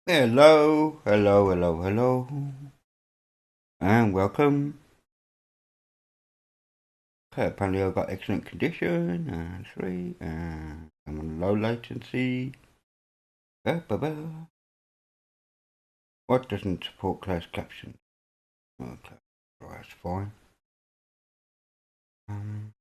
Hello, hello, hello, hello, and welcome. Okay, apparently I've got excellent condition, and three, and I'm on low latency. What doesn't support closed captions? Okay, well, that's fine. Um,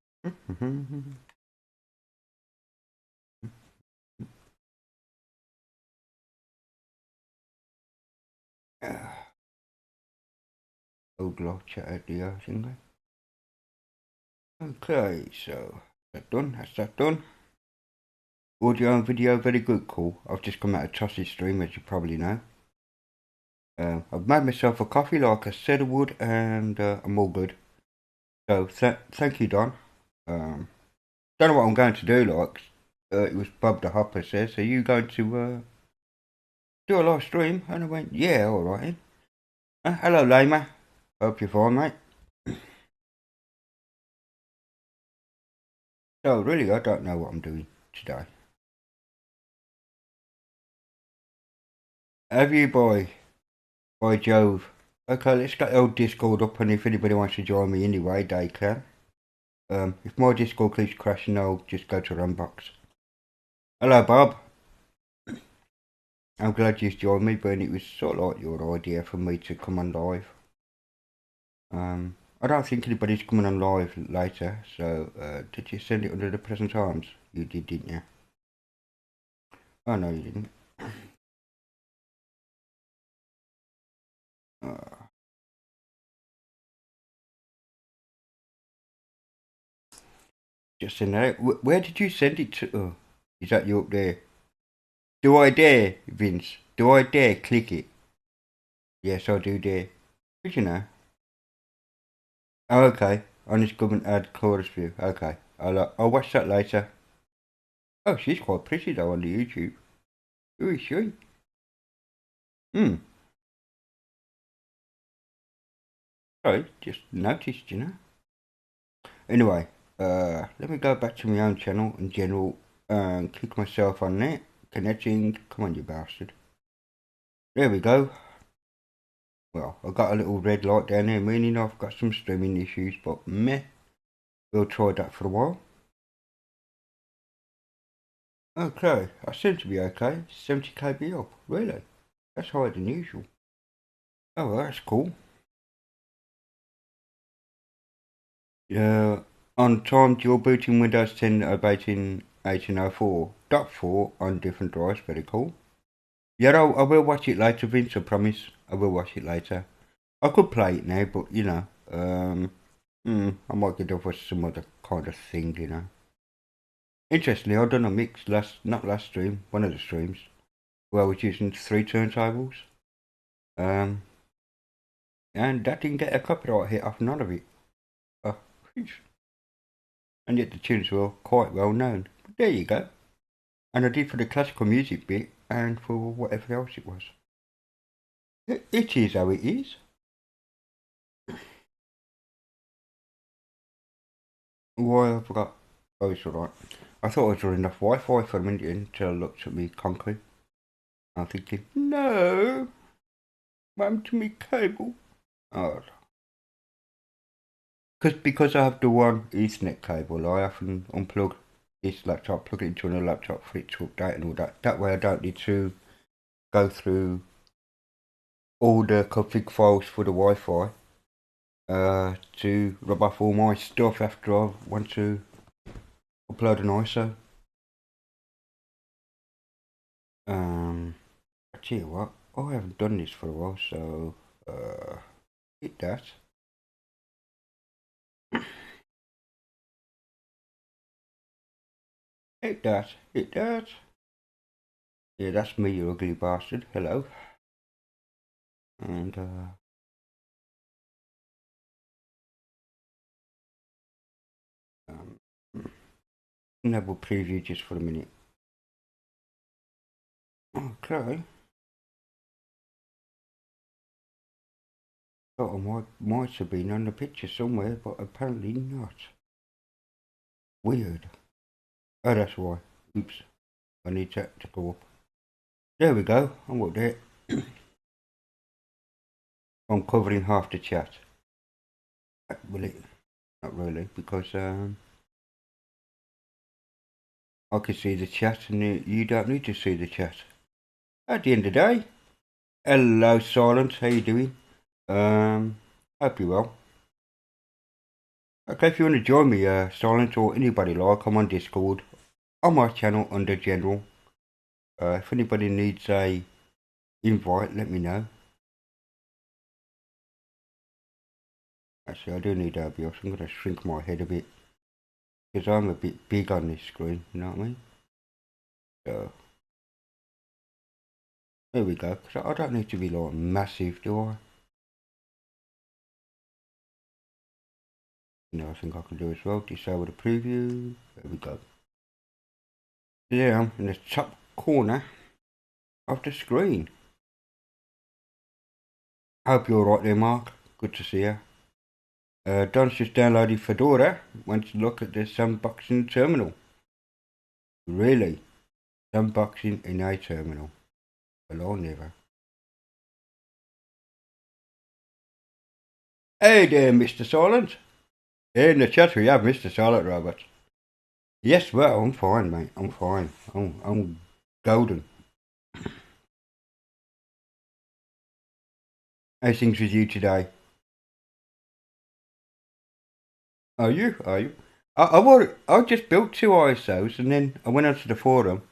old log chat at the thing. Okay, so that's done, that's that done. Audio and video, very good, cool. I've just come out of Toss's stream, as you probably know. I've made myself a coffee like I said I would, and I'm all good. So thank you, Don. Don't know what I'm going to do. Like it was Bob the Hopper says, "Are you going to do a live stream?" And I went, "Yeah, all right." Hello, Lama. Hope you're fine, mate. So really, I don't know what I'm doing today. Have you, boy? By Jove. Okay, let's get the old Discord up, and if anybody wants to join me anyway, they can. If my Discord keeps crashing, I'll just go to Runbox. Hello, Bob. I'm glad you joined me, but it was sort of like your idea for me to come on live. I don't think anybody's coming on live later, so did you send it under the present arms? You did, didn't you? Oh, no, you didn't. Uh, just send that out. Where did you send it to? Oh, is that you up there? Do I dare, Vince? Do I dare click it? Yes, I do dare. Did you know? Oh, okay. On this government ad chorus view. Okay. I'll watch that later. Oh, she's quite pretty though on the YouTube. Who is she? Hmm. Sorry, just noticed, you know. Anyway, let me go back to my own channel in general and click myself on it. Connecting. Come on, you bastard. There we go. Well, I got a little red light down there, meaning I've got some streaming issues, but meh. We'll try that for a while. Okay, I seem to be okay. 70 kb up. Really? That's higher than usual. Oh, well, that's cool. On time, dual booting Windows 10 updating 1804.4 on different drives. Very cool. Yeah, I will watch it later, Vince. I promise. I will watch it later. I could play it now, but you know, I might get off with some other kind of thing, you know. Interestingly, I done a mix not last stream, one of the streams, where I was using 3 turntables, um, and that didn't get a copyright hit off none of it. Uh, and yet the tunes were quite well known. But there you go. And I did for the classical music bit and for whatever else it was. It is how it is. Why I forgot. Oh, it's alright. I thought I was running enough Wi-Fi for a minute until I looked at me concrete. I'm thinking, no, what happened to me cable? Oh, because I have the one Ethernet cable, I often unplug this laptop, plug it into another laptop for it to update and all that. That way I don't need to go through all the config files for the Wi-Fi to rub off all my stuff after I want to upload an ISO. I tell you what, I haven't done this for a while, so hit that. Hit that, hit that. Yeah, that's me, you ugly bastard. Hello. And um, enable preview just for a minute. Okay. Thought I might have been on the picture somewhere, but apparently not. Weird. Oh, that's why. Oops. I need that to go up. There we go. I'm up there. I'm covering half the chat. Will it? Not really, because I can see the chat and you don't need to see the chat. At the end of the day, hello Silence, how you doing? Hope you're well. Okay, if you want to join me, Silence or anybody like, I'm on Discord, on my channel under General. If anybody needs a invite, let me know. Actually, I do need OBS. I'm going to shrink my head a bit because I'm a bit big on this screen, you know what I mean? So, there we go. Because I don't need to be like massive, do I? You know, I think I can do as well. Disable the preview. There we go. There I am in the top corner of the screen. Hope you're alright there, Mark. Good to see you. Don's just downloaded Fedora. Wants to look at the sandboxing terminal. Really? Sandboxing in a terminal? Well, I'll never. Hey there, Mr. Silent. In the chat we have Mr. Silent Robot. Yes, well, I'm fine, mate. I'm fine. I'm golden. How's things with you today? Are you? Are you? I just built 2 ISOs and then I went onto the forum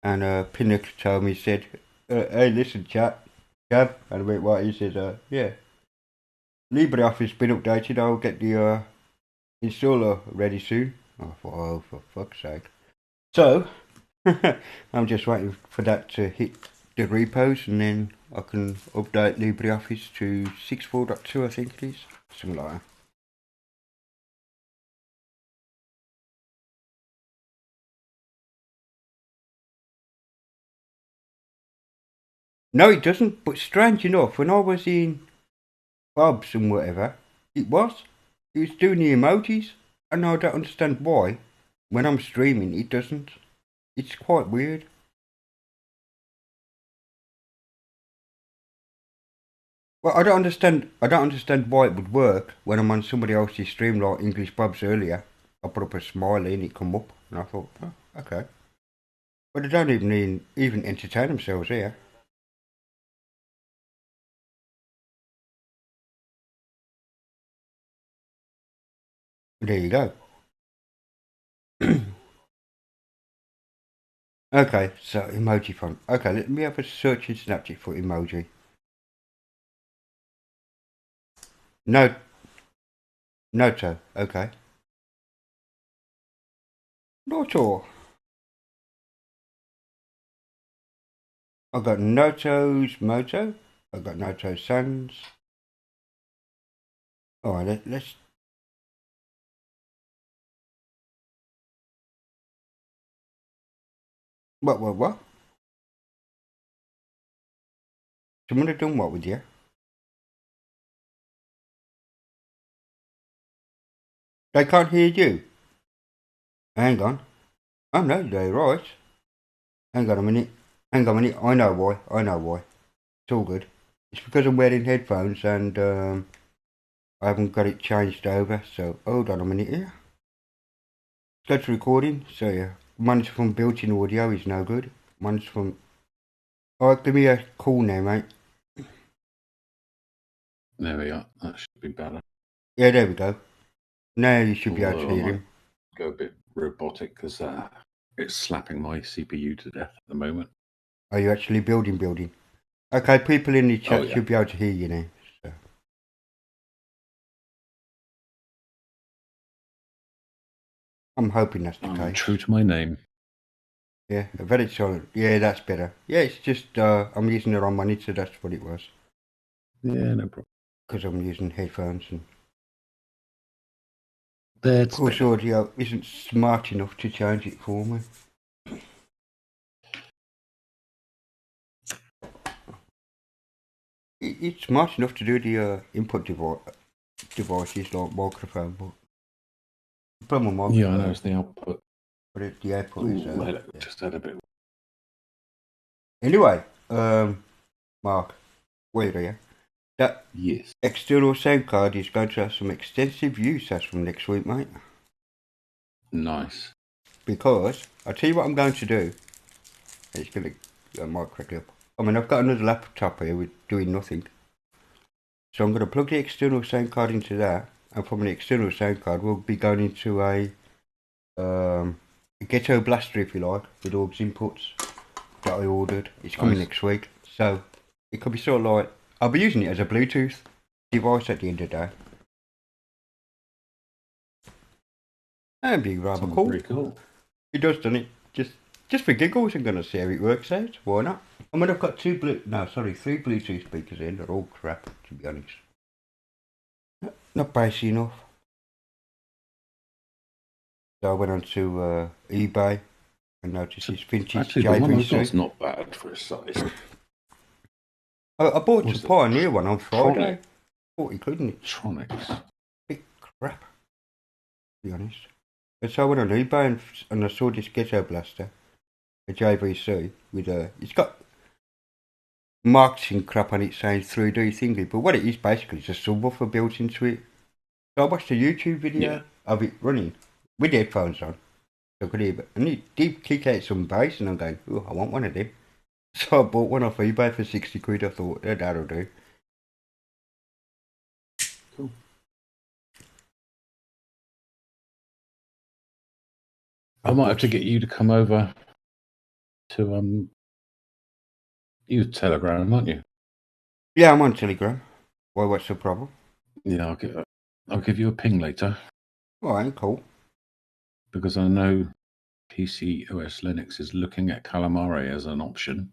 and Pinnock told me, said, hey, listen, Cab, and I went, what? He said, yeah, LibreOffice been updated. I'll get the installer ready soon. I thought, oh, for fuck's sake. So, I'm just waiting for that to hit the repos and then I can update LibreOffice to 6.4.2, I think it is. Something like that. No, it doesn't, but strange enough, when I was in Bob's and whatever, it was doing the emojis, and I don't understand why. When I'm streaming, it doesn't. It's quite weird. Well, I don't understand. I don't understand why it would work when I'm on somebody else's stream, like English Bob's earlier. I put up a smiley and it come up, and I thought, oh, okay. But they don't even entertain themselves here. There you go. Okay, so emoji font. Okay, let me have a search in Snapchat for emoji. No, Noto. Okay. Noto. I've got Noto's Moto. I've got Noto Sans. Alright, let's. What? Someone have done what with you? They can't hear you. Hang on. Oh no, they're right. Hang on a minute. Hang on a minute. I know why. It's all good. It's because I'm wearing headphones and I haven't got it changed over. So hold on a minute here. Go to recording. So yeah, mine's from built-in audio is no good. Mine's from. Alright, give me a call now, mate. There we are. That should be better. Yeah, there we go. Now you should be able to hear him. Go a bit robotic because it's slapping my CPU to death at the moment. Are you actually building? Okay, people in the chat should be able to hear you now. So. I'm hoping that's the case. True to my name. Yeah, very solid. Yeah, that's better. Yeah, it's just I'm using the wrong monitor. That's what it was. Yeah, no problem. Because I'm using headphones and. That's of course, audio isn't smart enough to change it for me. It's smart enough to do the input devices like microphone, but the problem with microphone. Yeah, I know it's the output. But the output is. Just had a bit. Anyway, Mark, wait here. That Yes. external sound card is going to have some extensive use as from next week, mate. Nice. Because I'll tell you what I'm going to do. It's going to go mic correctly up. I mean, I've got another laptop here with doing nothing. So I'm going to plug the external sound card into that, and from the external sound card, we'll be going into a Ghetto Blaster, if you like, with all its inputs that I ordered. It's coming next week, so it could be sort of like, I'll be using it as a Bluetooth device at the end of the day. That'd be rather cool. Pretty cool. It does, doesn't it? Just for giggles, I'm going to see how it works out. Why not? I mean, I've got three Bluetooth speakers in. They're all crap, to be honest. Not bassy enough. So I went on to eBay and noticed this vintage Actually, the one I've got's JVC. not bad for a size. I bought What's the Pioneer one on Friday. Tronic? 40 quid, isn't it? Tronics. Big crap, to be honest. And so I went on eBay and I saw this Ghetto Blaster, a JVC, with a... It's got marketing crap on it saying 3D thingy, but what it is basically is a subwoofer built into it. So I watched a YouTube video of it running with headphones on. So I could hear it. And it did kick out some bass, and I'm going, oh, I want one of them. So I bought one off eBay for 60 quid. I thought, that'll do. Cool. I might have to get you to come over to use Telegram, aren't you? Yeah, I'm on Telegram. Why, what's the problem? Yeah, I'll give you a ping later. Alright, cool. Because I know PC OS Linux is looking at Calamari as an option.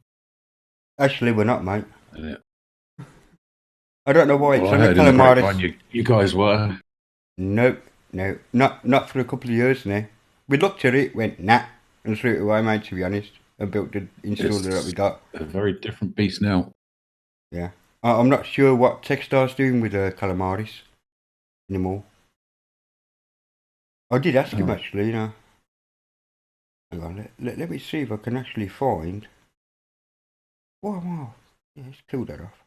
Actually, we're not, mate. And I don't know why it's I on heard the in the Calamaris. grapevine you guys were. Nope, no, not for a couple of years now. We looked at it, went nah, and threw it away, mate. To be honest, and built the installer that we got. A very different beast now. Yeah, I'm not sure what Techstar's doing with Calamaris anymore. I did ask him actually, you know. Hang on, let me see if I can actually find. Wow, yeah, let's kill that off.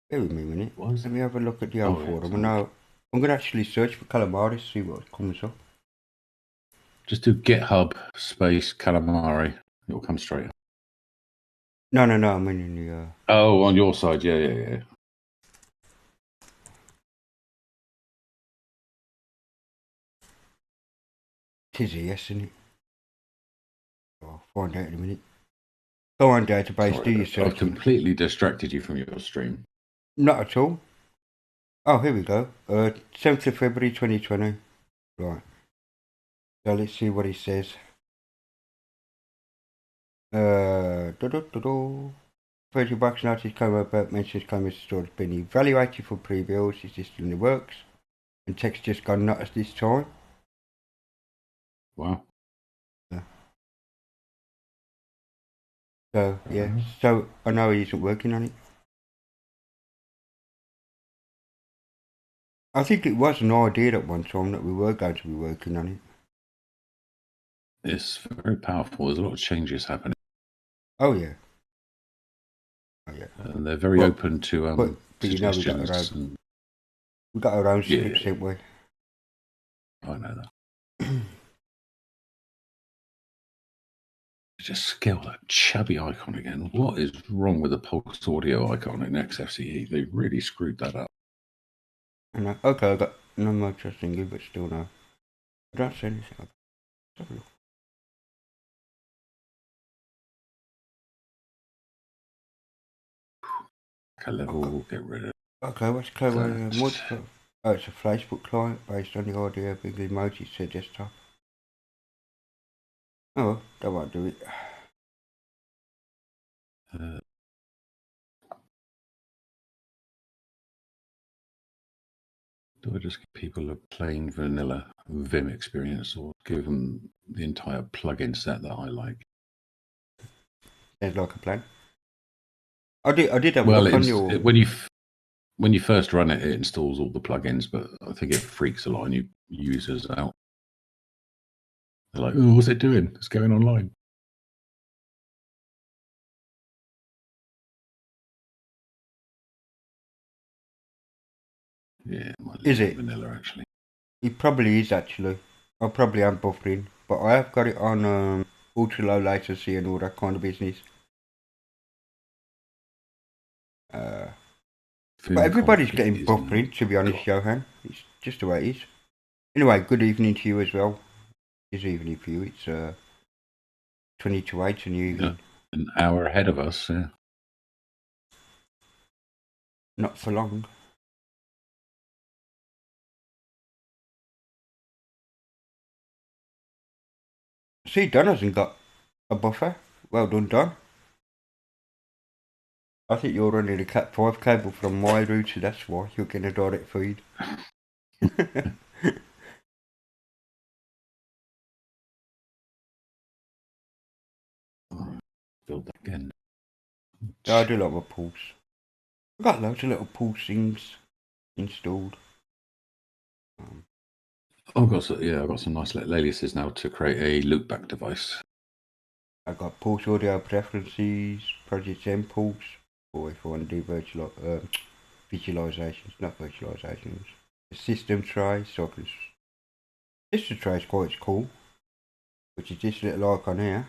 Bear with me a minute. Let me have a look at the old forum. And now I'm going to actually search for Calamaris, see what comes up. Just do GitHub space Calamari. It'll come straight up. No, I mean in the... Oh, on your side, yeah. Tis a yes, isn't it? I'll find out in a minute. Go on, database, do your search. I've completely distracted you from your stream. Not at all. Oh, here we go. 7th of February 2020. Right. So let's see what it says. $30 notice came about mentions Clemens store has been evaluated for pre-builds. Is this in the works? And text just gone nuts this time. Wow. Yeah. So yeah. So I know he isn't working on it. I think it was an idea at one time that we were going to be working on it. It's very powerful. There's a lot of changes happening. Oh yeah. And they're very open to but you know, suggestions. we got our own scripts, haven't we? I know that. Just scale that chubby icon again. What is wrong with the Pulse Audio icon in XFCE? They really screwed that up. Okay, I got no more trust in you, but still no. I don't see anything. Level, get rid of it. Okay, what's clever? Oh, it's a Facebook client based on the idea of big emojis to desktop. Oh, that won't do it. Do I just give people a plain vanilla Vim experience, or give them the entire plugin set that I like? Sounds like a plan. I did have a look on your... When you first run it, it installs all the plugins, but I think it freaks a lot of new users out. They're like, oh, what's it doing? It's going online. Yeah, it might Is leave it it? vanilla actually. It probably is actually. I probably am buffering, but I have got it on ultra low latency and all that kind of business. But Film everybody's config getting is not buffering, to be honest, got. Johan. It's just the way it is. Anyway, good evening to you as well. This evening for you. It's 20 to 8 in the evening. An hour ahead of us. Yeah. Not for long. See, Don hasn't got a buffer. Well done, Don. I think you're running a Cat 5 cable from my router, that's why you're getting a direct feed. Build that again. I do like my pulse. I've got loads of little pulse things installed. I've got some nice little aliases now to create a loopback device. I've got pulse audio preferences, Project M pulse, or if I want to do visualizations, not virtualizations. The system tray, so I can. System tray is quite cool, which is this little icon here.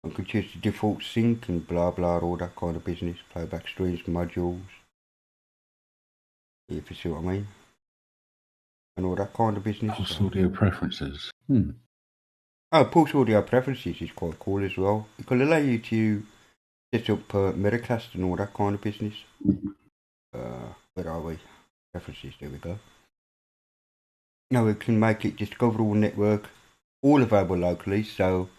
I can choose the default sync and blah blah, all that kind of business, playback streams, modules, if you see what I mean, and all that kind of business. Pulse audio preferences. Oh, pulse audio preferences is quite cool as well. It can allow you to set up Miracast and all that kind of business. Where are we? Preferences, there we go. Now we can make it discoverable network, all available locally. So,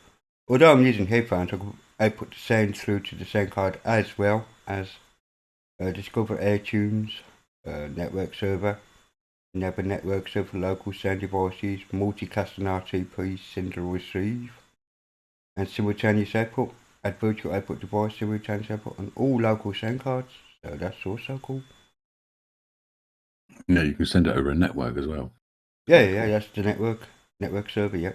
although I'm using headphones, I can output the sound through to the sound card as well as Discover AirTunes, network server, enable network server, local sound devices, multicast and RTP, send and receive, and simultaneous output. Add virtual output device, simultaneous output on all local sound cards. So that's also cool. Yeah, you can send it over a network as well. Yeah, that's the network server, yeah.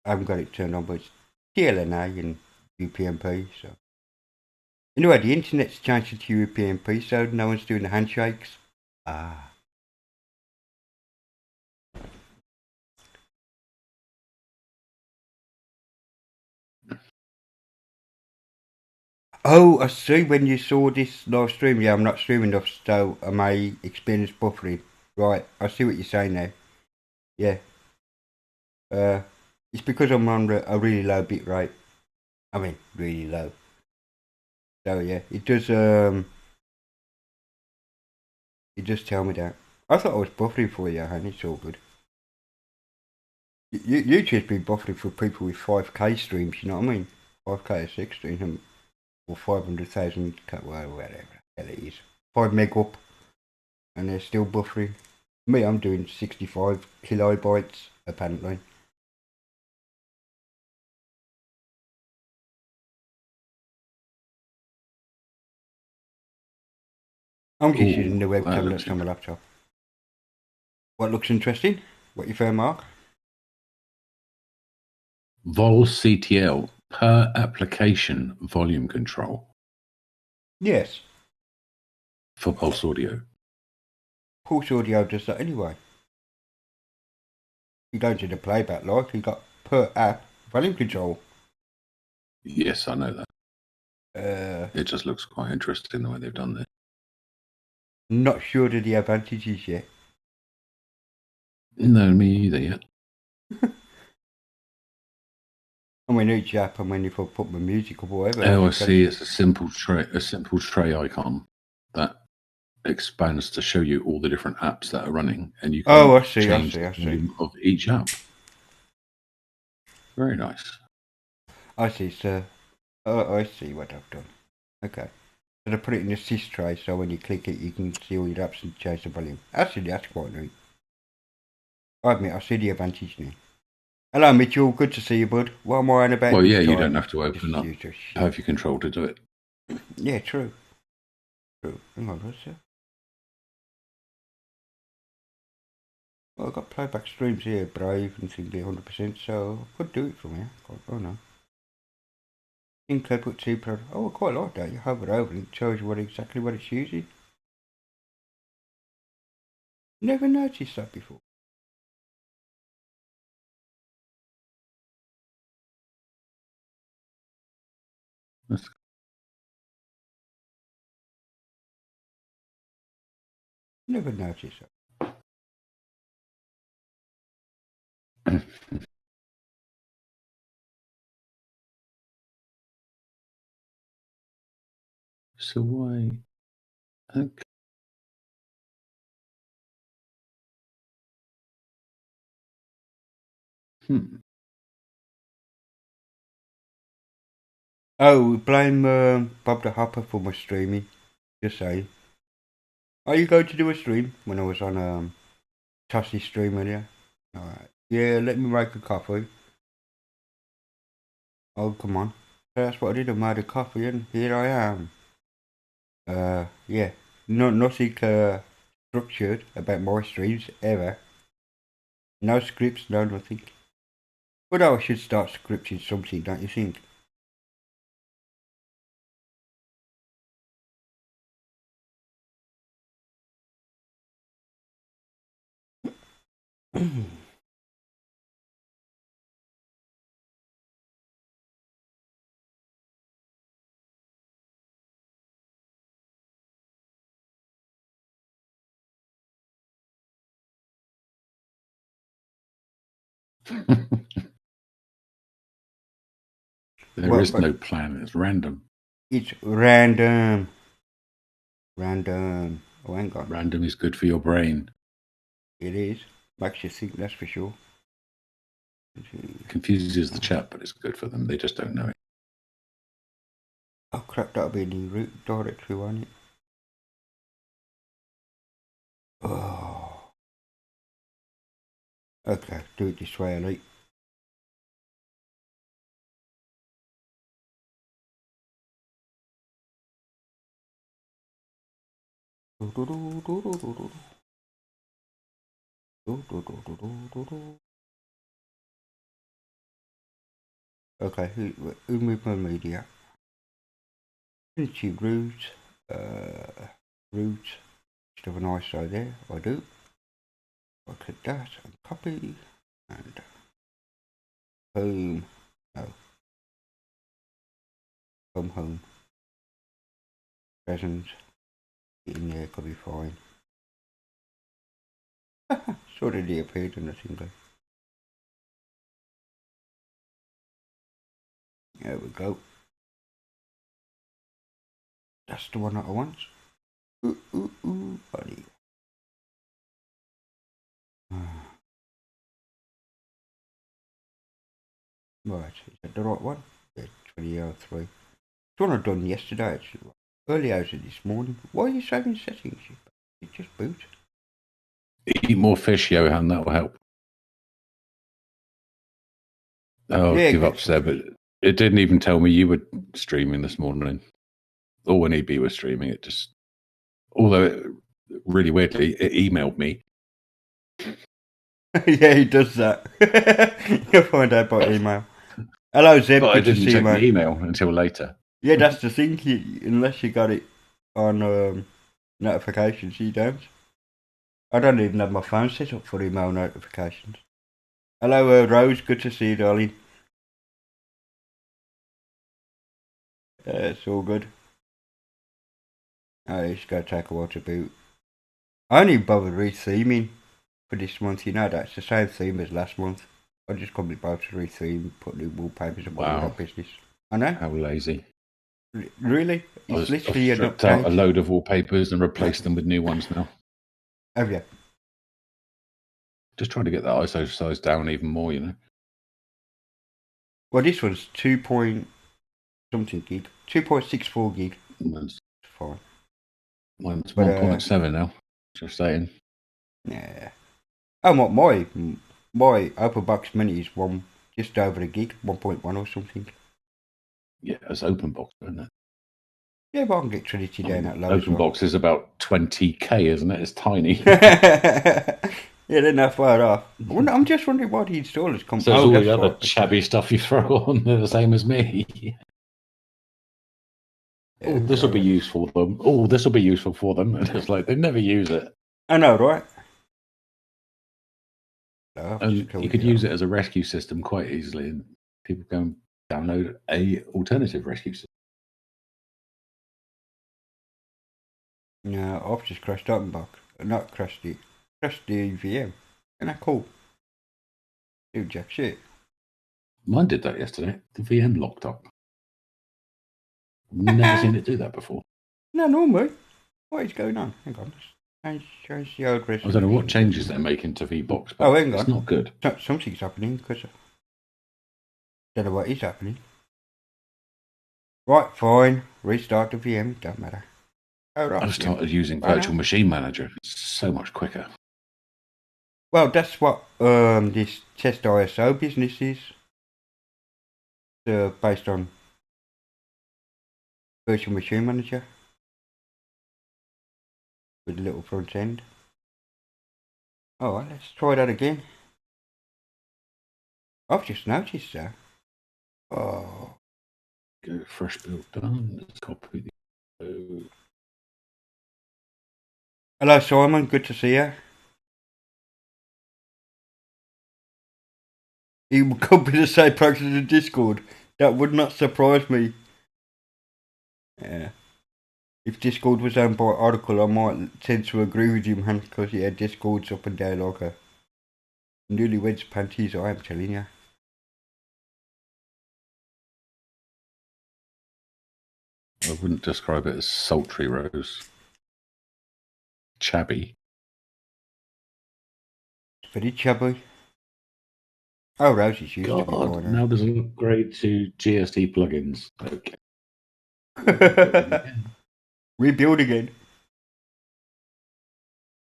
I haven't got it turned on, but it's TLNA and UPnP, so. Anyway, the internet's changed to UPnP, so no one's doing the handshakes. Ah. Oh, I see. When you saw this live stream, yeah, I'm not streaming enough, so I may experience buffering. Right, I see what you're saying there. Yeah. It's because I'm on a really low bit rate. I mean, really low. So yeah, it does tell me that. I thought I was buffering for you, and it's all good. YouTube's been buffering for people with 5K streams, you know what I mean? 5K or 16, or 500,000, well, whatever the hell it is. 5 meg up, and they're still buffering. Me, I'm doing 65 kilobytes, apparently. I'm just using the webcam that's on my laptop. What looks interesting? What you found, Mark? Vol CTL per application volume control. Yes. For Pulse Audio. Pulse Audio does that anyway. You don't do the playback like, you got per app volume control. Yes, I know that. It just looks quite interesting the way they've done this. Not sure of the advantages yet. No, me either yet. I mean, each app, I mean, if I put my music or whatever. Oh, I see. It's a simple tray icon that expands to show you all the different apps that are running, and you can change the volume of each app. Very nice. I see, sir. Oh, I see what I've done. Okay. So I put it in the sys tray, so when you click it, you can see all your apps and change the volume. Actually, that's quite neat. I admit, I see the advantage now. Hello, Mitchell. Good to see you, bud. What am I on about? Well, yeah, you don't have to open up Have Your Control to do it. Yeah, true. True. Hang on, what's that? Well, I've got playback streams here, Brave and Thingy 100%, so I could do it from here. Oh no. In put 2 pro. Oh, I quite like that. You hover over and it tells you exactly what it's using. Never noticed that before. Never noticed that. So why? Okay. Oh, blame Bob the Hopper for my streaming. Just say. Are you going to do a stream? When I was on Tossy stream earlier. Alright. Yeah, let me make a coffee. Oh, come on. That's what I did. I made a coffee and here I am. Yeah. Nothing structured about my streams ever. No scripts, no nothing. But I should start scripting something, don't you think? There is no plan. It's random. It's random. Random. Oh, hang on. Random is good for your brain. It is. Makes you think, that's for sure. Confuses the chat, but it's good for them. They just don't know it. Oh crap, that'll be a new root directory, won't it? Oh. Okay, do it this way, Elite. Okay, who moved my media? Into root, root. Just have an ISO there, I do. I click that and copy and home. No. Home. Present. In there could be fine. Sort of appeared in the single. There we go. That's the one that I want. Buddy. Right, is that the right one? Yeah, 2003. It's one I've done yesterday, actually. Early hours of this morning. Why are you saving settings? It just boot. Eat more fish, Johan, that will help. Oh, yeah, give up, Seb. It didn't even tell me you were streaming this morning. Or when EB was streaming, it just... Although, really weirdly, it emailed me. Yeah, he does that. You'll find out by email. Hello, Zeb. But I didn't check the email until later. Yeah, that's the thing. Unless you got it on notifications, you don't. I don't even have my phone set up for email notifications. Hello, Rose. Good to see you, darling. It's all good. Oh, it's going to take a while to boot. I only bothered re-theming for this month. You know, that's the same theme as last month. I just couldn't be bothered to re-theme, put new wallpapers and all that business. I know. How lazy. Really? It's literally stripped out a load of wallpapers and replaced them with new ones now. Have you? Just trying to get that ISO size down even more, you know. Well, this one's 2.something gig. 2.64 gig. That's fine. Mine's 1.7 now. Just saying. Yeah. Oh, my OpenBox Mini is just over a gig, 1.1 or something. Yeah, it's OpenBox, isn't it? Yeah, but I can get Trinity down that low. OpenBox is about 20k, isn't it? It's tiny. Yeah, they're not far off. I'm just wondering why the installers come. So all the other shabby stuff you throw on, they're the same as me. Yeah, this will be useful for them. Oh, this will be useful for them. And it's like they never use it. I know, right? And you could use it as a rescue system quite easily, and people can download a alternative rescue system. No, I've just crashed Openbox. Not crashed it. Crashed the VM. Isn't that cool? Do jack shit. Mine did that yesterday. The VM locked up. Never seen it do that before. No, normally. What is going on? Hang on. Change the old resolution. I don't know what changes they're making to VBox, but hang on. It's not good. Something's happening because I don't know what is happening. Right, fine. Restart the VM. Don't matter. I've started using Virtual Machine Manager. It's so much quicker. Well, that's what this test ISO business is. Based on Virtual Machine Manager with a little front end. Oh, well, let's try that again. I've just noticed that. Oh. Go fresh build done. Let's copy the. Hello, Simon. Good to see you. He could be the same person in Discord. That would not surprise me. Yeah. If Discord was owned by Oracle, I might tend to agree with you, man, because yeah, Discord's up and down like a newlywed's panties, I am telling you. I wouldn't describe it as sultry, Rose. Chabby. Very chubby. Oh, Rosie's used to be born. Now there's an upgrade to GST plugins. Okay. Rebuild again.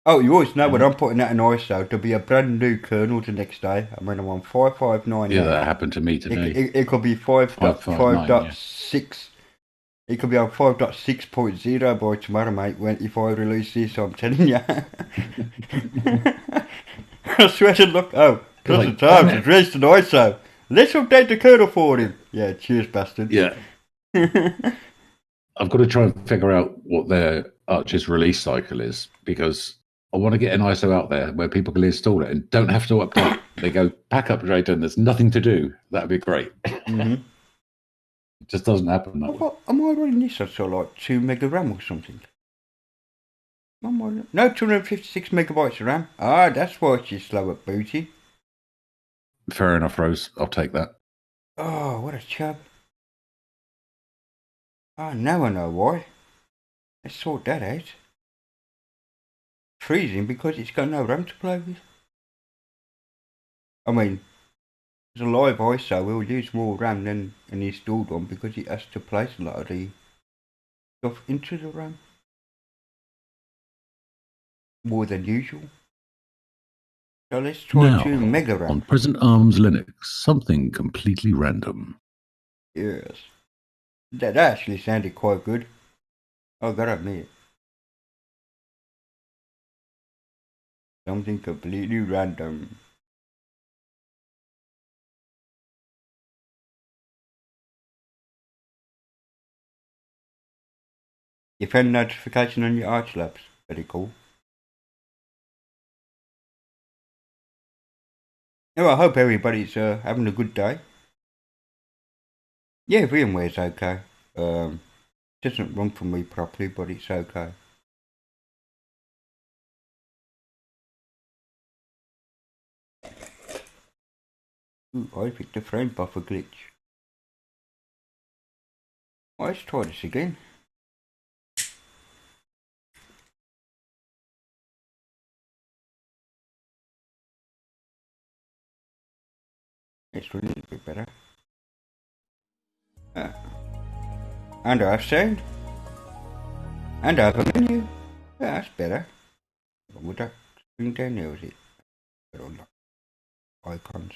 Oh, you always know when I'm putting that in ISO, there'll be a brand new kernel the next day. I mean, I'm on 559. Yeah, that happened to me today. It could be 5.6. Yeah. It could be on 5.6.0 by tomorrow, mate, if I release this, I'm telling you. I swear to look, doesn't time to raise an ISO. Let's update the kernel for him. Yeah, cheers, bastard. Yeah. I've got to try and figure out what their Arch's release cycle is, because I want to get an ISO out there where people can install it and don't have to update. They go, pack up straight and there's nothing to do. That'd be great. Mm-hmm. It just doesn't happen that way. Am I running this at like 2 meg RAM or something? No, 256 megabytes of RAM. Ah, that's why she's slow at booting. Fair enough, Rose. I'll take that. Oh, what a chub. Oh, now I know why. Let's sort that out. Freezing because it's got no RAM to play with. I mean, as a live ISO, we'll use more RAM than an installed one because it has to place a lot of the stuff into the RAM. More than usual. So let's try 2 mega RAM. On Present Arms Linux, something completely random. Yes. That actually sounded quite good. I've got to admit. Something completely random. You found a notification on your Arch Labs. Very cool. Oh, I hope everybody's having a good day. Yeah, VMware's okay. Doesn't run for me properly, but it's okay. Ooh, I picked the frame buffer glitch. Well, let's try this again. It's really a little bit better. And I have sound. And I have a menu. Yeah, that's better. Would that screen down there, was it? I don't know. Icons.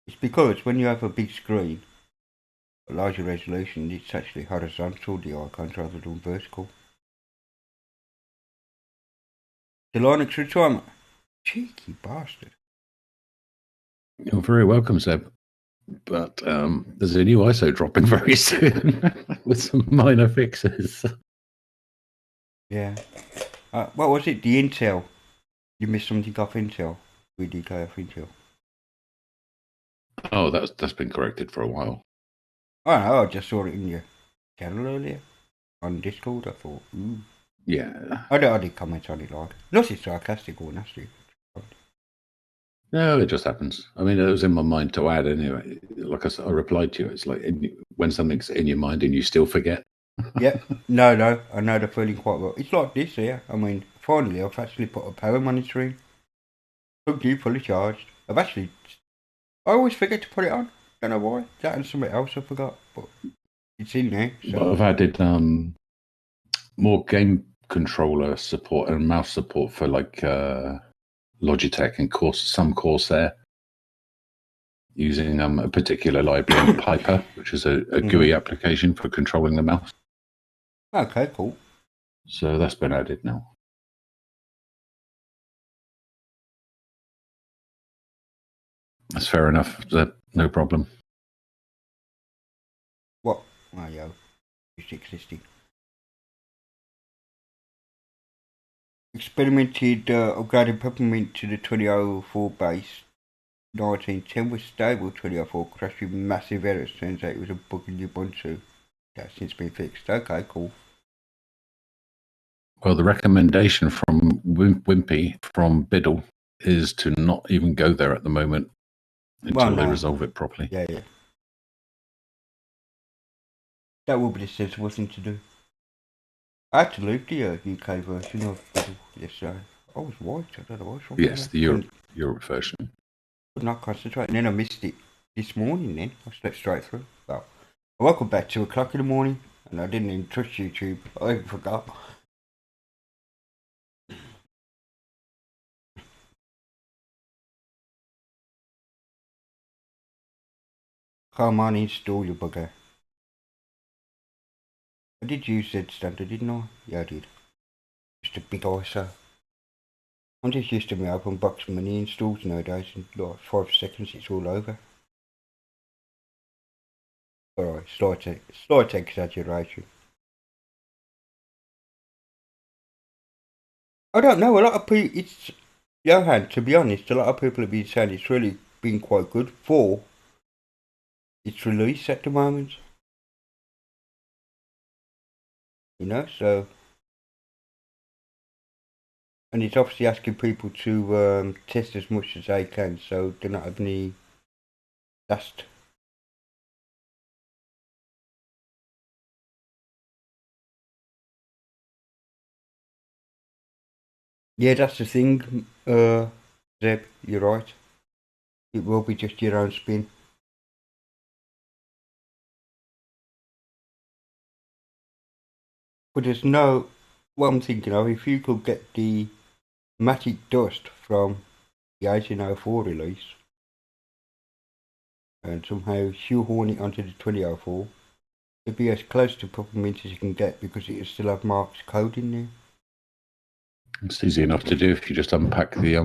It's because when you have a big screen, a larger resolution, it's actually horizontal, the icons, rather than vertical. The Linux retirement. Cheeky bastard. You're very welcome, Seb. But there's a new ISO dropping very soon with some minor fixes. Yeah. What was it? The Intel. You missed something off Intel, VDK off Intel. Oh, that's been corrected for a while. I know, I just saw it in your channel earlier on Discord. I thought, ooh. Yeah. I did comment on it, like, nothing sarcastic or nasty. No, it just happens. I mean, it was in my mind to add anyway. Like I replied to you. It's like when something's in your mind and you still forget. Yeah, no, I know the feeling quite well. It's like this here. I mean, finally, I've actually put a power monitor in. Plugged in, fully charged. I always forget to put it on. Don't know why. That and something else I forgot, but it's in there. So. But I've added more game controller support and mouse support for like Logitech and some Corsair using a particular library, Piper, which is a GUI application for controlling the mouse. Okay, cool. So that's been added now. That's fair enough. No problem. What? Oh, yo. It's existing. Experimented upgrading Peppermint to the 2004 base. 1910 was stable, 2004 crashed with massive errors. Turns out it was a bug in Ubuntu. That's since been fixed. Okay, cool. Well, the recommendation from Wimpy from Biddle is to not even go there at the moment until they resolve it properly. Yeah. That would be the sensible thing to do. I had to leave the UK version of Biddle yesterday. I was white, I don't know what's wrong. Yes, the Europe version. Could not concentrate, and then I missed it this morning then. I slept straight through. Well, I woke up about 2 o'clock in the morning, and I didn't even touch YouTube. I even forgot. Come on, install your bugger. I did use Z Standard, didn't I? Yeah, I did. Just a big ISO. I'm just used to my open box mini installs nowadays. In like 5 seconds, it's all over. Alright, slight exaggeration. I don't know, a lot of people, it's, Johan, to be honest, a lot of people have been saying it's really been quite good for its release at the moment. You know, so, and it's obviously asking people to test as much as they can, so they're not having any dust. Yeah, that's the thing, Zeb, you're right. It will be just your own spin. But there's no, what I'm thinking of, if you could get the Matic Dust from the 1804 release and somehow shoehorn it onto the 2004, it'd be as close to Peppermint as you can get because it still have Mark's code in there. It's easy enough to do if you just unpack the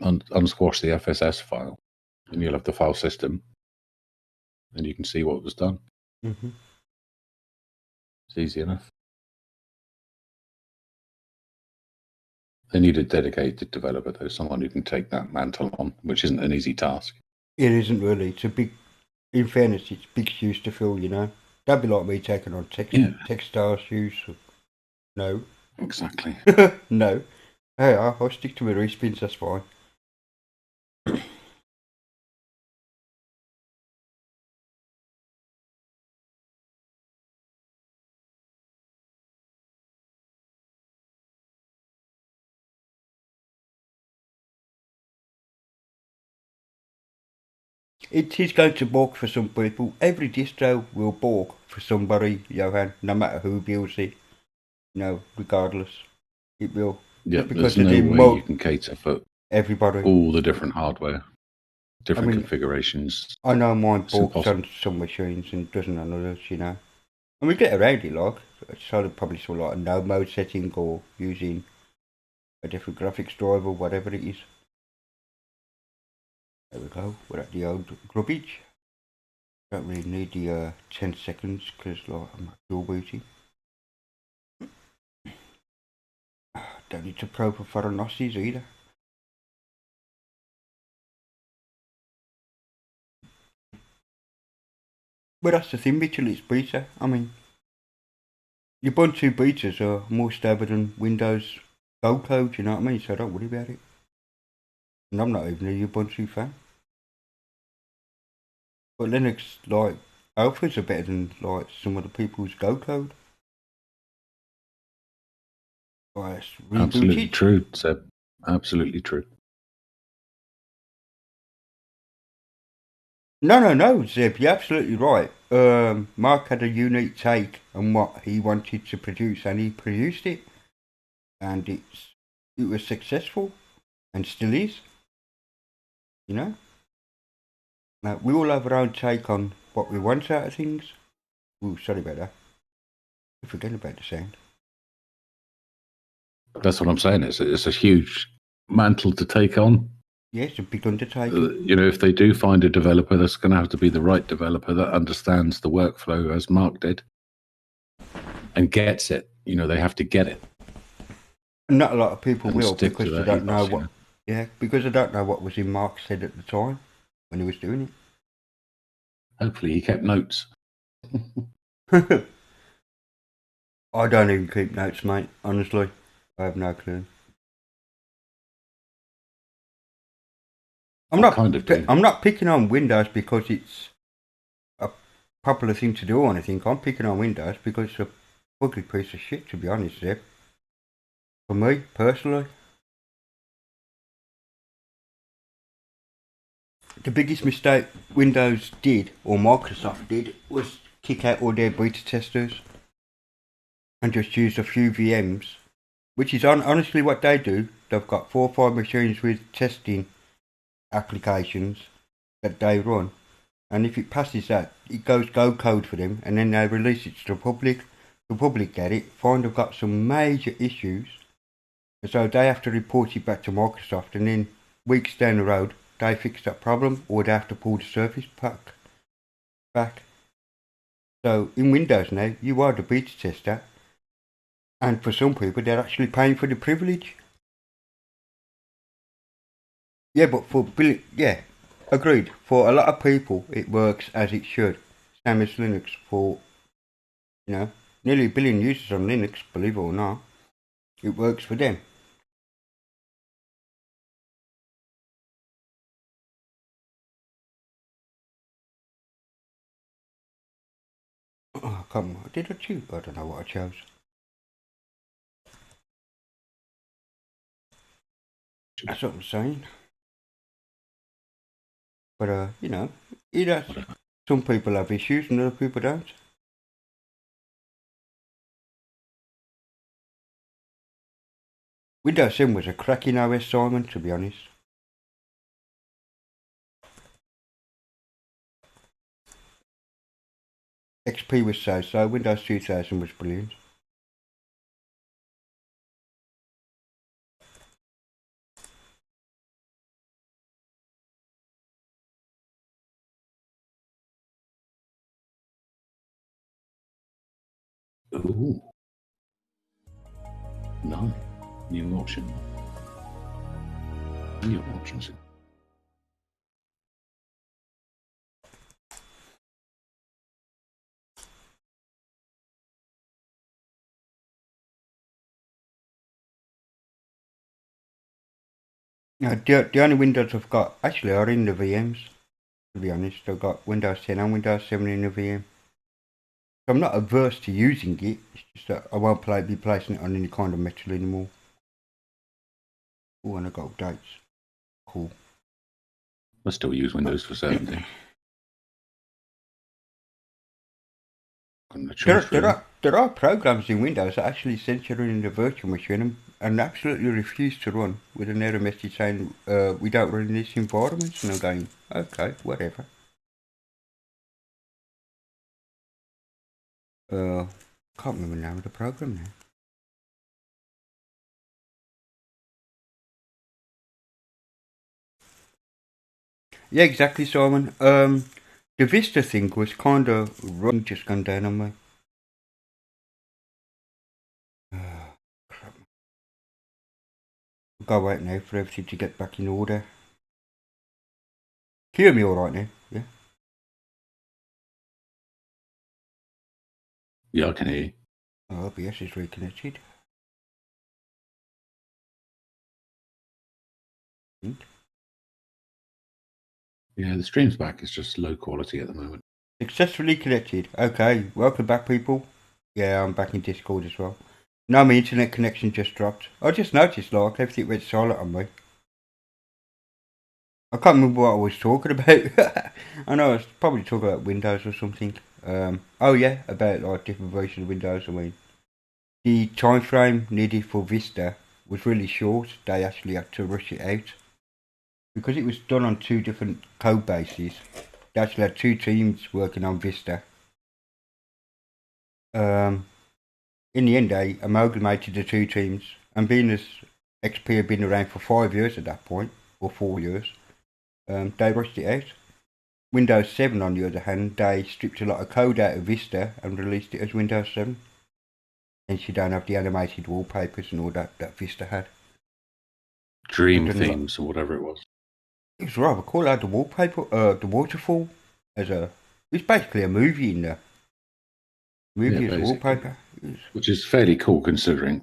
unsquash the FSS file, and you'll have the file system, and you can see what was done. Mm-hmm. It's easy enough. They need a dedicated developer, though, someone who can take that mantle on, which isn't an easy task. It isn't really. It's a big, in fairness, it's big shoes to fill, you know. That'd be like me taking on textile shoes. No. Exactly. No. Hey, I'll stick to my respins, that's fine. It is going to balk for some people. Every distro will balk for somebody, Johan, no matter who builds it. No, regardless. It will. Yeah, because there's no way you can cater for everybody. All the different hardware, different configurations. I know mine balks on some machines and doesn't on others, you know. And we get around it, like. So probably saw like a no mode setting or using a different graphics driver, whatever it is. There we go. We're at the old grubbage. Don't really need the 10 seconds because like I'm dual booting. don't need to probe for foreign Aussies either. But that's the thing, Mitchell, it's beta. I mean, Ubuntu betas are more stable than Windows Go code, you know what I mean? So don't worry about it. And I'm not even a Ubuntu fan. But Linux, like, alphas are better than, like, some of the people's Go code. Like, absolutely true, Seb. Absolutely true. No, Zeb, you're absolutely right. Mark had a unique take on what he wanted to produce, and he produced it, and it was successful, and still is. You know, now, we all have our own take on what we want out of things. Ooh, sorry about that. I forget about the sound. That's what I'm saying. It's a huge mantle to take on. Yeah, it's a big undertaking. You know, if they do find a developer, that's going to have to be the right developer that understands the workflow as Mark did and gets it. You know, they have to get it. Not a lot of people will because they don't know what. Yeah, because they don't know what was in Mark's head at the time when he was doing it. Hopefully, he kept notes. I don't even keep notes, mate. Honestly, I have no clue. I'm not picking on Windows because it's a popular thing to do or anything. I'm picking on Windows because it's a ugly piece of shit, to be honest, Zeb. For me, personally. The biggest mistake Windows did, or Microsoft did, was kick out all their beta testers and just use a few VMs, which is honestly what they do. They've got 4 or 5 machines with testing applications that they run, and if it passes that, it goes Go code for them, and then they release it to the public. The public get it, find they've got some major issues, so they have to report it back to Microsoft, and then weeks down the road, they fix that problem, or they have to pull the Surface Pack back. So in Windows now, you are the beta tester, and for some people, they're actually paying for the privilege. Yeah, but yeah, agreed. For a lot of people, it works as it should. Same as Linux for, you know, nearly 1 billion users on Linux, believe it or not. It works for them. Oh, come on. Did I choose? I don't know what I chose. That's what I'm saying. But, you know, some people have issues and other people don't. Windows 7 was a cracking OS, Simon, to be honest. XP was so-so, Windows 2000 was brilliant. Ooh. No. New option. New options. Yeah, the only Windows I've got actually are in the VMs, to be honest. I've got Windows 10 and Windows 7 in the VM. So I'm not averse to using it, it's just that I won't be placing it on any kind of metal anymore. Oh, and I got updates. Cool. I still use Windows for certain things. There are programs in Windows that actually censor in the virtual machine and absolutely refuse to run with an error message saying we don't run in this environment. And I'm going, okay, whatever. Can't remember the name of the program now. Yeah, exactly, Simon. The Vista thing was kind of wrong, just gone down on me. go out now for everything to get back in order. Can you hear me alright now? Yeah? Yeah, I can hear you. Oh, OBS is reconnected. Yeah, the stream's back. It's just low quality at the moment. Successfully connected. Okay, welcome back, people. Yeah, I'm back in Discord as well. No, my internet connection just dropped. I just noticed, like, everything went silent on me. I can't remember what I was talking about. I know I was probably talking about Windows or something. Oh yeah, about like different versions of Windows. I mean, the time frame needed for Vista was really short. They actually had to rush it out because it was done on two different code bases. They actually had two teams working on Vista. In the end, they amalgamated the two teams, and being as XP had been around for 5 years at that point, or 4 years, they rushed it out. Windows 7, on the other hand, they stripped a lot of code out of Vista and released it as Windows 7. Hence you don't have the animated wallpapers and all that Vista had. Dream themes or whatever it was. It was rather cool. I had the wallpaper, the waterfall, it's basically a movie in there. Movie as a wallpaper. Which is fairly cool considering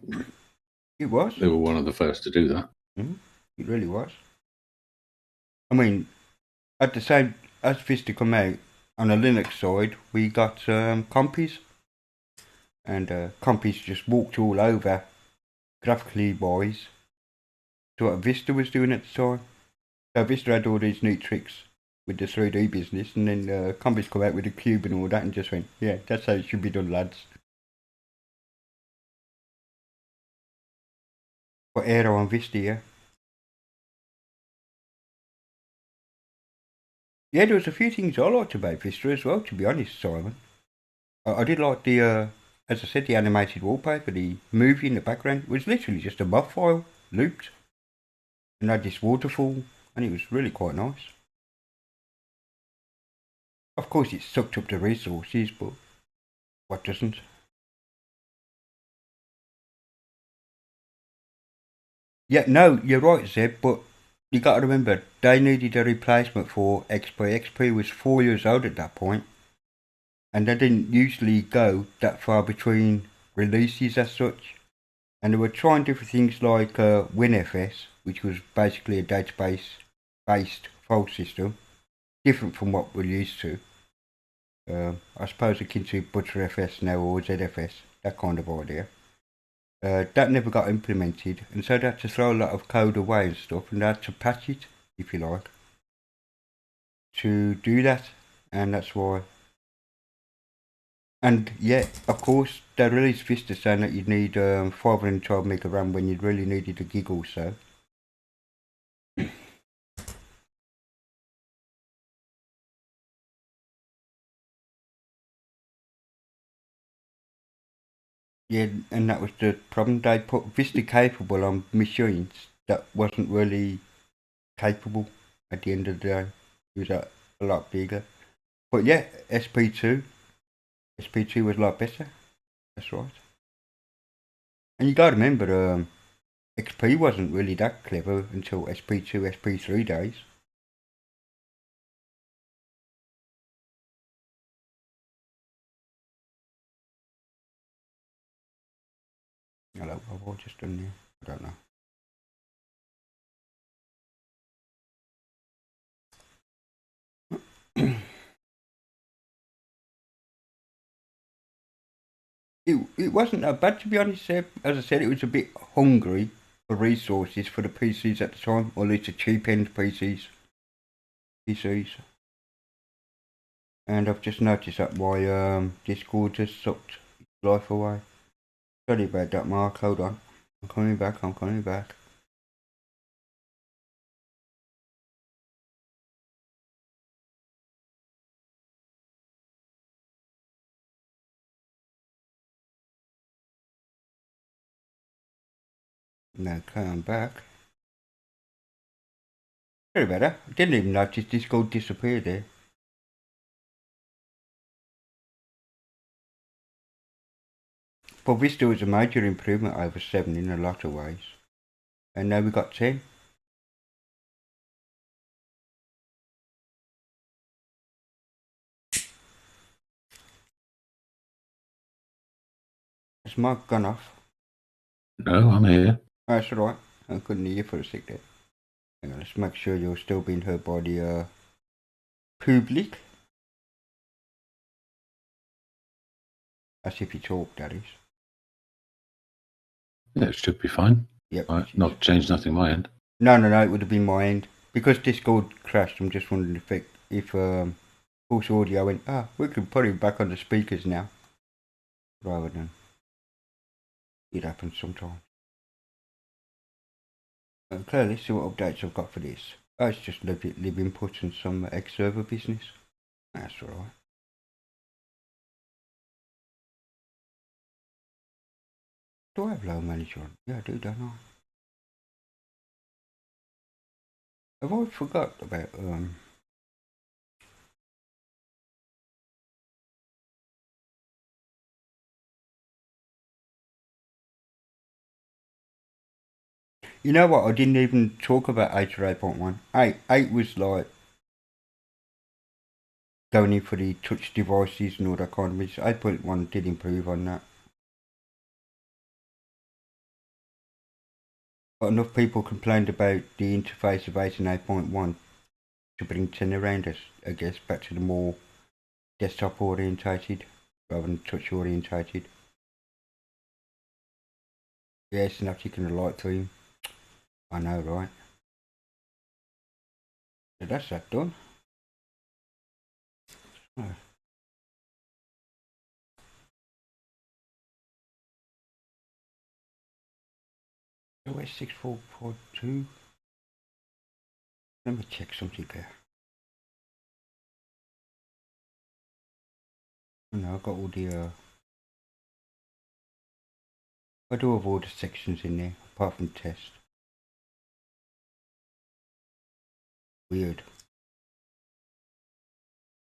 it was. They were one of the first to do that. It really was. I mean, at the same as Vista come out, on the Linux side, we got Compies. And Compies just walked all over, graphically wise, to what Vista was doing at the time. So Vista had all these neat tricks with the 3D business, and then Compies come out with a cube and all that, and just went, yeah, that's how it should be done, lads. For Aero on Vista, yeah. Yeah, there was a few things I liked about Vista as well, to be honest, Simon. I did like the, as I said, the animated wallpaper, the movie in the background. It was literally just a MOV file, looped, and had this waterfall, and it was really quite nice. Of course, it sucked up the resources, but what doesn't? Yeah, no, you're right, Zeb, but you got to remember, they needed a replacement for XP. XP was 4 years old at that point, and they didn't usually go that far between releases as such. And they were trying different things like WinFS, which was basically a database-based file system, different from what we're used to. I suppose akin to ButterFS now or ZFS, that kind of idea. That never got implemented, and so they had to throw a lot of code away and stuff, and they had to patch it, if you like, to do that, and that's why. And yeah, of course, they released Vista saying that you'd need 512 meg of RAM when you'd really needed a gig or so. Yeah, and that was the problem. They put Vista capable on machines that wasn't really capable at the end of the day. It was a lot bigger. But yeah, SP2 was a lot better. That's right. And you gotta remember, XP wasn't really that clever until SP2, SP3 days. Hello, what have I just done there? I don't know. It wasn't that bad, to be honest, Seb. As I said, it was a bit hungry for resources for the PCs at the time, or at least the cheap end PCs. And I've just noticed that my Discord just sucked life away. Sorry about that, Mark. Hold on. I'm coming back. No, come back. Sorry about that. I didn't even notice Discord disappeared there. But Vista was a major improvement over 7 in a lot of ways. And now we got 10. Has Mark gone off? No, I'm here. That's alright. I couldn't hear you for a sec there. Hang on, let's make sure you're still being heard by the public. As if you talk, that is. Yeah, it should be fine. Yep. Not changed nothing my end. No, it would have been my end. Because Discord crashed, I'm just wondering if Pulse Audio went, we can put him back on the speakers now. Rather than it happens sometimes. Okay, let's see what updates I've got for this. It's just live input and some X-server business. That's alright. Do I have low manager on? Yeah, I do, don't I? Have I forgot about You know what? I didn't even talk about 8 or 8.1. 8 was like going in for the touch devices and all that kind of thing. 8.1 did improve on that. But enough people complained about the interface of 8 and 8.1 to bring 10 around us, I guess, back to the more desktop orientated rather than touch orientated. Yeah, Synaptic and the light theme. I know, right? So that's that done. Oh. OS 6442. Let me check something there. No, I've got all the I do have all the sections in there, apart from test. Weird.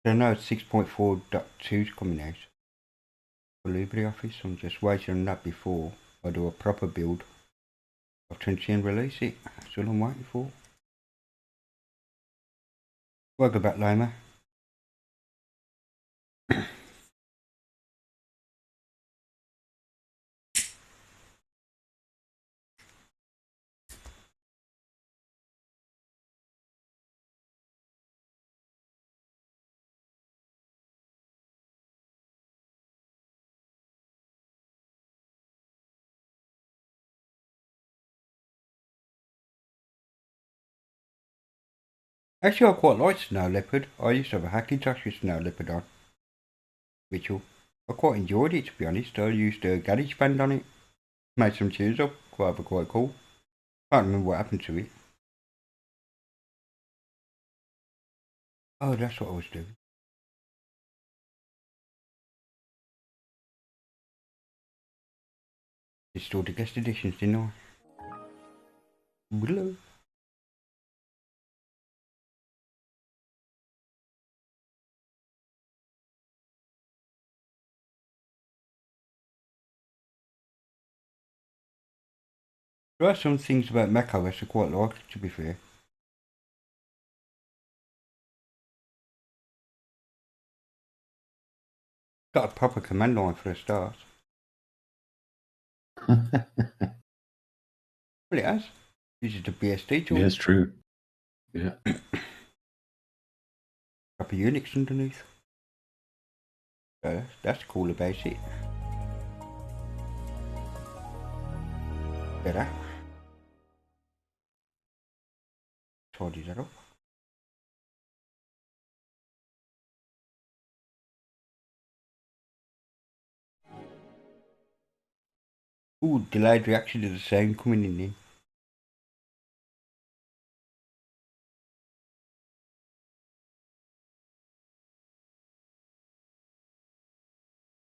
I know 6.4.2 is coming out for LibreOffice. I'm just waiting on that before I do a proper build of 20 and release it. That's all I'm waiting for. Welcome back, Lima. Actually, I quite like Snow Leopard. I used to have a Hackintosh with Snow Leopard on. Mitchell. I quite enjoyed it, to be honest. I used a GarageBand on it. Made some tunes up. Quite cool. Can't remember what happened to it. Oh, that's what I was doing. Installed the guest editions, didn't I? Hello. There are some things about macOS I quite like, to be fair. Got a proper command line for a start. Well, it has. Uses the BSD tool. Yeah, it's true. Yeah. Proper Unix underneath. That's cool about it. Better. Tidy that up. Ooh, delayed reaction to the sound coming in there.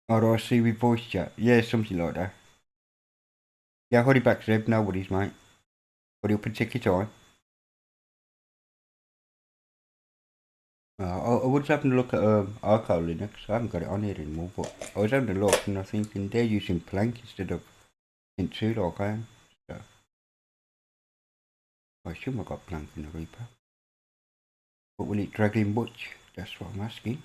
Or do I see with voice chat? Yeah, something like that. Yeah, hurry back, Zeb. No worries, mate. Hurry up and take your time. I was having a look at Arco Linux. I haven't got it on here anymore, but I was having a look and I thinking they're using Plank instead of Intune like I am. So. I assume I got Plank in the Reaper. But will it drag in Butch? That's what I'm asking.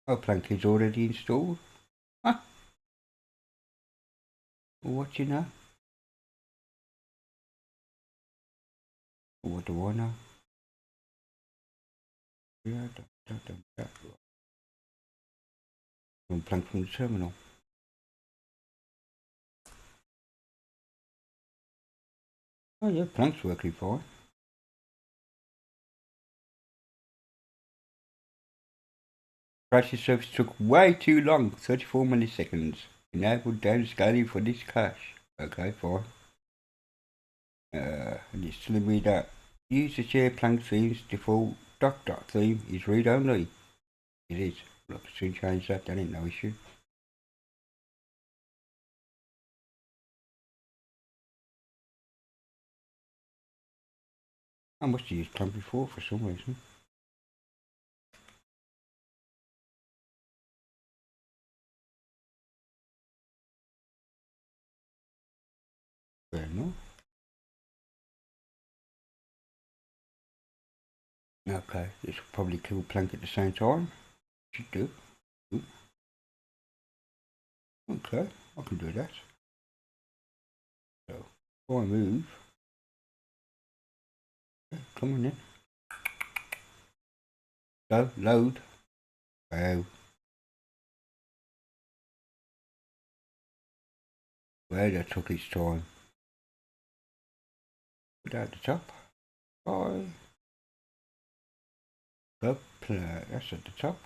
Oh, Plank is already installed. Huh? What you know? What do I know? Yeah, that. Plank from the terminal. Oh yeah, Plank's working fine. Crisis service took way too long, 34 milliseconds. Enabled downscaling for this cache. Okay, fine. And it's telling me that use the share Plank theme's default dot theme is read only. It is. Look, soon change that, that ain't no issue. I must have used Plank before for some reason. Fair enough. Okay, this will probably kill Plank at the same time. Should do. Ooh. Okay, I can do that. So, if I move. Okay, come on in. Go, load. Wow. Well, that took its time. Put that at the top. Bye. Go, play. That's at the top.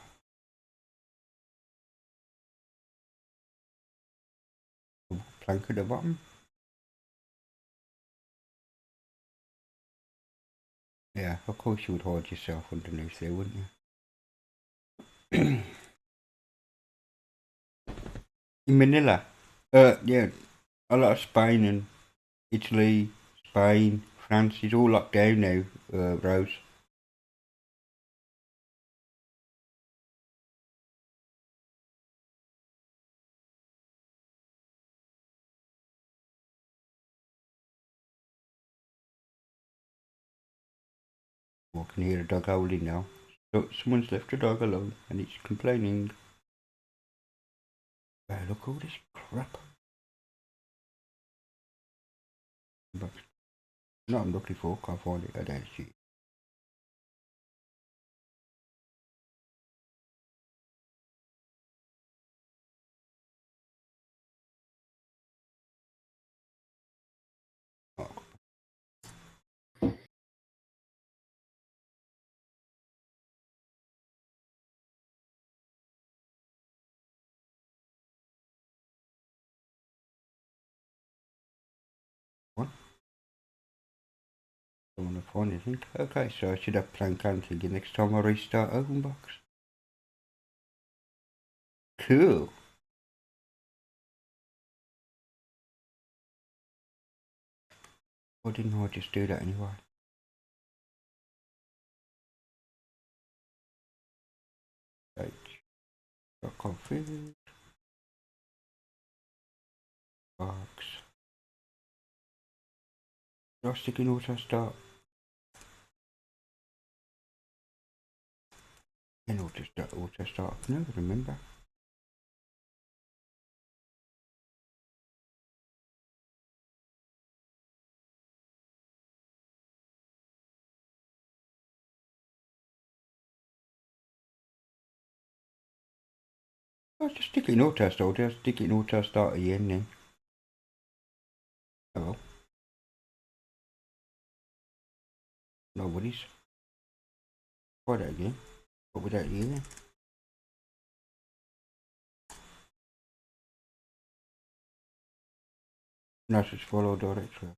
Plank at the bottom. Yeah, of course you would hide yourself underneath there, wouldn't you? In Manila. Yeah, a lot of Spain and Italy, Spain, France is all locked down now, Rose. I can hear a dog howling now. So someone's left a dog alone and it's complaining. Look at all this crap. But no, I'm looking for, can't find it. I don't see it. Oh, what? Don't want to find anything. Okay, so I should have Plank hunting next time I restart OpenBox. Cool. Why didn't I just do that anyway? H. Config. Box. Joystick in auto start. In auto start. I can never remember. I'll just stick it in auto start. Just stick it in auto start at the end then. Oh well. No worries. Try that again. But without you then. No, just follow directory.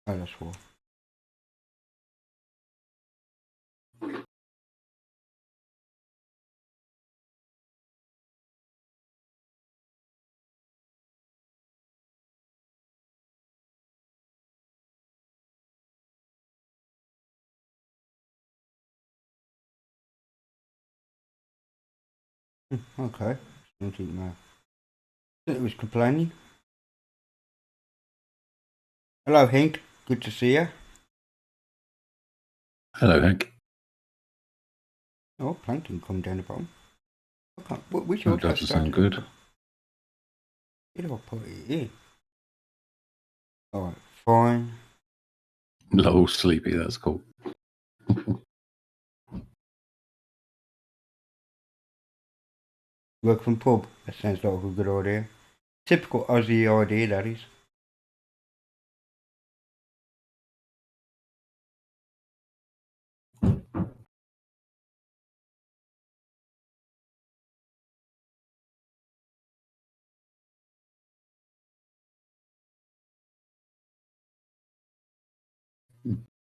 Oh, that's why. Okay. Nothing, it was complaining. Hello, Hank. Good to see you. Hello, Hank. Oh, plankton come down the bottom. Okay. Which That audio doesn't sound started good. up? Where do I put it in? Alright, fine. Lol, sleepy, that's cool. Work from pub. That sounds like a good idea. Typical Aussie idea, that is.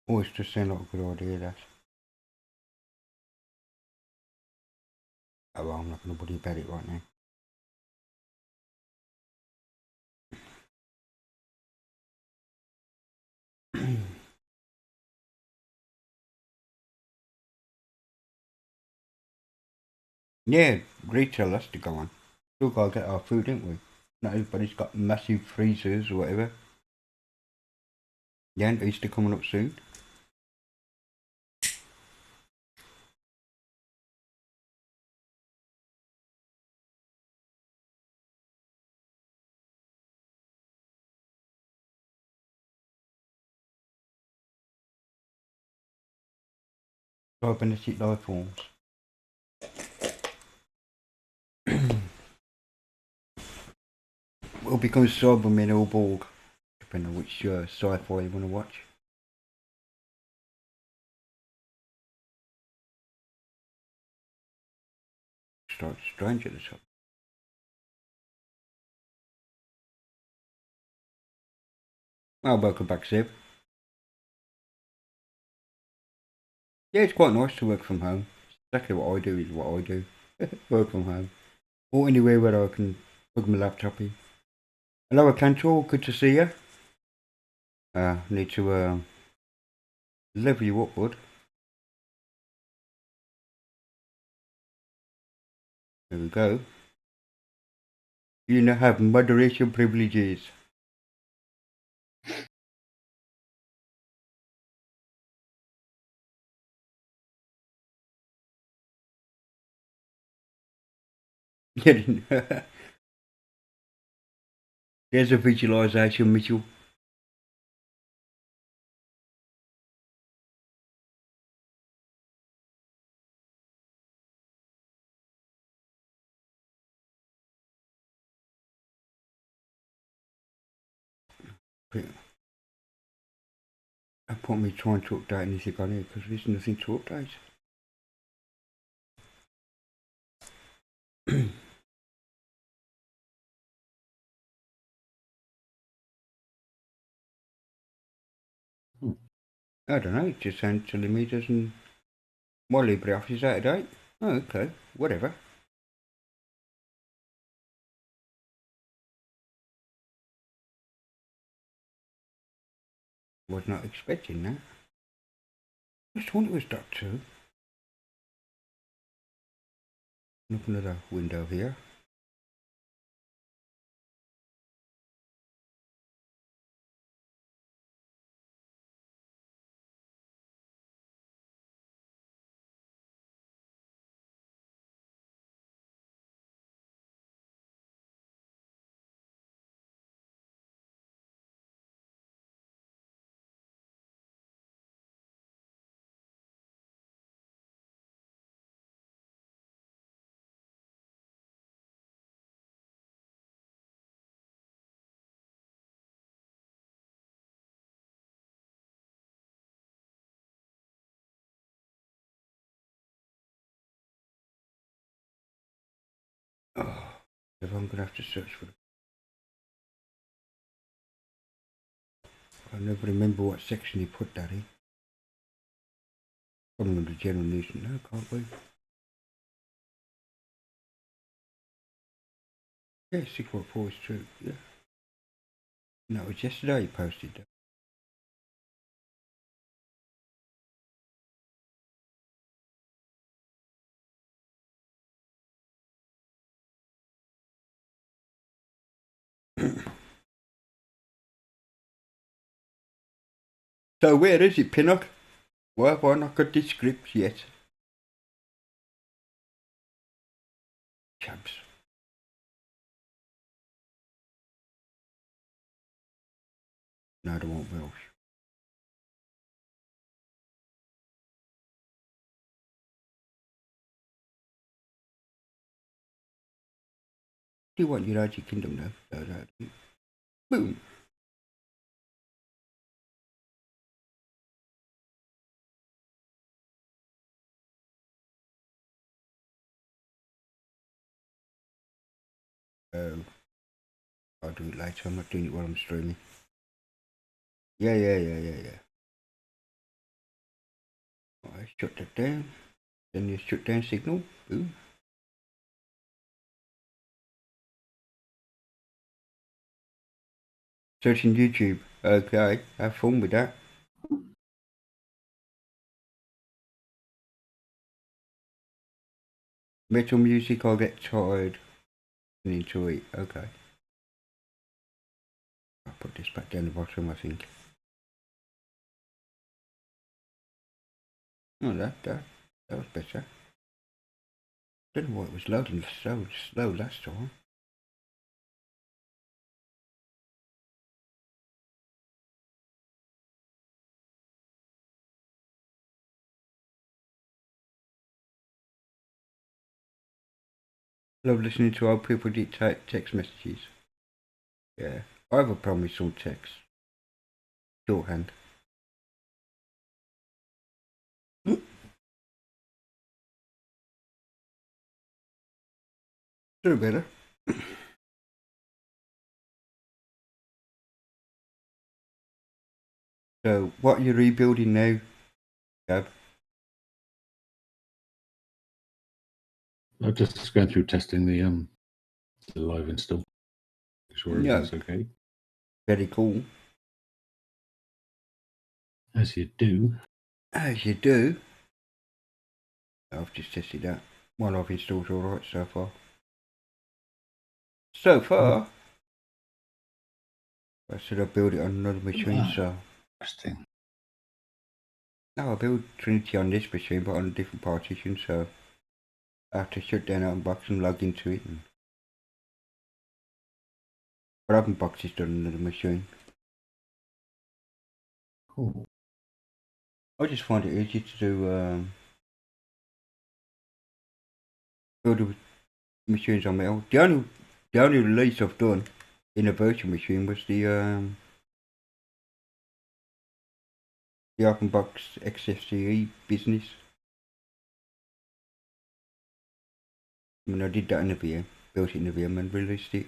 Always just sound like a good idea, that. Oh, well, I'm not going to worry about it right now. Yeah, retail has to go on. Still gotta get our food, ain't we? Not everybody's got massive freezers or whatever. Yeah, and Easter coming up soon. Cybernetic life forms. We'll become Cybermen or Borg, depending on which sci-fi you want to watch. Start strange at the top. Well, welcome back, Seb. Yeah, it's quite nice to work from home. Exactly what I do is what I do. Work from home. Or anywhere where I can plug my laptop in. Hello, Cantor. Good to see you. Need to level you up, bud. There we go. You now have moderation privileges. There's a visualization, Mitchell. I put me trying to update anything on here because there's nothing to update. I don't know, it just sounds telling me doesn't. My LibreOffice is out of date. Oh, okay, whatever. Was not expecting that. Just thought it was .2. Look another window here. Oh, if I'm gonna have to search for it. I never remember what section he put that in. Probably under general news. No, can't be. Yeah, 6.4 is true. Yeah. No, it was yesterday he posted that. So where is it, Pinnock? Why have I not got this script yet? Chaps. No, they won't Welsh. Do you want United Kingdom though? Boom. I'll do it later. I'm not doing it while I'm streaming. Yeah. I shut that down. Then you shut down signal. Boom. Searching YouTube. Okay. Have fun with that. Metal music, I'll get tired and into it. Okay. I'll put this back down the bottom, I think. Oh, that was better. Don't know why it was loading so slow last time. Love listening to how people dictate text messages. Yeah, I have a problem with some text. Shorthand. Do better. So, what are you rebuilding now, Gab? I'm just going through testing the live install. Make sure everything's okay. Very cool. As you do. As you do. I've just tested that. One I've installed alright so far. So far. I said I'll build it on another machine, so. Interesting. No, I build Trinity on this machine, but on a different partition, so I have to shut down Unbox and log into it. But I haven't boxed it on another machine. Cool. I just find it easy to do build the machines on my own. The only release I've done in a virtual machine was the OpenBox XFCE business. I mean, I did that in the VM, built it in the VM and released it.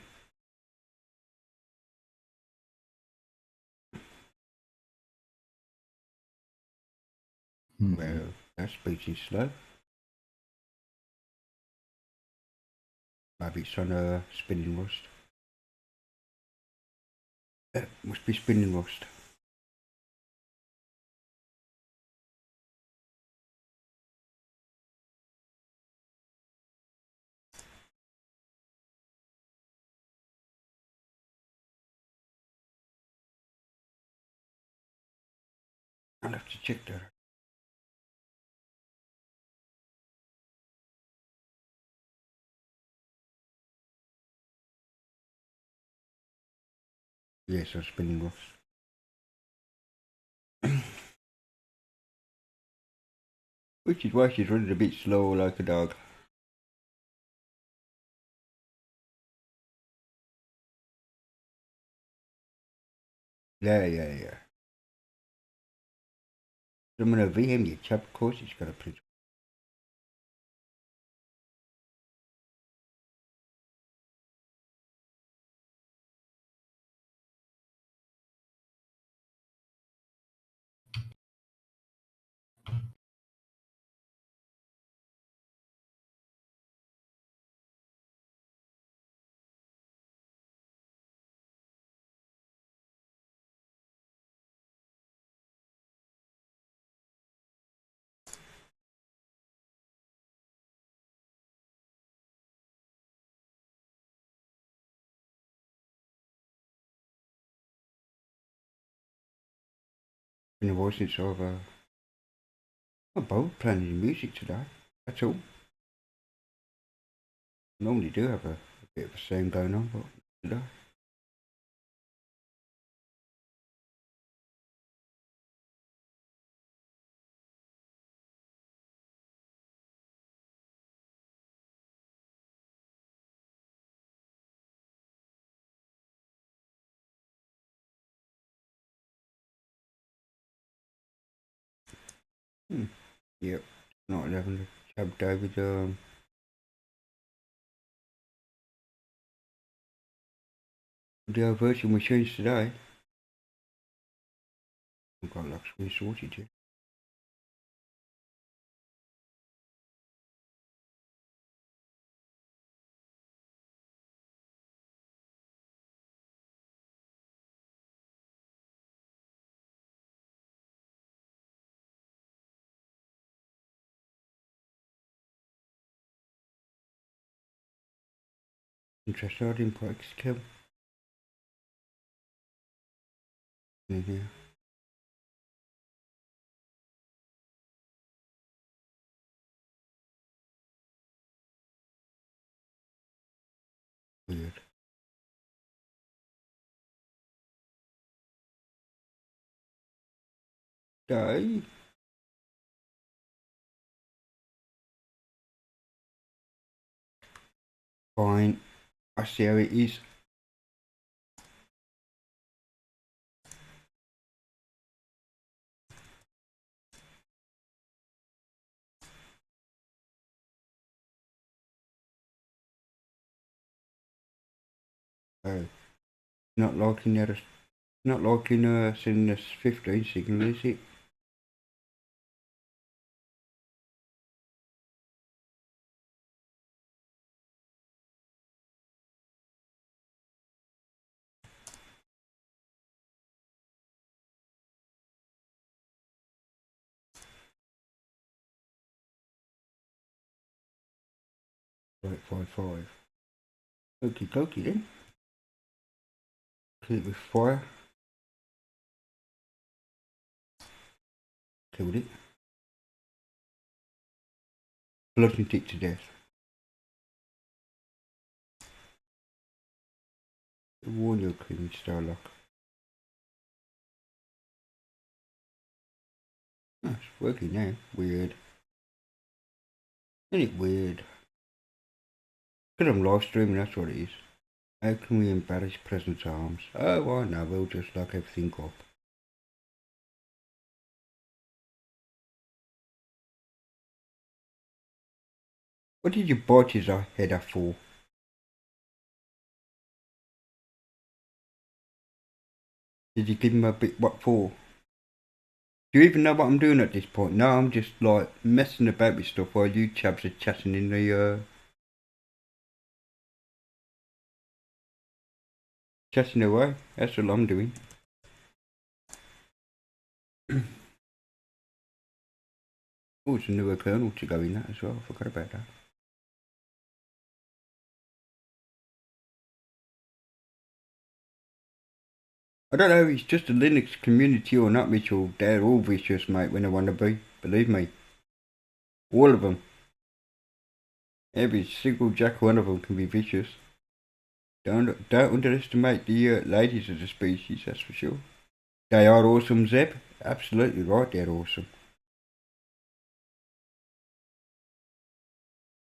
Well, that speech is slow. Maybe it's on a spinning rust. Must be spinning rust. I'll have to check that. Yes, I'm spinning rust. Which is why she's running a bit slow like a dog. Yeah. I'm gonna VM you chap, of course it's got a print. Been a while since I've both playing any music today. That's all. Normally do have a bit of a sound going on, but today. Yep. Not 11. Chub David the virtual machines today. I've got luxury sorted here. Interesting, I didn't put kill in here. Weird. Day. Fine. I see how it is. Oh. Not liking that. Not liking sending this 15 signal, is it? Right, 5-5. Okie dokie then. Kill it with fire. Killed it. Bludgeoned it to death. Warn your Queen Starlock. Oh, it's working now. Weird. Isn't it weird? Because I'm live streaming, that's what it is. How can we embarrass Presence Arms? Oh, I know, we'll just lock everything up. What did you bite his head off for? Did you give him a bit what for? Do you even know what I'm doing at this point? No, I'm just like messing about with stuff while you chaps are chatting in the chatting away. That's all I'm doing. Oh, it's a newer kernel to go in that as well. I forgot about that. I don't know if it's just a Linux community or not, Mitchell. They're all vicious, mate, when they want to be. Believe me. All of them. Every single jack one of them can be vicious. Don't underestimate the ladies of the species, that's for sure. They are awesome, Zeb. Absolutely right, they're awesome.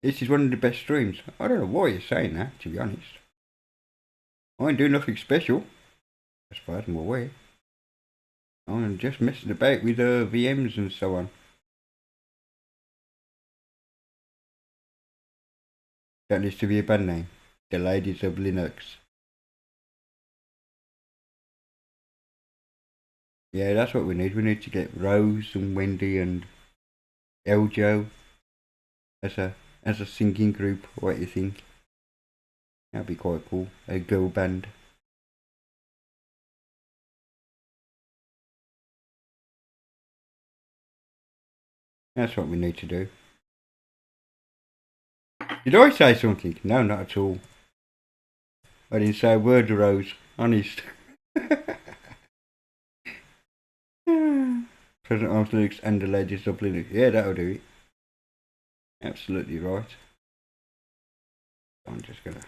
This is one of the best streams. I don't know why you're saying that, to be honest. I ain't doing nothing special, as far as I'm aware. I'm just messing about with VMs and so on. That needs to be a band name. The Ladies of Linux. Yeah, that's what we need. We need to get Rose and Wendy and Eljo as a singing group. What do you think? That'd be quite cool. A girl band. That's what we need to do. Did I say something? No, not at all. I didn't say a word, Rose. Honest. present arms Linux and the latest of Linux. Yeah, that'll do it. Absolutely right. I'm just gonna.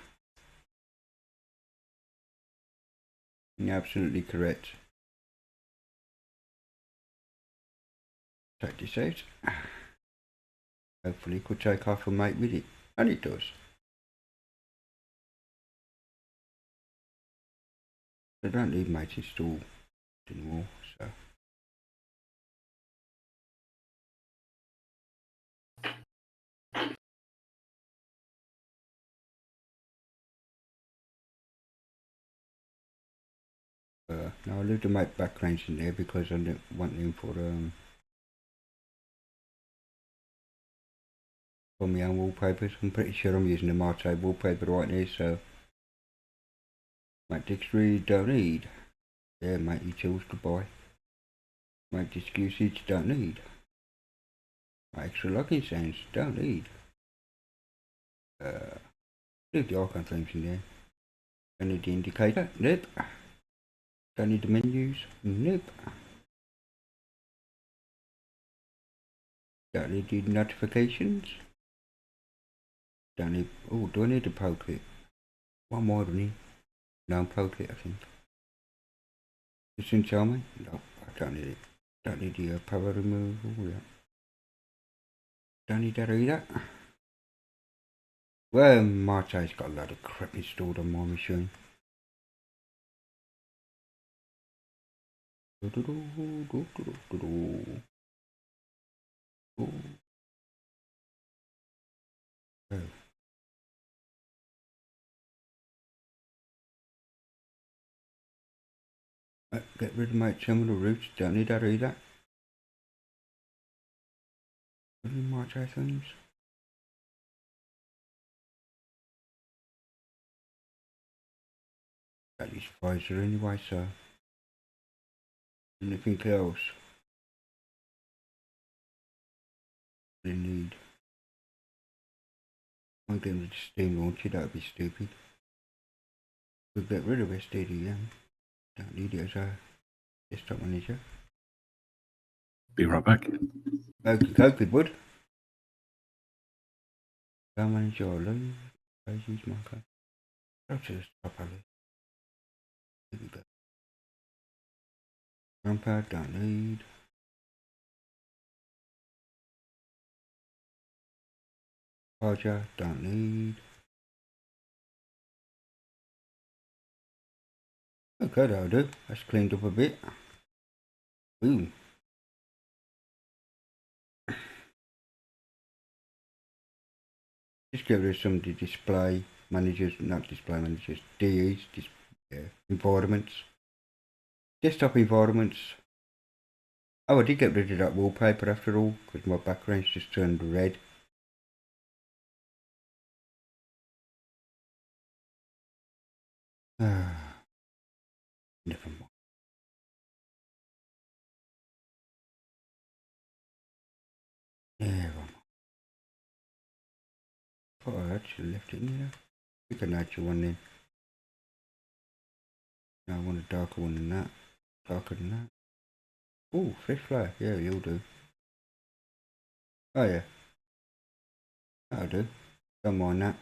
You're absolutely correct. Take this out. Hopefully it could take off and make with it. And it does. I don't need mate installed anymore, so. Now I'll leave the mate backgrounds in there because I don't want them for my own wallpapers. I'm pretty sure I'm using the Mate wallpaper right now, so mate dictionary don't need. Yeah, mate, you choose to buy. Mate excuses don't need. Mate extra locking sounds don't need. Leave the icon frames in there. Don't need the indicator. Nope. Don't need the menus. Nope. Don't need the notifications. Don't need. Oh, do I need the poke it? One more do I need? No, poke it, I think. Just in tell me? No, I don't need it. Don't need the power removal. Yeah. Don't need that either. Well, Mate's got a lot of crap installed on my machine. Oh. Get rid of my terminal roots, don't need that either. Any Mate things? That is Pfizer anyway, so. Anything else? They need. I'm getting rid of Steam Launcher, that would be stupid. We'll get rid of SDDM. Don't need it as a desktop manager. Be right back. Okay, bud. File manager or leave. Pages marker. Go to the top of it. Here we go. Numpad, don't need. Charger, don't need. Okay, that'll do. That's cleaned up a bit. Ooh. Just get rid of some of the display managers, not display managers, DEs, environments. Desktop environments. Oh, I did get rid of that wallpaper after all, because my background's just turned red. Never mind. Never mind. Thought I actually left it in there. Pick a natural one then. No, I want a darker one than that. Darker than that. Oh, fish fly. Yeah, you'll do. Oh yeah. That'll do. Don't mind that.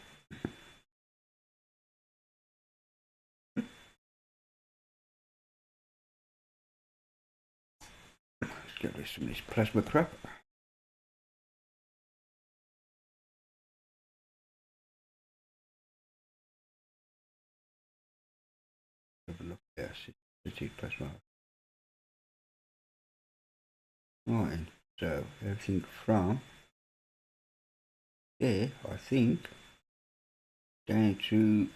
Let's get rid of some of this plasma crap. Have a look. Yes, it's plasma. Right, so everything from there, I think, down to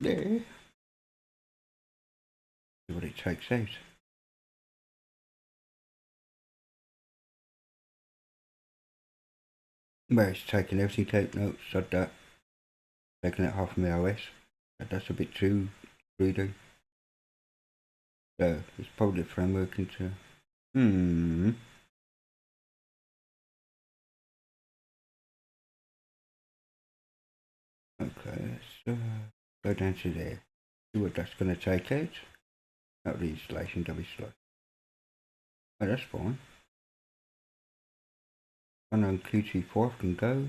there. See what it takes out. Well, it's taking everything out. No, sod that. Taking it half from the OS. That's a bit too greedy. So it's probably the framework into. Okay, let's go down to there. See what that's going to take out. Not the installation, that'll be slow. Oh, that's fine. And on QT5 can go.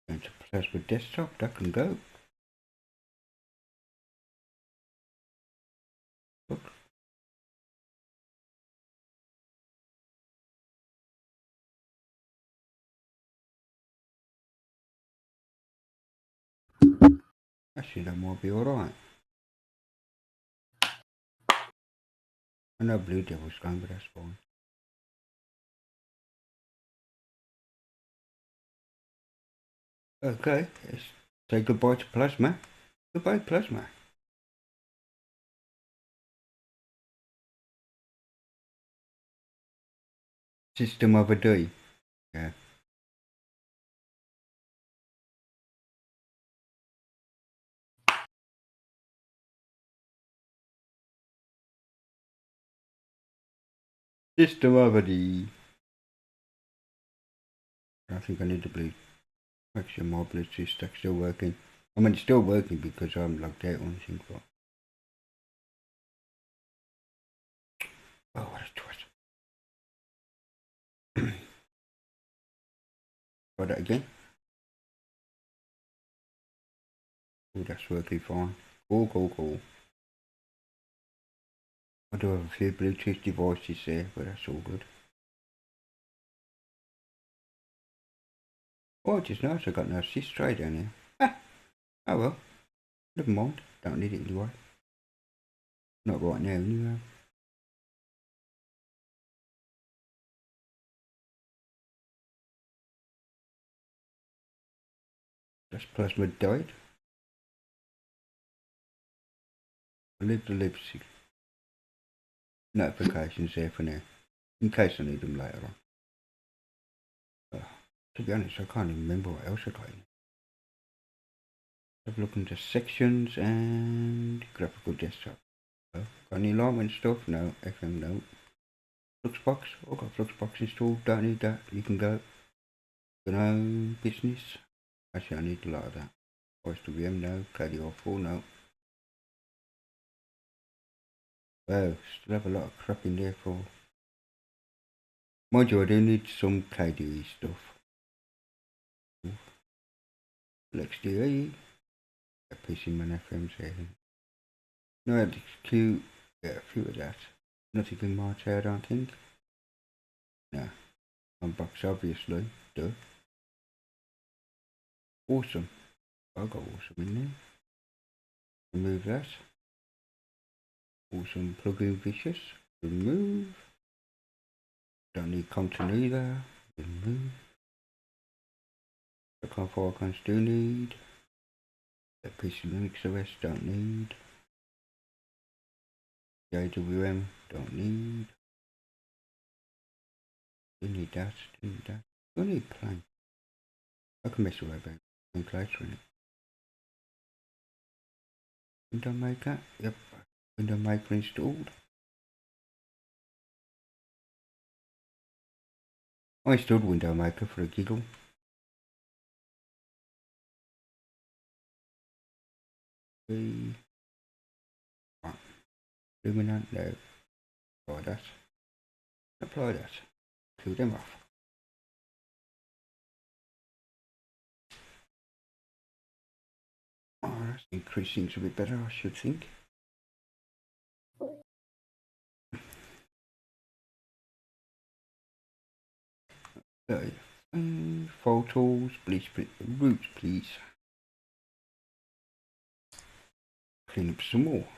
And to Plasma Desktop, that can go. Look. Actually, that might be alright. I know Blue Devil's going, but that's fine. Okay, let's say goodbye to Plasma. Goodbye, Plasma. System of a day. Yeah. System of a day. I think I need to bleed. Actually, my Bluetooth stack's still working. I mean, it's still working because I'm logged out on Sync4. Oh, what a twist. Try that again. Oh, that's working fine. Cool. I do have a few Bluetooth devices there, but that's all good. Oh, just noticed I got no assist tray down here. Ah, oh well. Never mind. Don't need it anyway. Not right now, anyway. That's Plasma died. I leave the lipstick notifications there for now, in case I need them later on. To be honest, I can't even remember what else I got in. Have a look into sections and graphical desktop. Got any alignment stuff? No. FM, no. Fluxbox? I've got Fluxbox installed, don't need that. You can go. No business. Actually, I need a lot of that. OSWM, no. KDR4, no. Well, still have a lot of crap in there for. Mind you, I do need some KDE stuff. LexDE. PCman FM saving. No, XQ. Yeah, a few of that. Nothing in my chair, I don't think. No. Unbox, obviously. Duh. Awesome. I got awesome in there. Remove that. Awesome plugin vicious. Remove. Don't need content either. Remove. The control icons do need. The PC Linux OS don't need. The AWM don't need. Do need that. Do need that. Do need Plank. I can mess around with Plank later in it. Window Maker. Yep. Window Maker installed. I installed Window Maker for a giggle. Right. Luminant, no. Apply that. Apply that. Kill them off. Oh, that's increasing a bit better, I should think. Okay. File tools, please split the root, please. Clean up some more.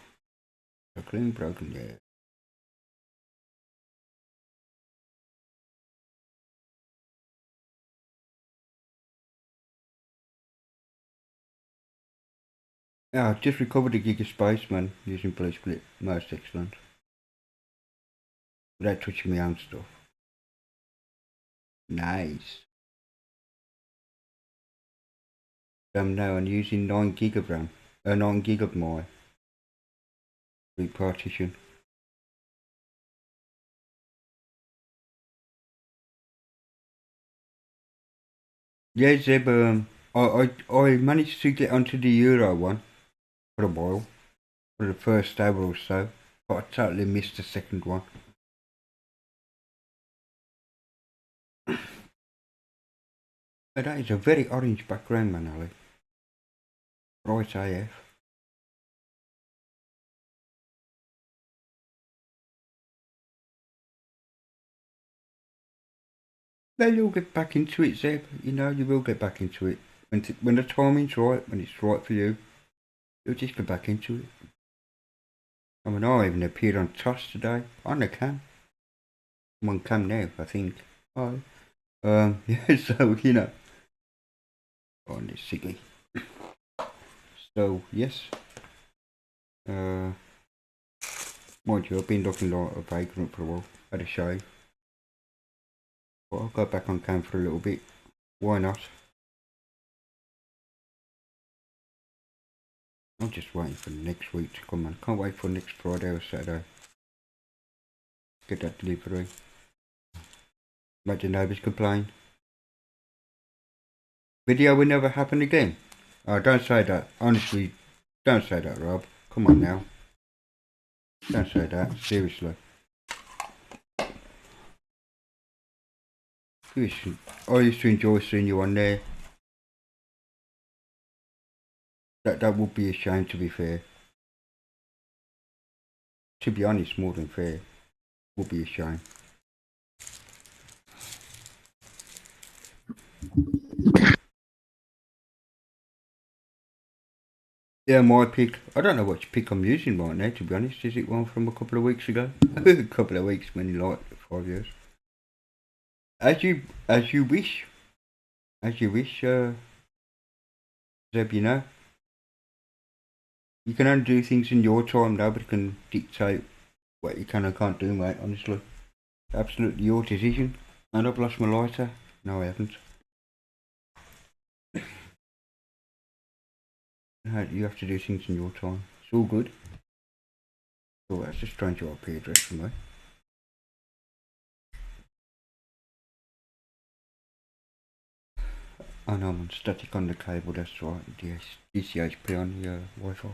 So clean broken there. Yeah, I've just recovered a gig of space, man, using Blue Split. Most excellent. Without touching my own stuff. Nice. Now I'm using 9 gig of RAM. 9 gig of my repartition. Yeah, Zeb, I managed to get onto the Euro one for a while, for the first hour or so, but I totally missed the second one. That is a very orange background, man, Ali. Bright AF. Well, you'll get back into it, Zeb. You know, you will get back into it. When the timing's right, when it's right for you, you'll just get back into it. I mean, I even appeared on Toss today, on the cam. I'm on cam now, I think. Oh. Yeah, so, you know. On this sickly. So, yes. Mind you, I've been looking like a vagrant for a while. Had a shave. But I'll go back on cam for a little bit. Why not? I'm just waiting for next week to come, man. Can't wait for next Friday or Saturday. Get that delivery. Imagine neighbours complain. Video will never happen again. Oh, don't say that. Honestly, don't say that, Rob. Come on now. Don't say that. Seriously. I used to enjoy seeing you on there. That would be a shame, to be fair. To be honest, more than fair. Would be a shame. Yeah, my pick. I don't know which pick I'm using right now, to be honest. Is it one from a couple of weeks ago? A couple of weeks, when you like 5 years. As you wish. As you wish, Zeb, you know. You can only do things in your time. Nobody can dictate what you can and can't do, mate, honestly. Absolutely your decision. And I've lost my lighter. No, I haven't. You have to do things in your time. It's all good. Oh, that's a strange IP address for me. Oh no, I'm on static on the cable, that's right. DCHP on the Wi-Fi.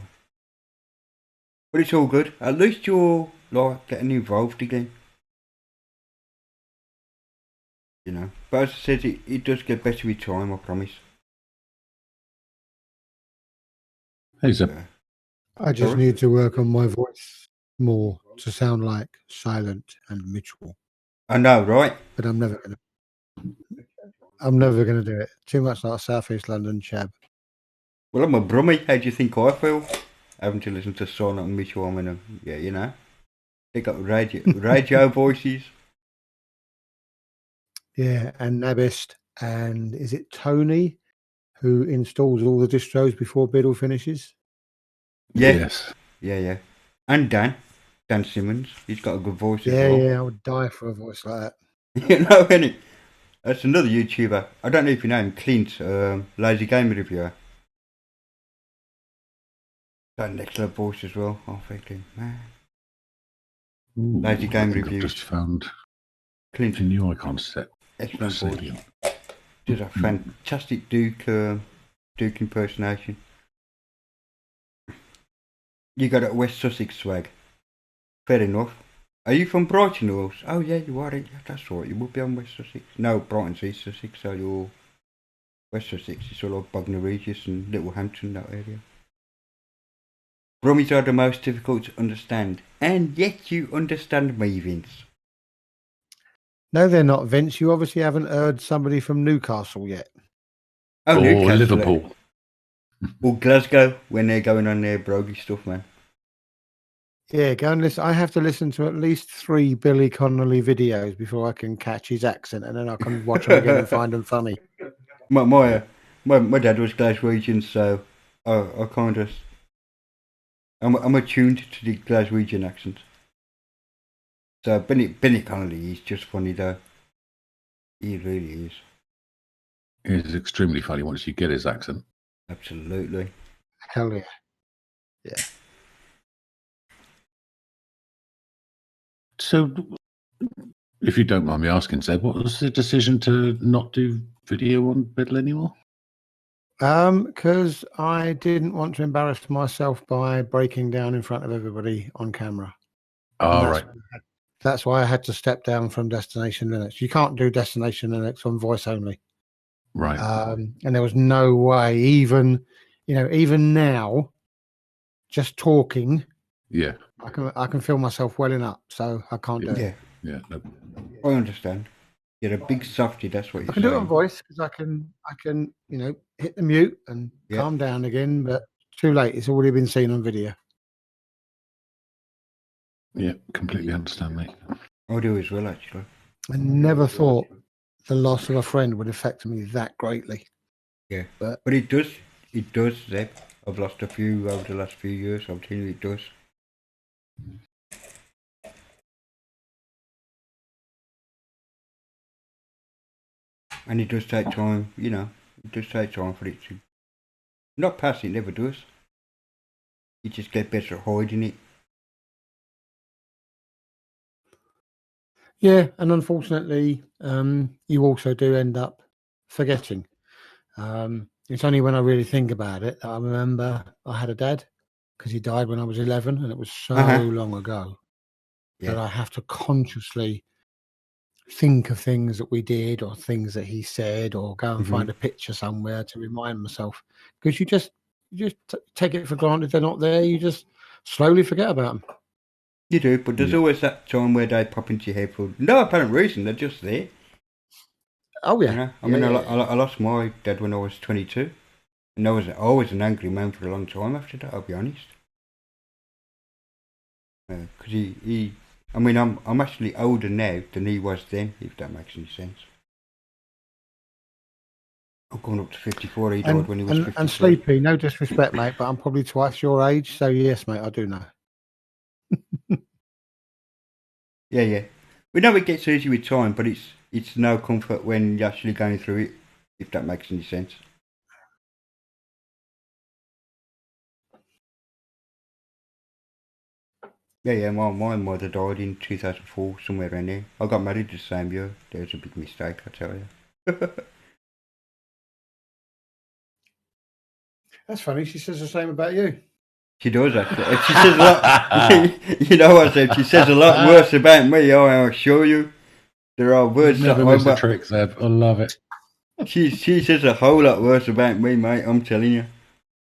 But it's all good. At least you're like getting involved again. You know. But as I said, it does get better with time, I promise. Hey, Zeb. I just need to work on my voice more to sound like Silent and Mitchell. I know, right? But I'm never gonna do it. Too much like South East London chab. Well, I'm a Brummie. How do you think I feel? Having to listen to Silent and Mitchell, yeah, you know. They got radio voices. Yeah, and Nabist, and is it Tony who installs all the distros before Biddle finishes? Yeah. Yes. Yeah. And Dan Simmons, he's got a good voice as Yeah, well. yeah, I would die for a voice like that. You know, innit? That's another YouTuber. I don't know if you know him, Clint, Lazy Game Reviewer. Got an excellent voice as well, I'm thinking, man. Ooh, Lazy Game Review. I've just found Clint. a new icon set. Excellent voice. Does a fantastic Duke impersonation. You got a West Sussex swag. Fair enough. Are you from Brighton or? Oh yeah, you are. Yeah, that's right. You would be on West Sussex. No, Brighton's East Sussex, so you're West Sussex. It's all like Bognor Regis and Littlehampton, that area. Brummies are the most difficult to understand, and yet you understand me, Vince. No, they're not, Vince. You obviously haven't heard somebody from Newcastle yet. Oh, Newcastle. Liverpool. Or Glasgow, when they're going on their brogy stuff, man. Yeah, go and listen. I have to listen to at least 3 Billy Connolly videos before I can catch his accent, and then I can watch them again and find them funny. My dad was Glaswegian, so I kind of I'm attuned to the Glaswegian accent. So Billy Connolly is just funny though. He really is. He's extremely funny once you get his accent. Absolutely. Hell yeah. Yeah. So, if you don't mind me asking, Zeb, what was the decision to not do video on Biddle anymore? Because I didn't want to embarrass myself by breaking down in front of everybody on camera. Oh, right. That's why I had to step down from Destination Linux. You can't do Destination Linux on voice only. Right. And there was no way, even now, just talking. Yeah. I can feel myself welling up, so I can't do it. Yeah. No. I understand. You're a big softy, that's what you're I can do it on saying. voice because I can hit the mute and calm down again, but too late. It's already been seen on video. Yeah, completely understand, mate. I do as well, actually. I never thought the loss of a friend would affect me that greatly. Yeah, but it does. It does, Zeb. I've lost a few over the last few years. I'll tell you, it does. And it does take time, It does take time for it to not pass. It never does. You just get better at hiding it. Yeah, and unfortunately, you also do end up forgetting. It's only when I really think about it that I remember I had a dad, because he died when I was 11, and it was so long ago that I have to consciously think of things that we did or things that he said, or go and find a picture somewhere to remind myself, because you just take it for granted they're not there. You just slowly forget about them. You do, but there's always that time where they pop into your head for no apparent reason. They're just there. Oh yeah. I lost my dad when I was 22, and I was always an angry man for a long time after that. I'll be honest, because I'm actually older now than he was then, if that makes any sense. I'm coming up to 54. He died when he was 54. And Sleepy, no disrespect, mate, but I'm probably twice your age, so yes, mate, I do know. Yeah. We know it gets easier with time, but it's no comfort when you're actually going through it, if that makes any sense. Yeah, my mother died in 2004, somewhere around there. I got married the same year. There was a big mistake, I tell you. That's funny. She says the same about you. She does, actually. She says a lot. You know what I said? She says a lot worse about me, I assure you. There are words never miss a trick, Zeb. I love it. She says a whole lot worse about me, mate. I'm telling you.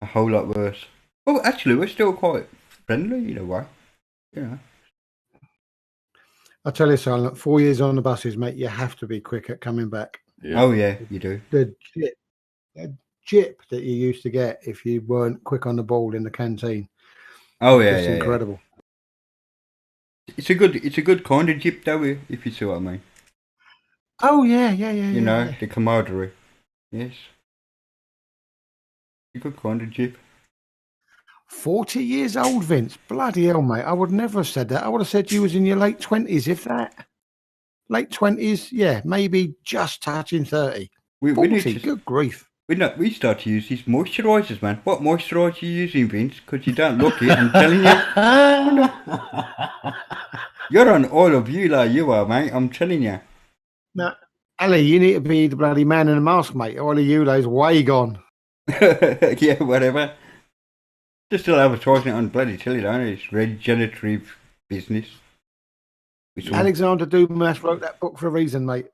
A whole lot worse. Oh, actually, we're still quite friendly in a way. I tell you, Silent, 4 years on the buses, mate, you have to be quick at coming back. Yeah. Oh, yeah, you do. The jip that you used to get if you weren't quick on the ball in the canteen. Oh, yeah, it's incredible. It's a good kind of jip, though, if you see what I mean. Oh, yeah. You know, the camaraderie. Yes. A good kind of jip. 40 years old, Vince. Bloody hell, mate. I would never have said that. I would have said you was in your late 20s, if that. Late 20s, yeah, maybe just touching 30. 40, good grief. We start to use these moisturisers, man. What moisturiser are you using, Vince? Because you don't look it, I'm telling you. You're on oil of Beulah, you are, mate. I'm telling you. No, Ali, you need to be the bloody man in the mask, mate. Oil of Beulah's way gone. Yeah, whatever. They're still advertising it on bloody telly, don't it? It's regenerative business. Alexander Dumas wrote that book for a reason, mate.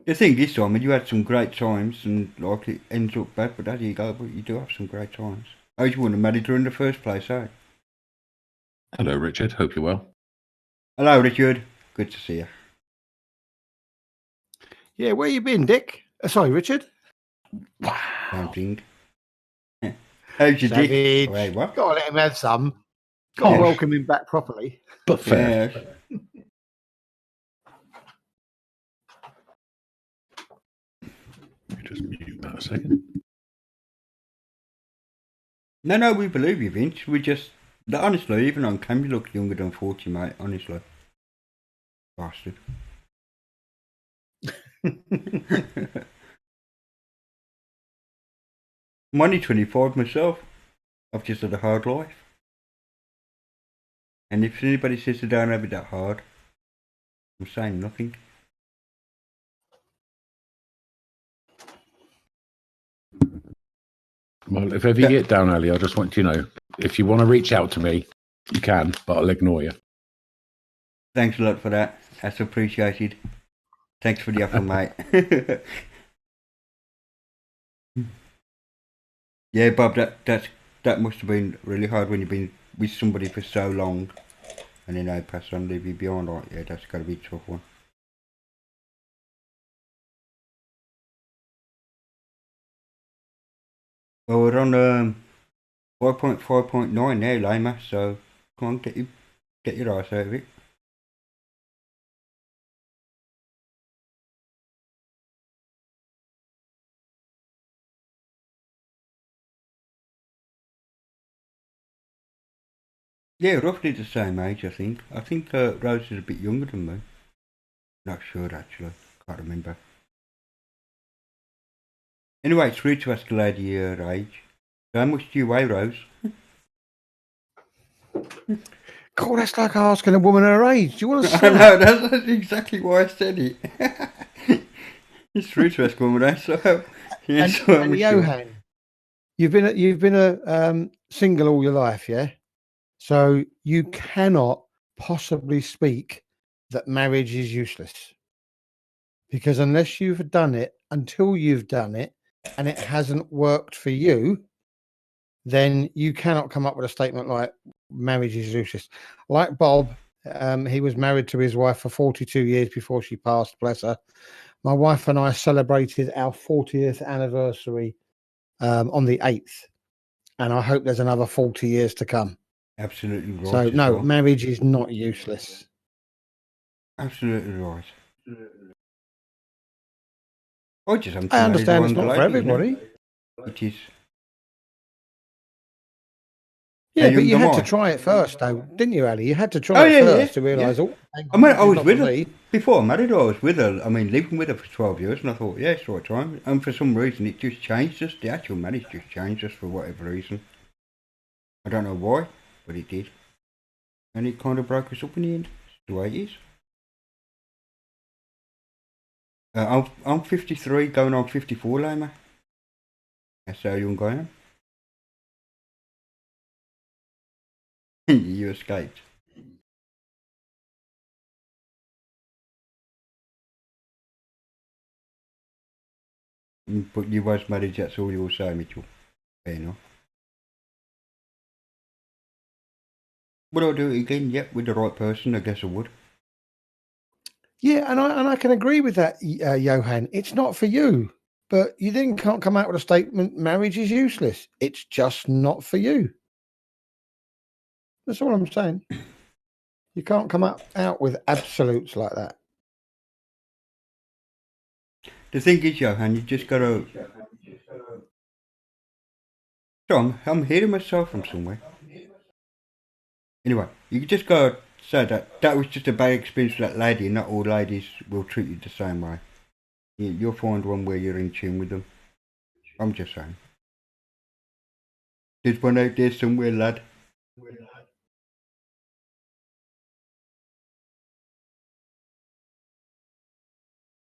The thing is, Simon, you had some great times, and like it ends up bad, but there you go. But you do have some great times. Oh, you wouldn't have married her in the first place, eh? Hello, Richard. Hope you're well. Hello, Richard. Good to see you. Yeah, where you been, Dick? Sorry, Richard. Something. How's your dick? Wait, what? Gotta let him have some. Gotta welcome him back properly. But fair. Yeah. Just mute that a second. No, we believe you, Vince. We just, honestly, even on camera, you look younger than 40, mate. Honestly. Bastard. I'm only 25 myself. I've just had a hard life. And if anybody says they don't have it that hard, I'm saying nothing. Well, if ever you get down, Ali, I just want you to know, if you want to reach out to me, you can, but I'll ignore you. Thanks a lot for that. That's appreciated. Thanks for the offer, mate. Yeah, Bob, that must have been really hard when you've been with somebody for so long and then they pass on, leave you behind. Right? Yeah, that's got to be a tough one. Well, we're on 5.5.9 now, Lima, so come on, get your ass out of it. Yeah, roughly the same age, I think. I think Rose is a bit younger than me. Not sure, actually. Can't remember. Anyway, it's rude to ask a lady her age. So how much do you weigh, Rose? God, that's like asking a woman her age. Do you want to I know, that's exactly why I said it. It's rude to ask a woman age, so... Yeah, and, so and Johan, you've been a single all your life, yeah? So you cannot possibly speak that marriage is useless. Because unless you've done it, until you've done it, and it hasn't worked for you, then you cannot come up with a statement like marriage is useless. Like Bob, he was married to his wife for 42 years before she passed, bless her. My wife and I celebrated our 40th anniversary on the 8th. And I hope there's another 40 years to come. Absolutely right. So, no, marriage is not useless. Absolutely right. I understand it's not for everybody. It is. Yeah, but you had to try it first, though, didn't you, Ali? You had to try it first to realise. Yeah. I mean, I was with her before I married her. I was with her. I mean, living with her for 12 years, and I thought, yeah, it's the right time. And for some reason, it just changed us. The actual marriage just changed us for whatever reason. I don't know why, but it did, and it kind of broke us up in the end. It's the way it is. I'm 53, going on 54, Lima. That's how young I am. You escaped. But you was married, that's all you will say, Mitchell. Fair enough. Would I do it again? Yep, with the right person, I guess I would. Yeah, and I can agree with that, Johan. It's not for you, but you then can't come out with a statement, marriage is useless. It's just not for you. That's all I'm saying. You can't come out with absolutes like that. The thing is, Johan, you just gotta... So I'm hearing myself from somewhere. Anyway, you just gotta say that was just a bad experience for that lady, and not all ladies will treat you the same way. You'll find one where you're in tune with them. I'm just saying. There's one out there somewhere, lad.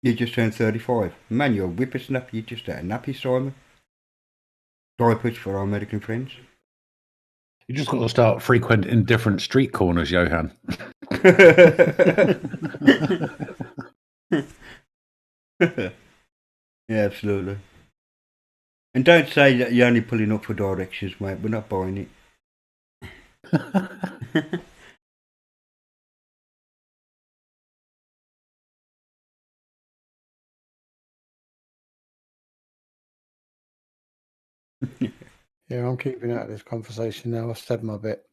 You just turned 35. Man, you're a whippersnapper. You just had a nappy, Simon. Diapers for our American friends. You just got to start frequenting different street corners, Johan. Yeah, absolutely. And don't say that you're only pulling up for directions, mate. We're not buying it. Yeah, I'm keeping out of this conversation now. I've said my bit.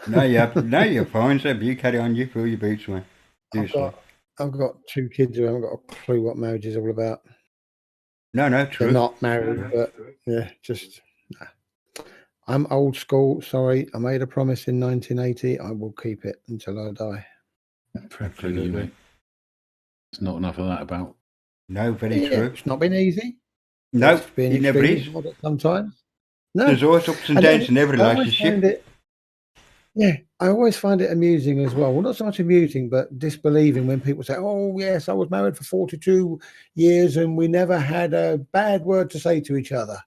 No, you're fine, Seb. You carry on. You fill your boots, man. I've got 2 kids who haven't got a clue what marriage is all about. No, true. They're not married, but yeah, just... Nah. I'm old school. Sorry, I made a promise in 1980. I will keep it until I die. Absolutely. There's not enough of that about. No, very true. It's not been easy. No, it never is. Sometimes. No. There's always ups and downs in every relationship. I always find it amusing as well. Well, not so much amusing, but disbelieving when people say, oh, yes, I was married for 42 years and we never had a bad word to say to each other.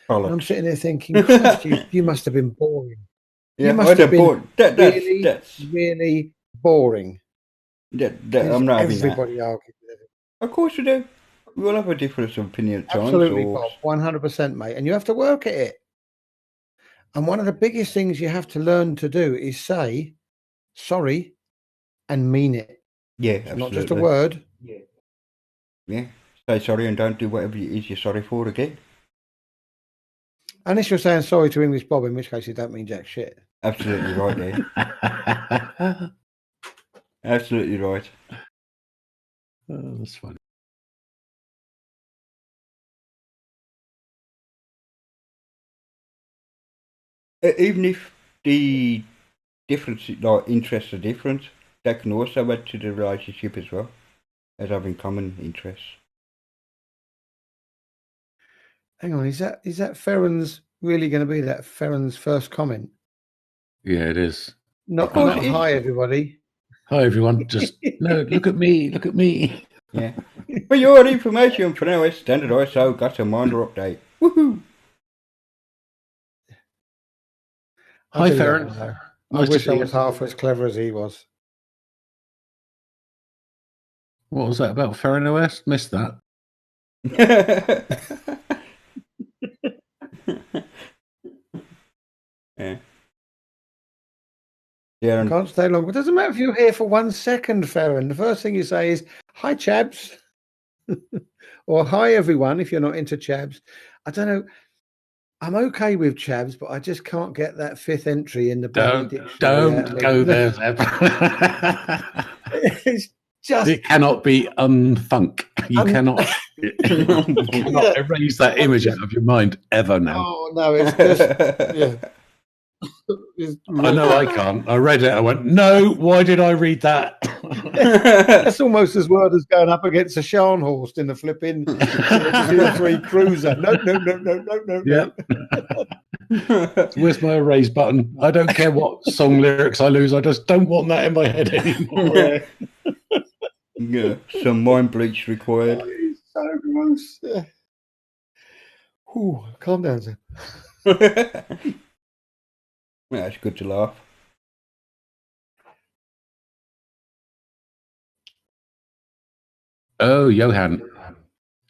And I'm sitting there thinking, Christ, you must have been boring. Yeah, you must have been really boring. I'm not having that. Everybody argues with everybody. Of course we do. We all have a difference of opinion at times. Absolutely, Bob. 100%, mate. And you have to work at it. And one of the biggest things you have to learn to do is say sorry and mean it. Yeah, It's absolutely. not just a word. Yeah. Say sorry and don't do whatever it is you're sorry for again. Unless you're saying sorry to English Bob, in which case you don't mean jack shit. Absolutely right there. Absolutely right. Oh, that's funny. Even if the difference, like interests are different, that can also add to the relationship as well, as having common interests. Hang on, is that Ferren's really going to be that Ferren's first comment? Yeah, it is. Not hi everybody. Hi everyone. Just no, look at me, look at me. Yeah. For your information, for now, Standard ISO got a minor update. Woohoo! Hi, Ferren. I wish I was half as clever as he was. What was that about Ferren OS? Missed that. Yeah. Yeah. I can't stay long. It doesn't matter if you're here for 1 second, Ferren. The first thing you say is, hi, Chabs. Or hi, everyone, if you're not into Chabs. I don't know. I'm okay with Chabs, but I just can't get that fifth entry in the bloody dictionary. Don't go there, Zeb. It's just... It cannot be unthunk. You cannot erase that image out of your mind ever now. Oh, no, it's just... Yeah. I know I can't. I read it. I went, no, why did I read that? That's almost as word as going up against a Scharnhorst in the flipping 03 Cruiser. No. Yeah. Where's my erase button? I don't care what song lyrics I lose. I just don't want that in my head anymore. Yeah, some mind bleach required. Oh, it's so gross. Yeah. Ooh, calm down, Zeb. Yeah, it's good to laugh. Oh, Johan.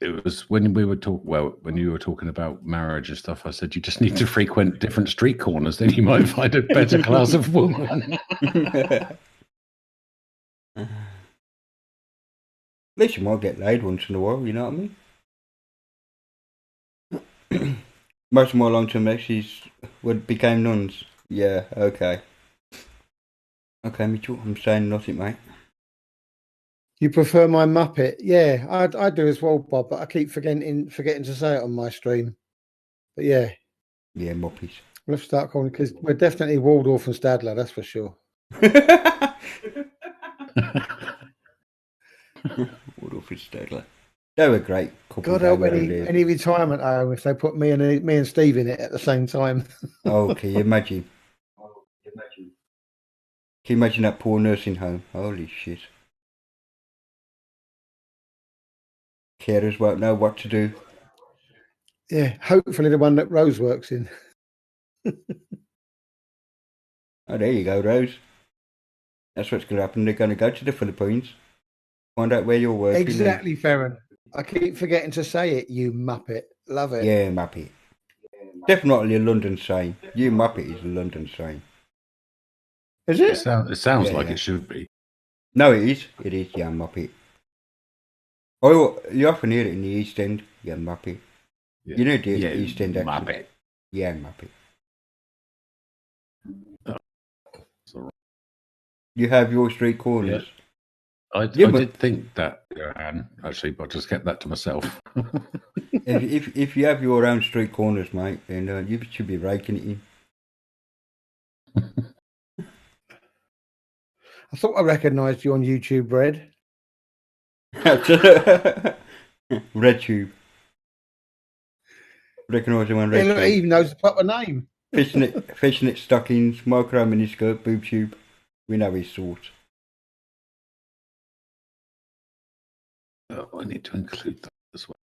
It was when we were when you were talking about marriage and stuff, I said you just need to frequent different street corners, then you might find a better class of woman. At least you might get laid once in a while, you know what I mean? Most of my long-term exes became nuns. Yeah, okay. Okay, Mitchell, I'm saying nothing, mate. You prefer my Muppet? Yeah, I do as well, Bob, but I keep forgetting to say it on my stream. But yeah. Yeah, Muppies. Let's start calling, because we're definitely Waldorf and Stadler, that's for sure. Waldorf and Stadler. They were great. God help any retirement home if they put me and Steve in it at the same time. Oh, can you imagine? Can you imagine that poor nursing home? Holy shit. Carers won't know what to do. Yeah, hopefully the one that Rose works in. Oh, there you go, Rose. That's what's going to happen. They're going to go to the Philippines, find out where you're working. Exactly, Ferren. I keep forgetting to say it, you Muppet. Love it. Yeah, Muppet. Definitely a London saying. You Muppet is a London saying. Is it? It sounds like it should be. No, it is. It is, yeah, Muppet. Oh, you often hear it in the East End. Yeah, Muppet. Yeah. You know the East End accent. Muppet. Yeah, Muppet. Oh. You have your street corners. Yeah. I did think that, Johan, actually, but I just kept that to myself. if you have your own street corners, mate, then you should be raking it in. I thought I recognised you on YouTube, Red. RedTube. Recognise him on RedTube. Yeah, look, he even knows the proper name. Fishnet stockings, micro miniskirt, boob tube. We know his sort. I need to include that as well.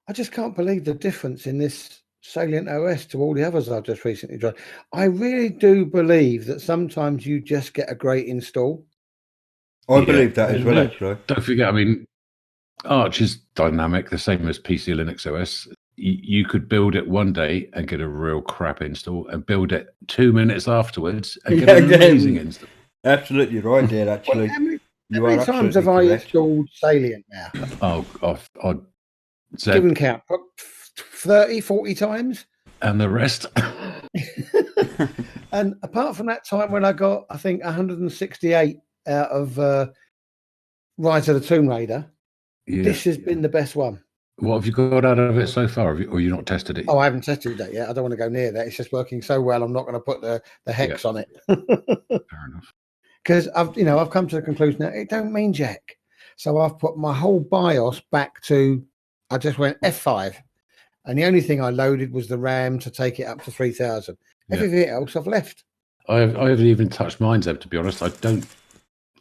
I just can't believe the difference in this Salient OS to all the others I've just recently tried. I really do believe that sometimes you just get a great install. I believe that as well, actually. Don't forget, I mean, Arch is dynamic, the same as PC Linux OS. You could build it one day and get a real crap install, and build it 2 minutes afterwards and get an amazing install. Absolutely right there, actually. Well, how many times have I installed Salient now? I'd give and count. 30, 40 times. And the rest. And apart from that time when I got, I think, 168 out of Rise of the Tomb Raider, this has been the best one. What have you got out of it so far? Or you not tested it? Oh, I haven't tested that yet. I don't want to go near that. It's just working so well. I'm not going to put the hex on it. Fair enough. Because I've come to the conclusion that it don't mean jack. So I've put my whole BIOS back to, I just went F5. And the only thing I loaded was the RAM to take it up to 3000. Everything else I've left. I haven't even touched mine, Zeb, to be honest. I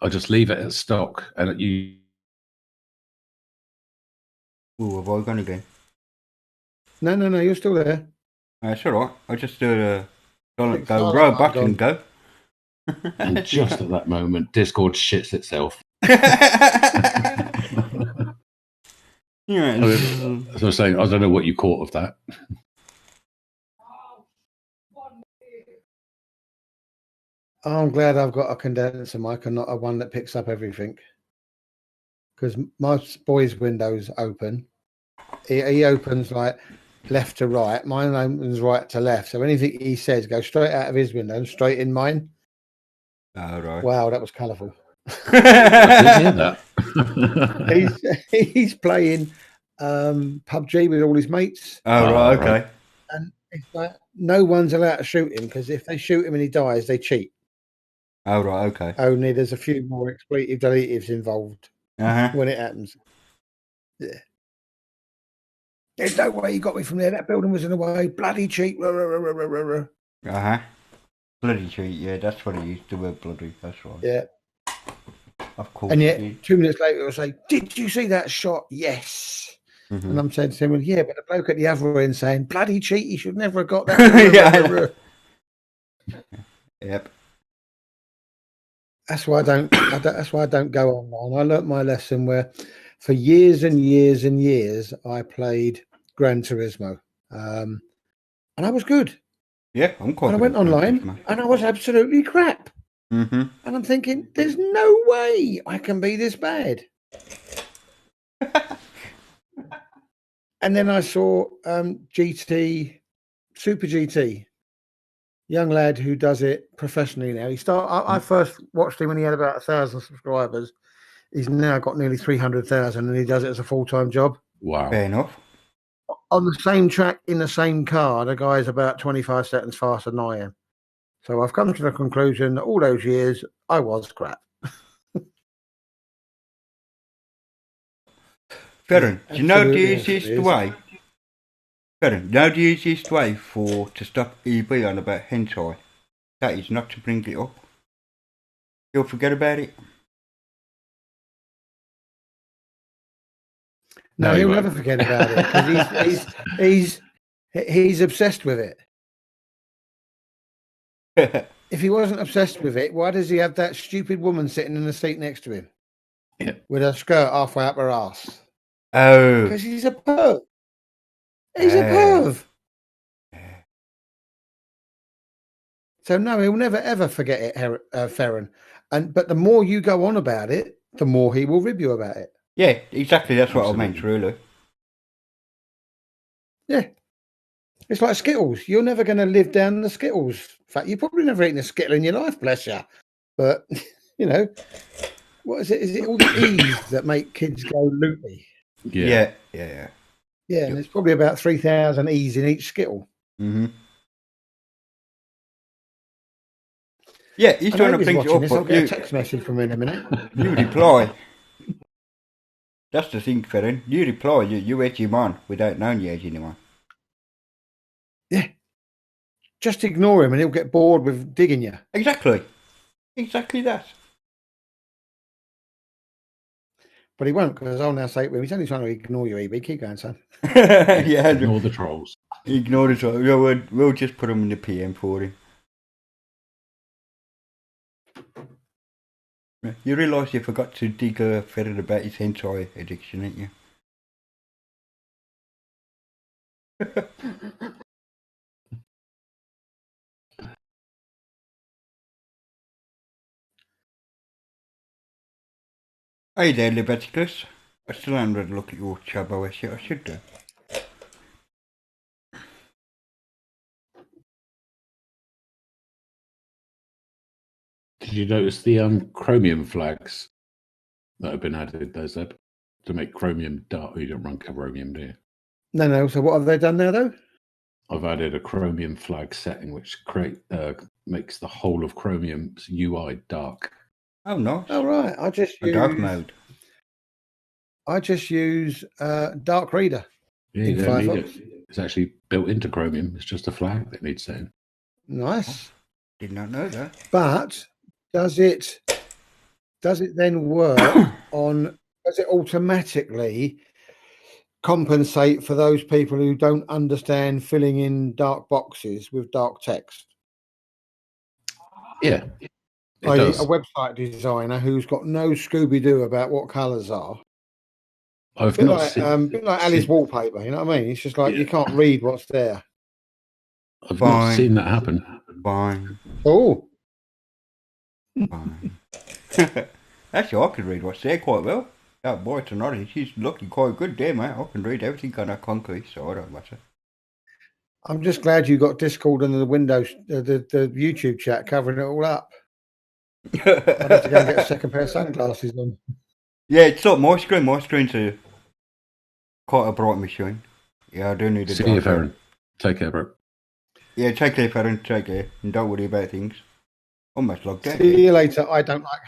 just leave it at stock. And you. Oh, have I gone again? No, you're still there. That's all right. I just do a silent go, row back and go. And just at that moment, Discord shits itself. Yeah, as I was saying, I don't know what you caught of that. I'm glad I've got a condenser mic and not a one that picks up everything. Because my boy's window's open. He opens like left to right. Mine opens right to left. So anything he says goes straight out of his window and straight in mine. Oh, right. Wow, that was colourful. I didn't hear that. He's playing PUBG with all his mates. Oh, right, okay. Right. And it's like no one's allowed to shoot him because if they shoot him and he dies, they cheat. Oh, right, okay. Only there's a few more expletive deletives involved when it happens. Yeah. There's no way he got me from there. That building was in the way. Bloody cheat. Bloody cheat, yeah, that's what he used to word bloody, that's right. Yeah. Of course. And yet, 2 minutes later, he'll say, "Did you see that shot?" Yes. Mm-hmm. And I'm saying to him, "Well, yeah, but the bloke at the other end saying, bloody cheat, he should never have got that." Yep. That's why I don't go online. I learnt my lesson where for years and years and years, I played Gran Turismo. And I was good. Yeah, I'm quite. And I went online and I was absolutely crap. Mm-hmm. And I'm thinking, there's no way I can be this bad. And then I saw GT, Super GT, young lad who does it professionally now. I first watched him when he had about 1,000 subscribers. He's now got nearly 300,000 and he does it as a full-time job. Wow. Fair enough. On the same track, in the same car, the guy's about 25 seconds faster than I am. So I've come to the conclusion that all those years, I was crap. Ferren, do you know the easiest way? Ferren, know the easiest way to stop EB on about hentai? That is not to bring it up. You'll forget about it. No, he'll never forget about it because he's obsessed with it. If he wasn't obsessed with it, why does he have that stupid woman sitting in the seat next to him with her skirt halfway up her ass? Oh, because he's a perv. He's a perv. So no, he'll never ever forget it, Ferren. But the more you go on about it, the more he will rib you about it. Yeah, exactly. That's what I meant, really. Yeah. It's like Skittles. You're never going to live down the Skittles. In fact, you've probably never eaten a Skittle in your life, bless you. But, what is it? Is it all the E's that make kids go loopy? Yeah, and there's probably about 3,000 E's in each Skittle. Mm-hmm. Yeah, he's trying to bring it up. I'll get a text message from him in a minute. You reply. That's the thing, Ferren. You reply, you edge him on without knowing you edge anyone. Yeah. Just ignore him and he'll get bored with digging you. Exactly that. But he won't, because I'll now say to him, he's only trying to ignore you, EB. Keep going, son. Yeah. Ignore the trolls. Ignore it. Yeah, we'll just put them in the PM for him. You realise you forgot to dig a ferret about his hentai addiction, ain't you? Hey there, Leviticus. I still haven't had a look at your Chub OS yet. I should do. Did you notice the Chromium flags that have been added there, Zeb? To make Chromium dark. You don't run Chromium, do you? No. So what have they done now, though? I've added a Chromium flag setting, which makes the whole of Chromium's UI dark. Oh, nice. Oh, right. I just use dark mode. I just use Dark Reader. Yeah, you don't need it. It's actually built into Chromium. It's just a flag that needs setting. Nice. Did not know that. But does it then work on? Does it automatically compensate for those people who don't understand filling in dark boxes with dark text? Yeah. A website designer who's got no Scooby-Doo about what colours are. I've not bit like Alice wallpaper, you know what I mean? It's just like you can't read what's there. I've not seen that happen. Fine. Oh. Fine. Actually, I can read what's there quite well. That boy tonight, she's looking quite good there, mate. I can read everything on that concrete, so I don't matter. I'm just glad you got Discord and the Windows, the YouTube chat covering it all up. I'd have to go and get a second pair of sunglasses on. Yeah, it's not my screen. My screen's quite a bright machine. Yeah, I do need a See you, Farron. Take care, bro. Yeah, take care, Farron. Take care. And don't worry about things. Almost logged out. See you later. I don't like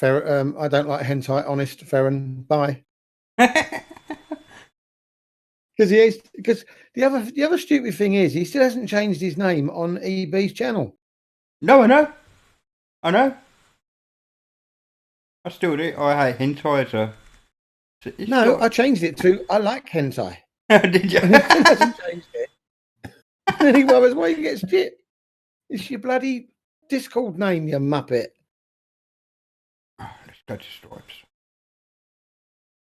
hentai, honest, Farron. Bye. Because the other stupid thing is he still hasn't changed his name on EB's channel. No, I know. I still do. I hate hentai. I changed it to I like hentai. Did you? And he still hasn't changed it. And he wonders why you get shit. It's your bloody Discord name, you muppet. Let's go to Stripes.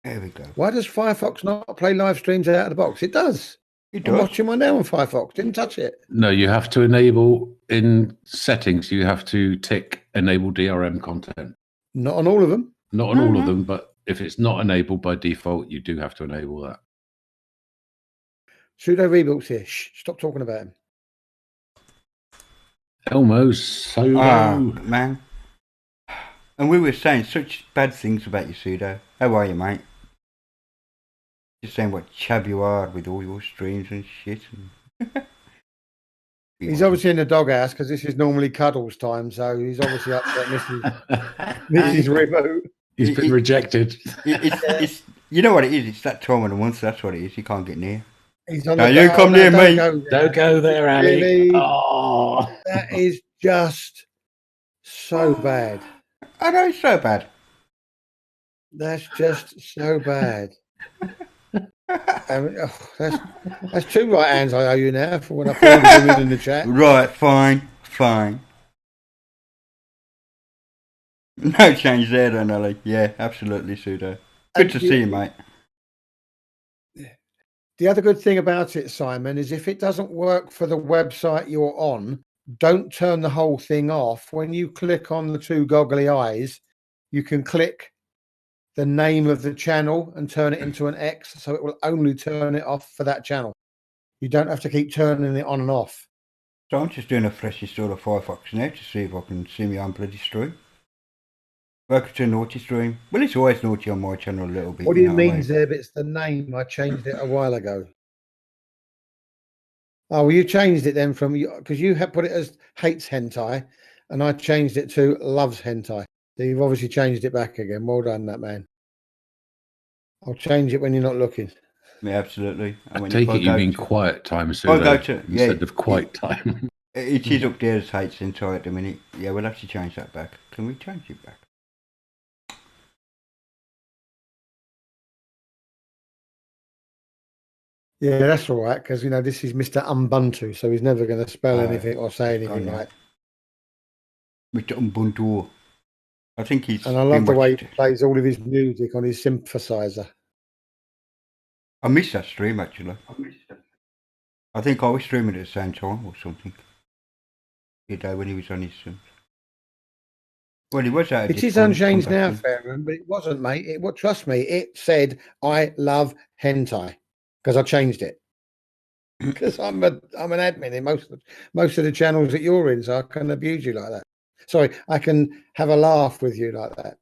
There we go. Why does Firefox not play live streams out of the box? It does. It does. I'm watching one now on Firefox. Didn't touch it. No, you have to enable in settings. You have to tick enable DRM content. Not on all of them. Not on all of them, but if it's not enabled by default, you do have to enable that. Pseudo Rebuilds here. Shh, stop talking about him. Elmo Solo. Man. And we were saying such bad things about you, Pseudo. How are you, mate? Just saying what chub you are with all your streams and shit. He's obviously in the doghouse because this is normally Cuddles time, so he's obviously upset Mrs. Reboot. He's been rejected. It's you know what it is? It's that time of the month. That's what it is. You can't get near. He's on you come near me. Don't go there, Ali. Really? Oh. That is just so bad. I know it's so bad. That's just so bad. That's two right hands I owe you now for when I found you in the chat. Right, fine. No change there, then, Ali. Yeah, absolutely, Pseudo. Good to see you, mate. The other good thing about it, Simon, is if it doesn't work for the website you're on, don't turn the whole thing off. When you click on the two goggly eyes, you can click the name of the channel and turn it into an X, so it will only turn it off for that channel. You don't have to keep turning it on and off. So I'm just doing a fresh install of Firefox now to see if I can see me on bloody stream. Welcome to a naughty stream. Well, it's always naughty on my channel a little bit. What do you mean, Zeb? It's the name. I changed it a while ago. Oh, well, you changed it then from because you had put it as hates hentai, and I changed it to loves hentai. So you've obviously changed it back again. Well done, that man. I'll change it when you're not looking. Yeah, absolutely. I take it you mean quiet time instead of quiet time. It is up there as hates hentai at the minute. Yeah, we'll have to change that back. Can we change it back? Yeah, that's all right, because, this is Mr. Ubuntu, so he's never going to spell anything or say anything right. Mr. Ubuntu. I think he's. And I love the way he plays all of his music on his synthesizer. I miss that stream, actually. I think I was streaming at the same time or something. The day when he was on his. Well, he was out. It is unchanged now, Fairman, but it wasn't, mate. Trust me, it said I love hentai because I changed it. Because I'm an admin in most of the channels that you're in, so I can abuse you like that. Sorry, I can have a laugh with you like that.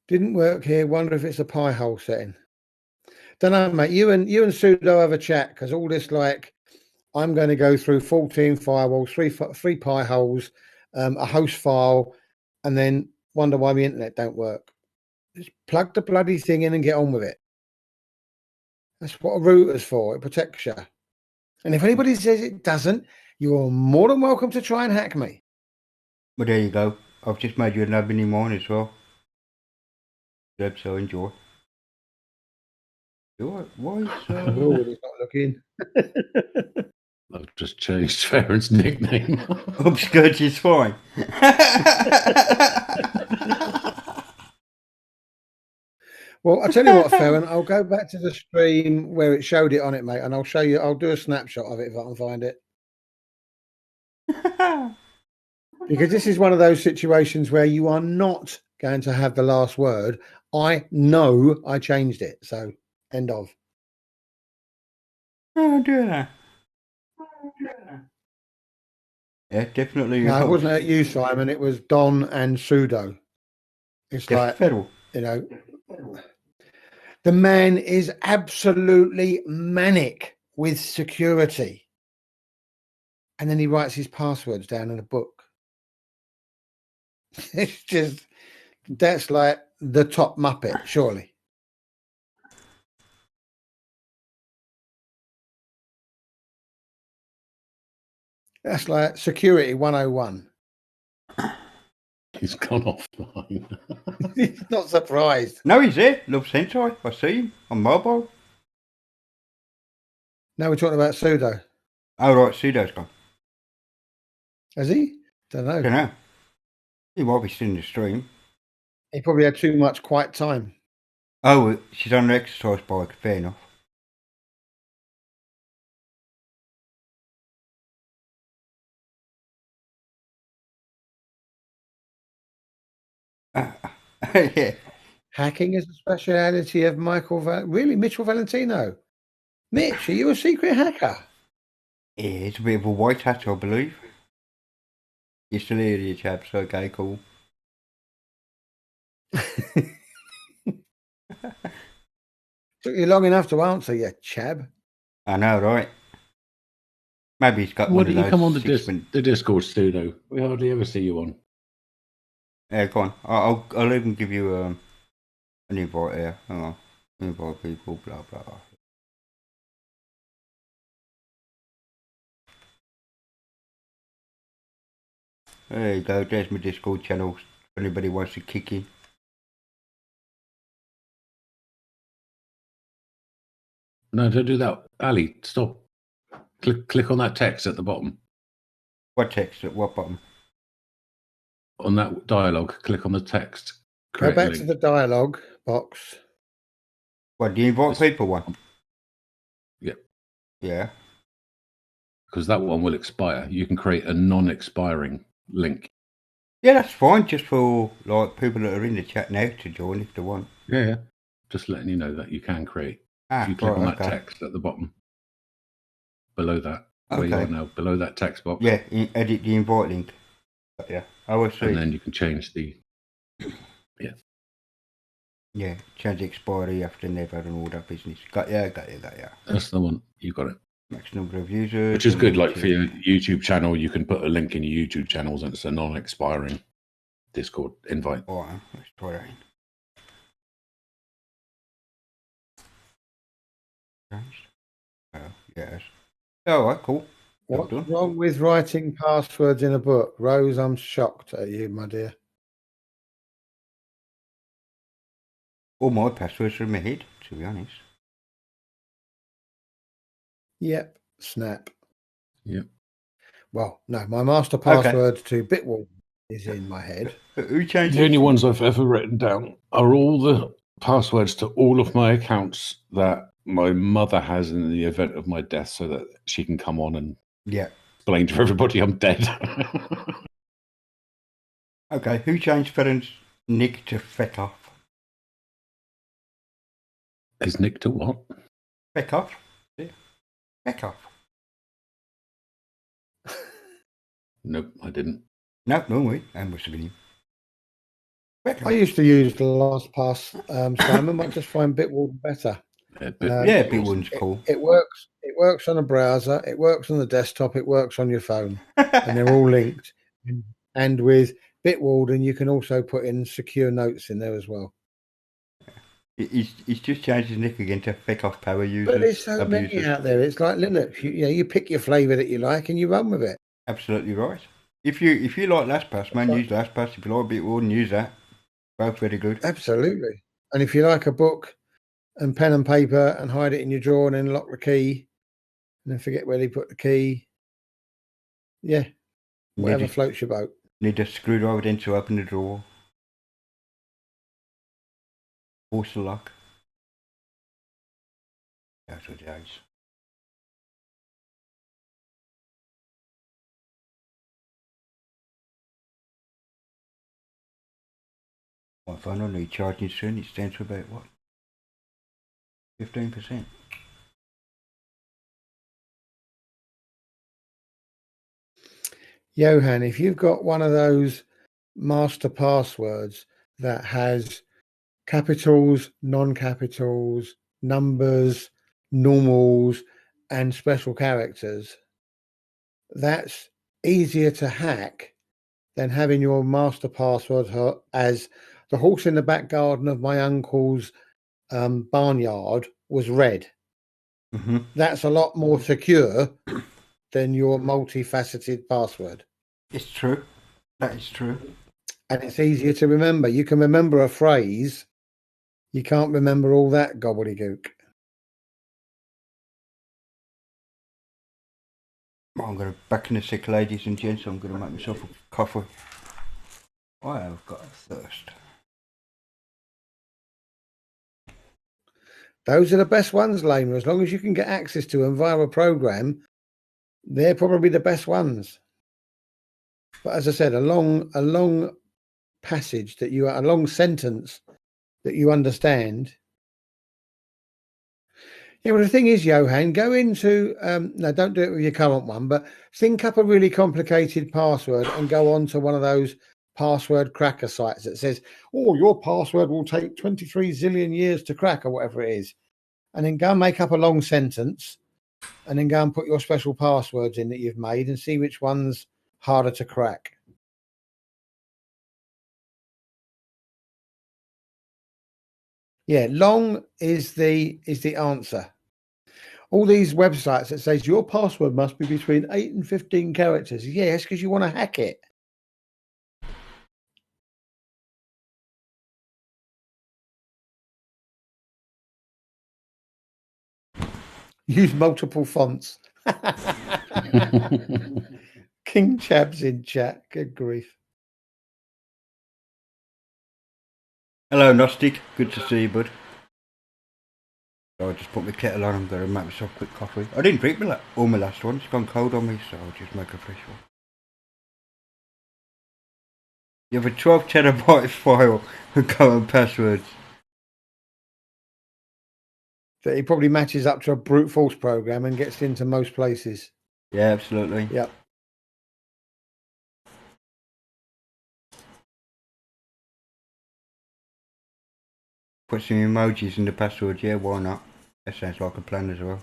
Didn't work here. Wonder if it's a pie hole setting. Don't know, mate. You and Pseudo have a chat, because all this, like, I'm going to go through 14 firewalls, three pie holes, a host file, and then wonder why the internet don't work. Just plug the bloody thing in and get on with it. That's what a router's for. It protects you. And if anybody says it doesn't, you're more than welcome to try and hack me. Well, there you go. I've just made you an admin in mine as well. Yep, so enjoy. Why is oh, he's not looking. I've just changed Farron's nickname. Upskirts is fine. Well, I'll tell you what, Farron, I'll go back to the stream where it showed it on it, mate, and I'll show you. I'll do a snapshot of it if I can find it. Because this is one of those situations where you are not going to have the last word. I know I changed it, so end of. Oh, dear. Yeah, definitely. No, it wasn't at you, Simon. It was Don and Pseudo. It's like, federal. The man is absolutely manic with security. And then he writes his passwords down in a book. It's just, that's like the top Muppet, surely. That's like security 101. He's gone offline. He's not surprised. No, he's there. Loves hentai. I see him on mobile. Now we're talking about Pseudo. Oh, right. Pseudo's gone. Has he? Don't know. He might be still in the stream. He probably had too much quiet time. Oh, she's on an exercise bike. Fair enough. Yeah. Hacking is a speciality of really, Mitchell Valentino. Mitch, are you a secret hacker? Yeah, it's a bit of a white hat, I believe. You're still here, you chaps. Okay, cool. Took you long enough to answer, you chab. I know, right? Maybe he's got Why one don't of you come on the Discord studio? We hardly ever see you on. Yeah, go on. I'll even give you an invite here. Hang on. Invite people, blah, blah. There you go. There's my Discord channel. If anybody wants to kick in. No, don't do that. Ali, stop. Click on that text at the bottom. What text? At what bottom? On that dialogue, click on the text. Go back to the dialogue box. What, the invite people one? Yeah. Yeah. Because that one will expire. You can create a non-expiring link. Yeah, that's fine. Just for like people that are in the chat now to join if they want. Yeah. Just letting you know that you can create. If you click on that text at the bottom, below that, where you are now, below that text box. Yeah, edit the invite link. Yeah, I will see. And then you can change the. Yeah, change the expiry after never and all that business. Got ya. That's the one. You got it. Max number of users. Which is good. Like for your YouTube channel, you can put a link in your YouTube channels, and it's a non-expiring Discord invite. All right, let's try that. Oh, yes. All right, cool. What's wrong with writing passwords in a book? Rose, I'm shocked at you, my dear. All my passwords are in my head, to be honest. Yep. Snap. Yep. Well, no, my master password to Bitwarden is in my head. Who changed The only ones I've ever written down are all the passwords to all of my accounts that my mother has in the event of my death, so that she can come on and explain to everybody I'm dead. Okay, who changed Feren's nick to Feckoff? Is Nick to what? Feckoff? Yeah. Feckoff. Nope, I didn't. No, wait, that must have been him. I used to use the LastPass, Simon. Might just find Bitwarden better. Bitwarden's cool. It works. It works on a browser. It works on the desktop. It works on your phone, and they're all linked. And with Bitwarden, you can also put in secure notes in there as well. He's just changed his nick again to Feckoff power users. But there's so many out there. It's like Linux. You pick your flavour that you like and you run with it. Absolutely right. If you like LastPass, man, use LastPass. If you like Bitwarden, use that. Both very good. Absolutely. And if you like a book and pen and paper and hide it in your drawer and then lock the key and then forget where they put the key, whatever floats your boat. Need a screwdriver then to open the drawer. Force the lock. That's what it is. My phone only charging soon. It stands for about what? 15%. Johan, if you've got one of those master passwords that has capitals, non-capitals, numbers, normals, and special characters, that's easier to hack than having your master password as the horse in the back garden of my uncle's barnyard was red. Mm-hmm. That's a lot more secure than your multifaceted password. It's true. That is true. And it's easier to remember. You can remember a phrase. You can't remember all that gobbledygook. Well, I'm going to back in a sec, ladies and gents. I'm going to make myself a coffee. I have got a thirst. Those are the best ones, Lena. As long as you can get access to them via a program, they're probably the best ones. But as I said, a long passage that a long sentence that you understand. Yeah, well, the thing is, Johan, go into, no, don't do it with your current one, but think up a really complicated password and go on to one of those password cracker sites that says, oh, your password will take 23 zillion years to crack or whatever it is. And then go and make up a long sentence and then go and put your special passwords in that you've made and see which one's harder to crack. Yeah, long is the answer. All these websites that says your password must be between 8 and 15 characters. Yes, because you want to hack it. Use multiple fonts. King Chab's in chat. Good grief. Hello, Gnostic. Good to see you, bud. So I just put my kettle on. I'm going to make myself a quick coffee. I didn't drink all my last one. It's gone cold on me, so I'll just make a fresh one. You have a 12 terabyte file with common passwords. That he probably matches up to a brute force program and gets into most places. Yeah, absolutely. Yep. Put some emojis in the password. Yeah, why not? That sounds like a plan as well.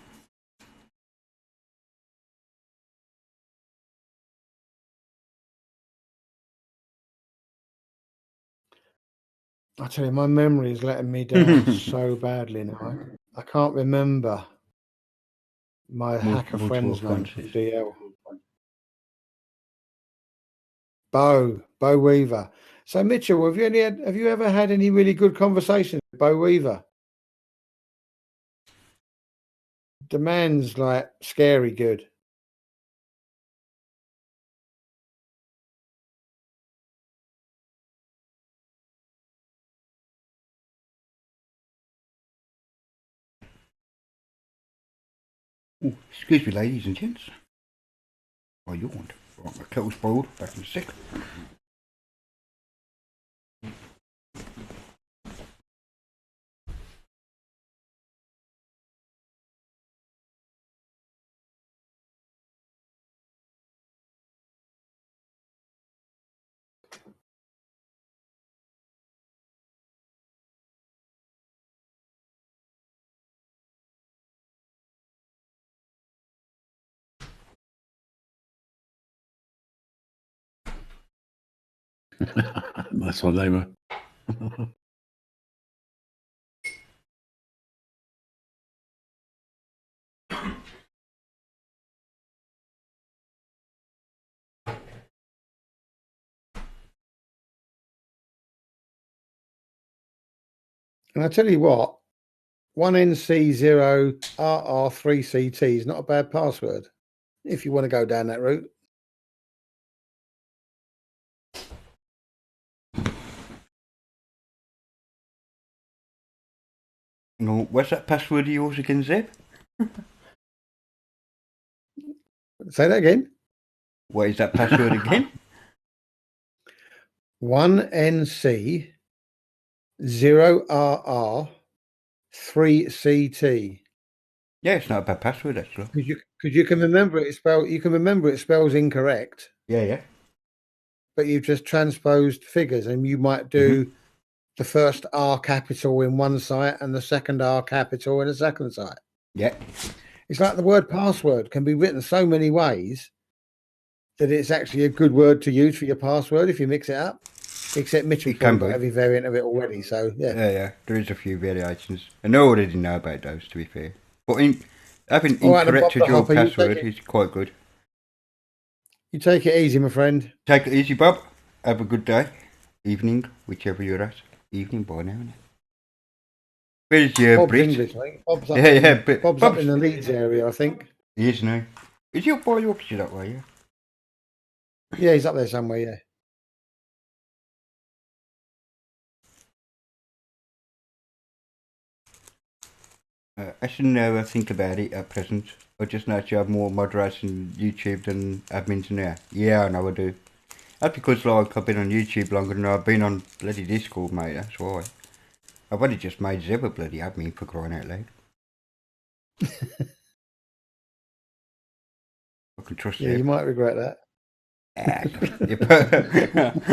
I tell you, my memory is letting me down so badly now. I can't remember my hacker friend's name from DL. Bo Weaver. So Mitchell, have you ever had any really good conversations with Bo Weaver? The man's like scary good. Ooh, excuse me, ladies and gents. I yawned. Right, my kettle's boiled. Back in a sec. That's one, Lamer. And I tell you what, 1NC0RR3CT is not a bad password if you want to go down that route. No, what's that password of yours again, Zeb? Say that again. What is that password again? 1NC0RR3CT. Yeah, it's not a bad password actually. Because you can remember it spells incorrect. Yeah. But you've just transposed figures, and you might do the first R capital in one site and the second R capital in a second site. Yeah. It's like the word password can be written so many ways that it's actually a good word to use for your password if you mix it up. Except Mitchell's probably got every variant of it already, so yeah. Yeah, there is a few variations. And I already know about those, to be fair. But having incorrected your password is quite good. You take it easy, my friend. Take it easy, Bob. Have a good day. Evening, whichever you're at. Evening by now. Where's your Bob's Brit? English, mate. Bob's up in the Leeds area, I think. He is now. Is your boy Yorkshire that way, yeah? Yeah, he's up there somewhere, yeah. I shouldn't ever think about it at present. I just know you have more moderators on YouTube than admins in there. Yeah, I know I do. That's because like I've been on YouTube longer than I've been on bloody Discord, mate, that's why. I've only just made Zeb a bloody admin for crying out loud. I can trust Yeah, Zeb. you might regret that.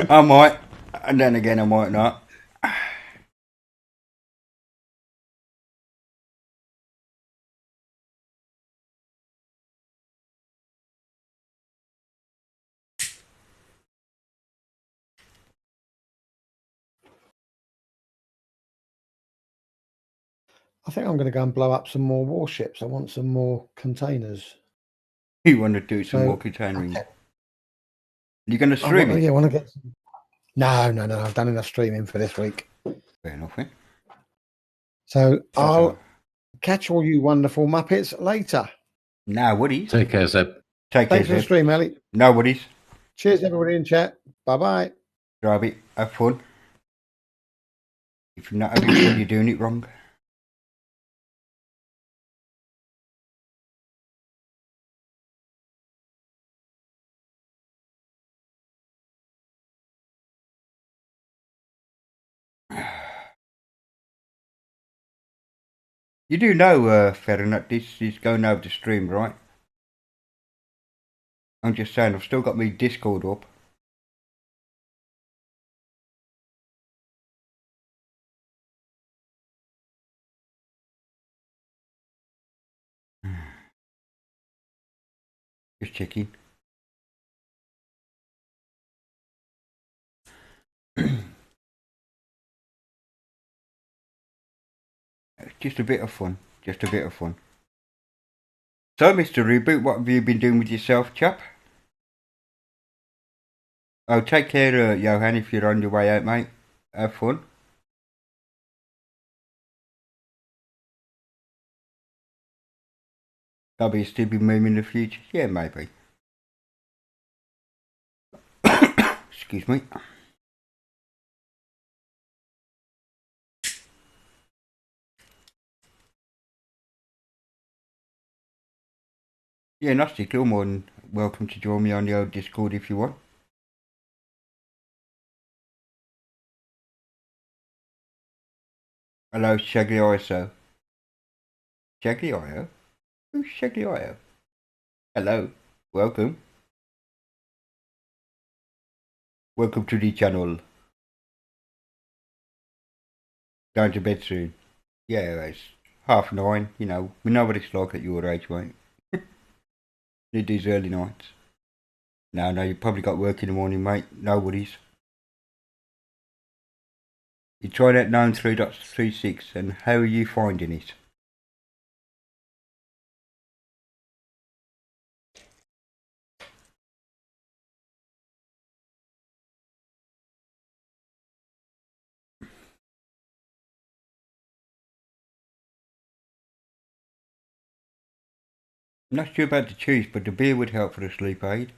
I might, and then again I might not. I think I'm going to go and blow up some more warships. I want some more containers. You want to do some more containering? You're going to stream it? Yeah, I want to get some... No. I've done enough streaming for this week. Fair enough, eh? So I'll catch all you wonderful Muppets later. No worries. Take care, Zeb. Thanks for the stream, Ellie. No worries. Cheers, everybody in chat. Bye-bye. Drive it. Have fun. If you're not having fun, you're doing it wrong. You do know, Ferrinut, this is going over the stream, right? I'm just saying, I've still got my Discord up. Just checking. Just a bit of fun. Just a bit of fun. So, Mr. Reboot, what have you been doing with yourself, chap? Oh, take care, Johan, if you're on your way out, mate. Have fun. Maybe still be moving in the future. Yeah, maybe. Excuse me. Yeah, Gnostic, you're more than welcome to join me on the old Discord if you want. Hello, Shaggy ISO. Shaggy IO? Who's Shaggy IO? Hello, welcome. Welcome to the channel. Going to bed soon. Yeah, it's 9:30, you know. We know what it's like at your age, mate. Need these early nights. No, you probably got work in the morning, mate. No worries. You tried out 9.3.36 and how are you finding it? I'm not sure about the cheese, but the beer would help for the sleep aid.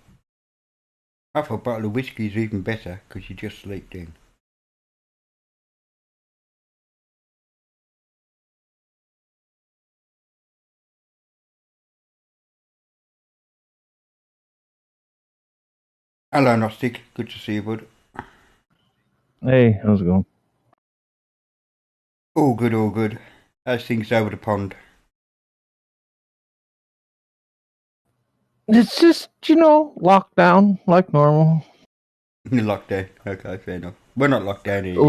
I thought a bottle of whiskey is even better because you just sleep in. Hello, Gnostic. Good to see you, bud. Hey, how's it going? All good, all good. How's things over the pond? It's just, lockdown like normal. Lockdown. Okay, fair enough. We're not locked down here yet.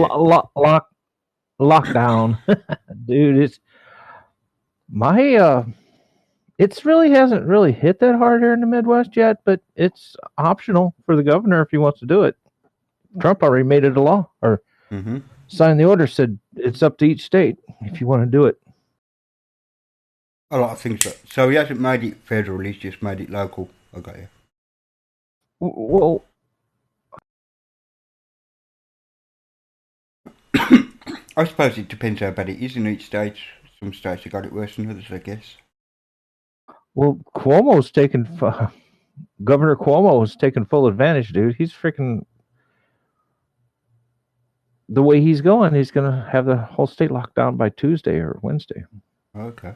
Lockdown. Dude, it's really hasn't really hit that hard here in the Midwest yet, but it's optional for the governor if he wants to do it. Trump already made it a law or signed the order, said it's up to each state if you want to do it. A lot of things. So he hasn't made it federal, he's just made it local. I got you. Well, I suppose it depends how bad it is in each state. Some states have got it worse than others, I guess. Well, Governor Cuomo is taking full advantage, dude. He's freaking the way he's going, he's going to have the whole state locked down by Tuesday or Wednesday. Okay.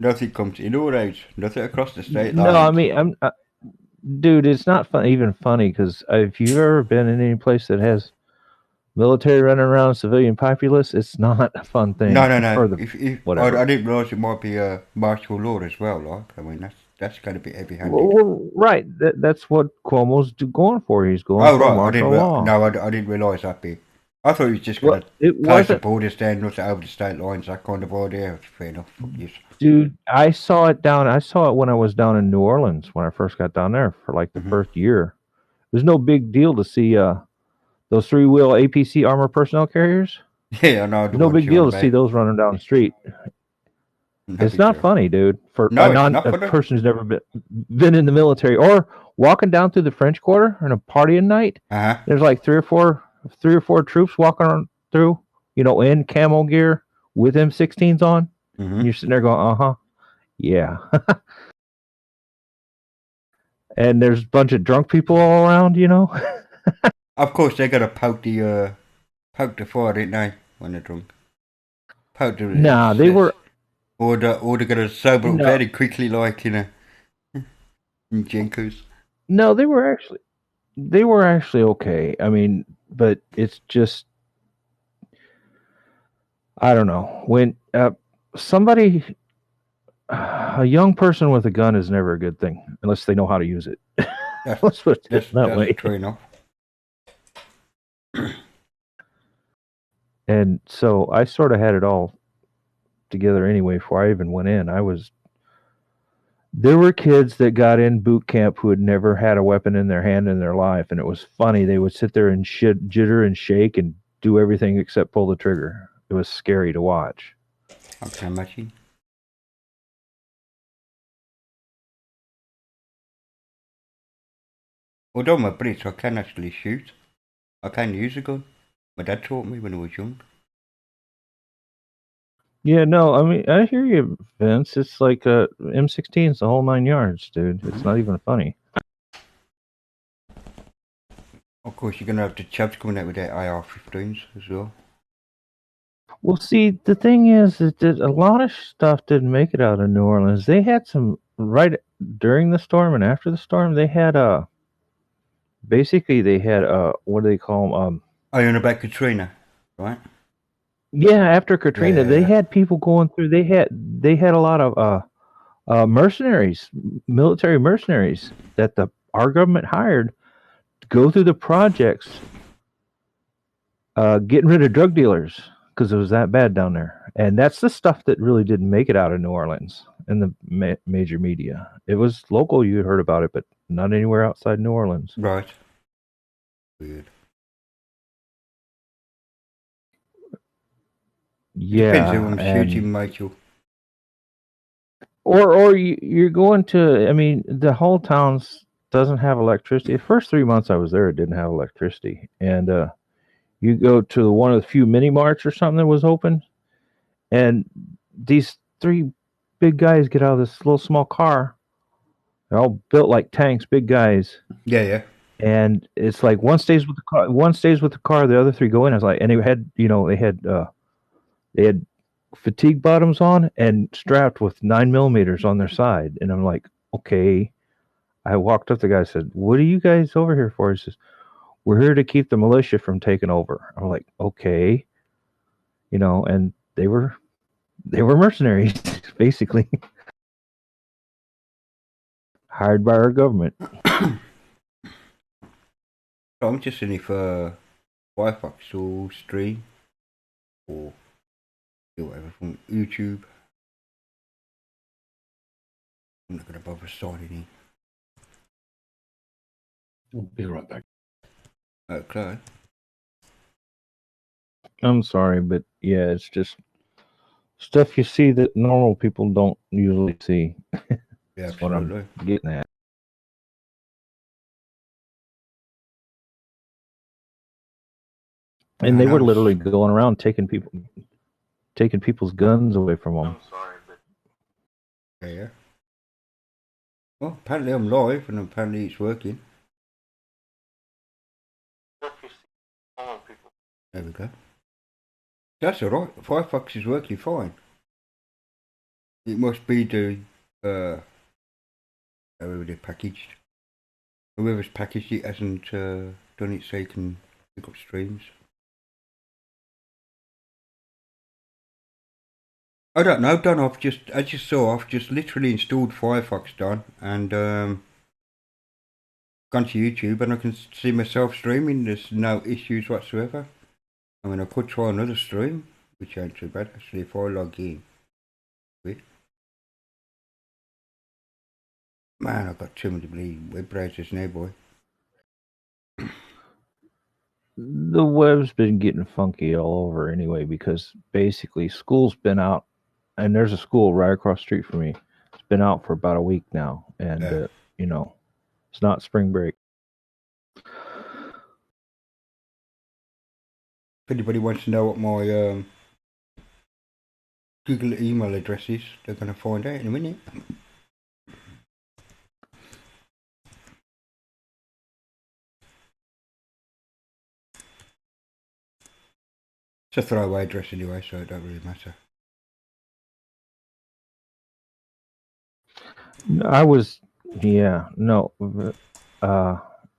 Nothing comes in or out. Nothing across the state line. No, I mean, dude, it's not even funny because if you've ever been in any place that has military running around, civilian populace, it's not a fun thing. No. Whatever. I didn't realize it might be a martial law as well. Like, I mean, that's going to be heavy-handed. Well, right. That's what Cuomo's going for. He's going for martial law. No, I didn't realize that bit. I thought he was just going to close the borders down, nothing over the state lines, that kind of idea. Fair enough. Yes. Dude, I saw it when I was down in New Orleans when I first got down there for like the first year. There's no big deal to see those three-wheel APC armor personnel carriers. Yeah, I know. No big deal to see those running down the street. It's not funny, dude. For a person who's never been in the military or walking down through the French Quarter on a partying night. There's like three or four troops walking on through, in camo gear with M16s on. And you're sitting there going, yeah. And there's a bunch of drunk people all around, Of course, they got to poke the fire, didn't they, when they're drunk? They were... Or they're going to sober up very quickly, like, in Jenkos. No, they were actually okay. I mean, but it's just... I don't know. When a young person with a gun is never a good thing unless they know how to use it. Let's put it that way. True enough. And so I sort of had it all together anyway before I even went in. There were kids that got in boot camp who had never had a weapon in their hand in their life, and it was funny. They would sit there and jitter and shake and do everything except pull the trigger. It was scary to watch. I can imagine. Although I'm a Brit, I can actually shoot. I can use a gun. My dad taught me when I was young. Yeah, no, I mean, I hear you, Vince. It's like M16 is the whole 9 yards, dude. It's not even funny. Of course, you're going to have the chavs coming out with their AR-15s as well. Well, see, the thing is that a lot of stuff didn't make it out of New Orleans. They had some, right during the storm and after the storm, they had basically they had what do they call them? Oh, you're about Katrina, right? Yeah, after Katrina, they had people going through. They had a lot of mercenaries, military mercenaries that our government hired to go through the projects, getting rid of drug dealers because it was that bad down there. And that's the stuff that really didn't make it out of New Orleans in the major media. It was local; you heard about it, but not anywhere outside New Orleans. Right. Weird. Yeah, depends who I'm shooting, Michael. Or you're going to. I mean, the whole town doesn't have electricity. The first 3 months I was there, it didn't have electricity, and you go to one of the few mini marts or something that was open, and these three big guys get out of this little small car. They're all built like tanks, big guys. Yeah, yeah. And it's like one stays with the car, the other three go in. I was like, and they had fatigue bottoms on and strapped with 9mm on their side. And I'm like, okay. I walked up to the guy and said, what are you guys over here for? He says, we're here to keep the militia from taking over. I'm like, okay. And they were mercenaries, basically. Hired by our government. I'm just in it for Firefox or stream or whatever from YouTube. I'm not going to bother signing in. I'll be right back. Okay. I'm sorry, but yeah, it's just stuff you see that normal people don't usually see. Yeah, that's what I'm getting at. And they were literally going around taking people's guns away from them. I'm sorry, but yeah. Well, apparently I'm live, and apparently it's working. There we go. That's alright. Firefox is working fine. It must be the however they're packaged. Whoever's packaged it hasn't done it so you can pick up streams. I don't know, Don. I've just literally installed Firefox, Don, and gone to YouTube, and I can see myself streaming. There's no issues whatsoever. I mean, I could try another stream, which ain't too bad actually if I log in. Man, I've got too many web browsers now, boy. The web's been getting funky all over anyway, because basically school's been out, and there's a school right across the street from me. It's been out for about a week now, and it's not spring break. If anybody wants to know what my Google email address is, they're going to find out in a minute. It's a throwaway address anyway, so it don't really matter.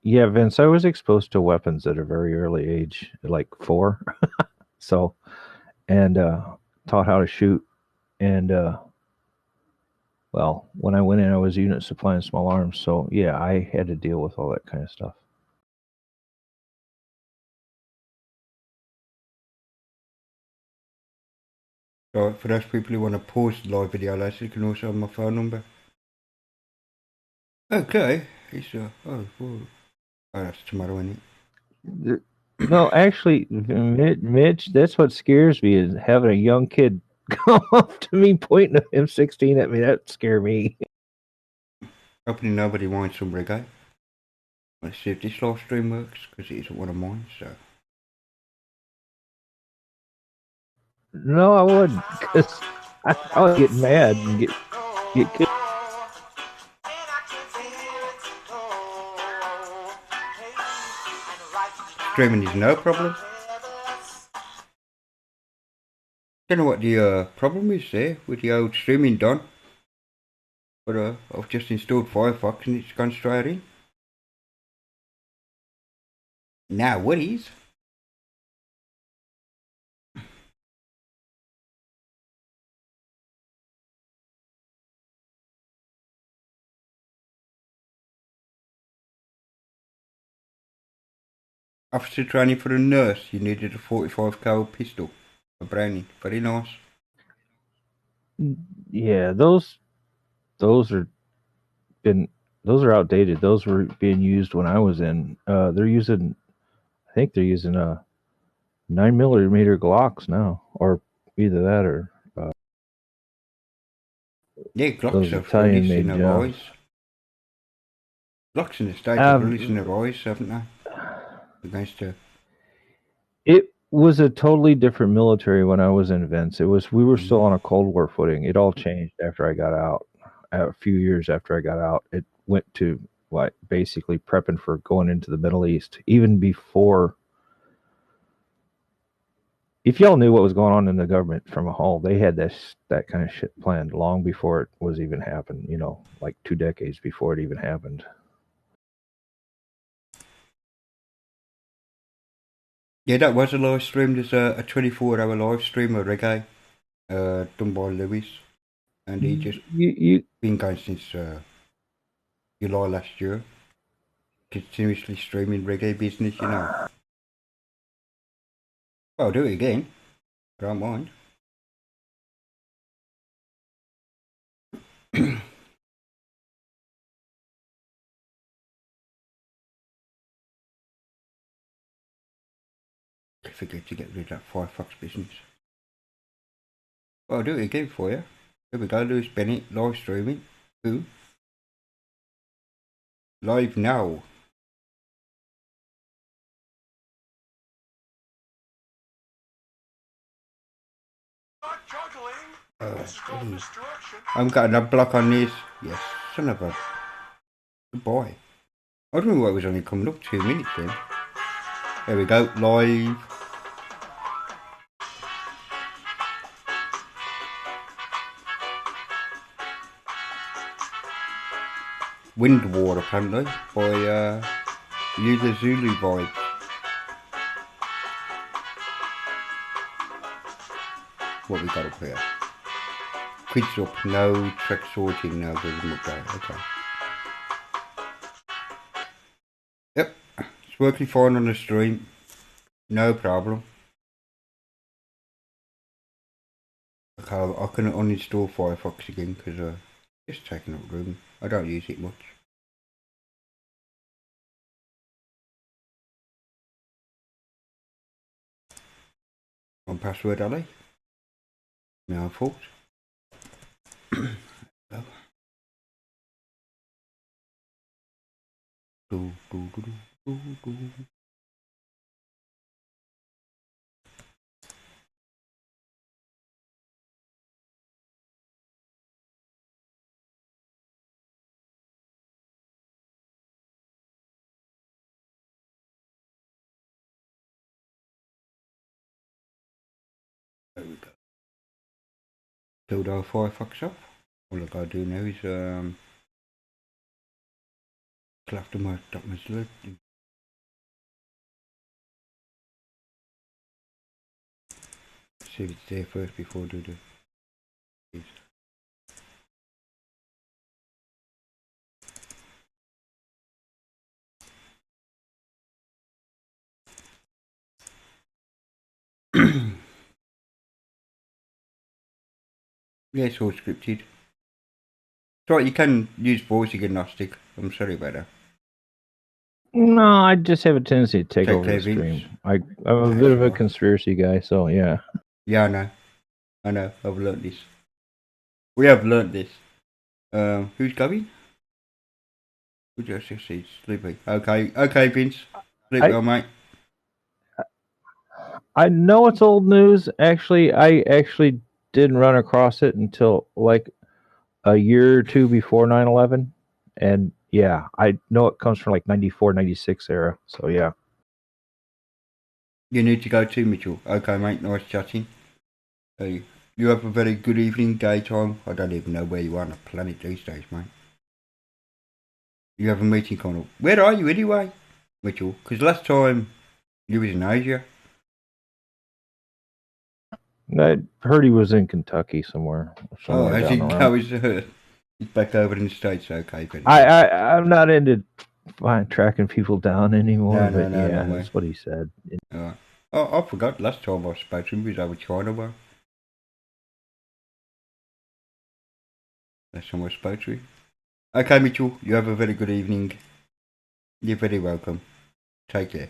Vince, I was exposed to weapons at a very early age, like 4. So, and taught how to shoot. And, well, when I went in, I was unit supplying small arms. So, yeah, I had to deal with all that kind of stuff. So, for those people who want to pause the live video later, you can also have my phone number. Okay. That's tomorrow, isn't it? No, actually, Mitch, that's what scares me, is having a young kid come up to me pointing an M16 at me. That scared me. Hopefully nobody wants some reggae. Let's see if this live stream works, because it isn't one of mine, so. No, I wouldn't, because I would get mad and get killed. Streaming is no problem. Don't know what the problem is there with the old streaming done. But I've just installed Firefox and it's gone straight in. Now what is? Officer training for a nurse, you needed a 45 cal pistol. A Browning. Very nice. Yeah, those are outdated. Those were being used when I was in. I think they're using 9mm Glocks now, or either that or. Yeah, Glocks have released in a rise. Glocks in the States have released in a rise, haven't they? Against It was a totally different military when I was in Vince. We were still on a Cold War footing. It all changed after I got out. A few years after I got out, it went to basically prepping for going into the Middle East. Even before, if y'all knew what was going on in the government from a whole, they had that kind of shit planned long before it was even happened. 2 decades before it even happened. Yeah, that was a live stream. There's a 24-hour live stream of reggae done by Lewis. And he just been going since July last year. Continuously streaming reggae business, Well, I'll do it again. I don't mind. I forget to get rid of that Firefox business. Well, I'll do it again for you. Here we go, Lewis Bennett, live streaming. Who? Live now. I'm getting a block on this. Yes, son of a boy. I don't know why it was only coming up 2 minutes then. There we go, live. Wind War apparently by User Zulu Vibes. What we got up here? Quids up, no track sorting, no rhythm update. Okay. Yep, it's working fine on the stream. No problem. Okay, I can uninstall Firefox again because it's taking up room. I don't use it much. One password, Ali. My own fault. There we go. Build our Firefox up. All I gotta do now is collect my documents. See if it's there first before I do the yeah, it's all scripted. So you can use voice agnostic. I'm sorry about that. No, I just have a tendency to take over the stream. I'm a bit of a conspiracy guy, so yeah. Yeah, I know. I've learned this. We have learned this. Who's going? He's sleepy. Okay, Vince. Sleep well, mate. I know it's old news. Actually, I didn't run across it until like a year or two before 9/11. And yeah, I know it comes from like 94, 96 era. So yeah. You need to go too, Mitchell. Okay, mate. Nice chatting. You have a very good evening, daytime. I don't even know where you are on the planet these days, mate. You have a meeting coming up. Where are you anyway, Mitchell? Because last time you was in Asia. I heard he was in Kentucky somewhere. As he now he's back over in the States. Okay, I'm not into tracking people down anymore. No, that's what he said. I forgot last time I spoke to him, he was over China. Well, last time I spoke to him. Okay, Mitchell, you have a very good evening. You're very welcome. Take care.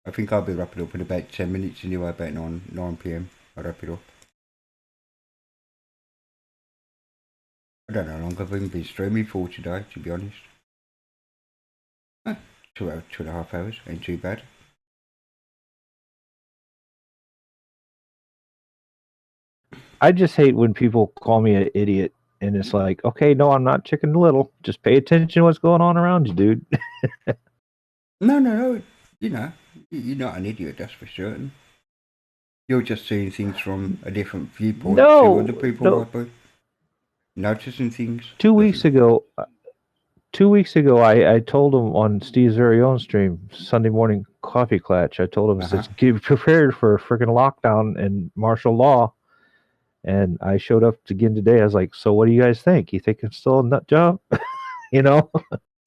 I think I'll be wrapping up in about 10 minutes anyway, about 9 p.m. I'll wrap it up. I don't know how long I've been streaming for today, to be honest. 2.5 hours, ain't too bad. I just hate when people call me an idiot, and it's like, okay, no, I'm not Chicken Little. Just pay attention to what's going on around you, dude. No. You know, you're not an idiot, that's for certain. You're just seeing things from a different viewpoint to other people might be. Noticing things. 2 weeks ago, I told him on Steve's very own stream, Sunday morning coffee clutch. I told him, get prepared for a freaking lockdown and martial law. And I showed up again today. I was like, so what do you guys think? You think it's still a nut job? You know?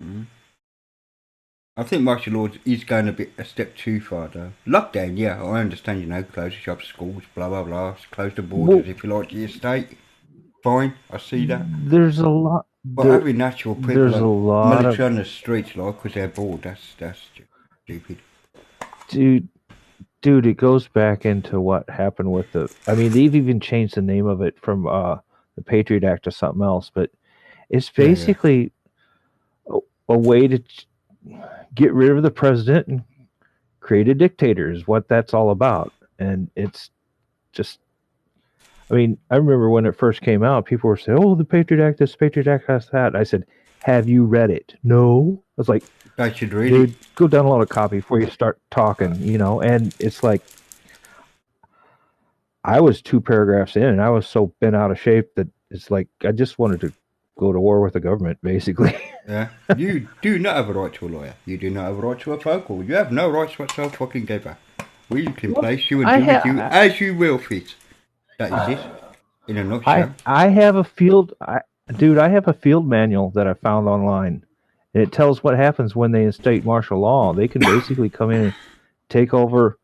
Mm-hmm. I think martial law is going a step too far, though. Lockdown, yeah, I understand, close the shops, schools, blah, blah, blah. Close the borders if you like your state. Fine, I see that. There's a lot. But having natural people, there's a lot military on the streets, like, because they're bored, that's stupid. Dude, it goes back into what happened with they've even changed the name of it from the Patriot Act to something else, but it's basically a way to get rid of the president and create a dictator is what that's all about. And it's just, I remember when it first came out, people were saying, oh, the Patriot Act, this Patriot Act has that. I said, have you read it? No. I was like, I should read it. Go download a copy before you start talking, and it's like, I was 2 paragraphs in and I was so bent out of shape that it's like, I just wanted to go to war with the government, basically. Yeah. You do not have a right to a lawyer. You do not have a right to a phone call. You have no rights whatsoever fucking ever. We can place you and do with you as you will fit. That is it. In a nutshell. I have a field manual that I found online. And it tells what happens when they instate martial law. They can basically come in and take over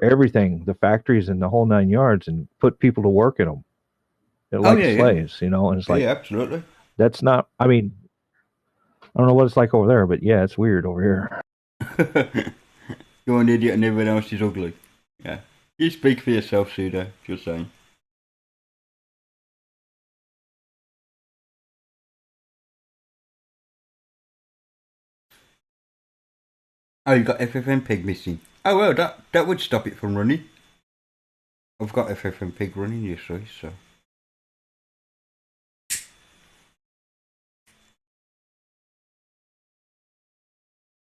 everything, the factories and the whole 9 yards, and put people to work in them. Slaves, and it's like, yeah, absolutely. That's not, I don't know what it's like over there, but yeah, it's weird over here. You're an idiot and everyone else is ugly. Yeah. You speak for yourself, Suda, just saying. Oh, you got FFmpeg missing. Oh, well, that would stop it from running. I've got FFmpeg running, you see, so.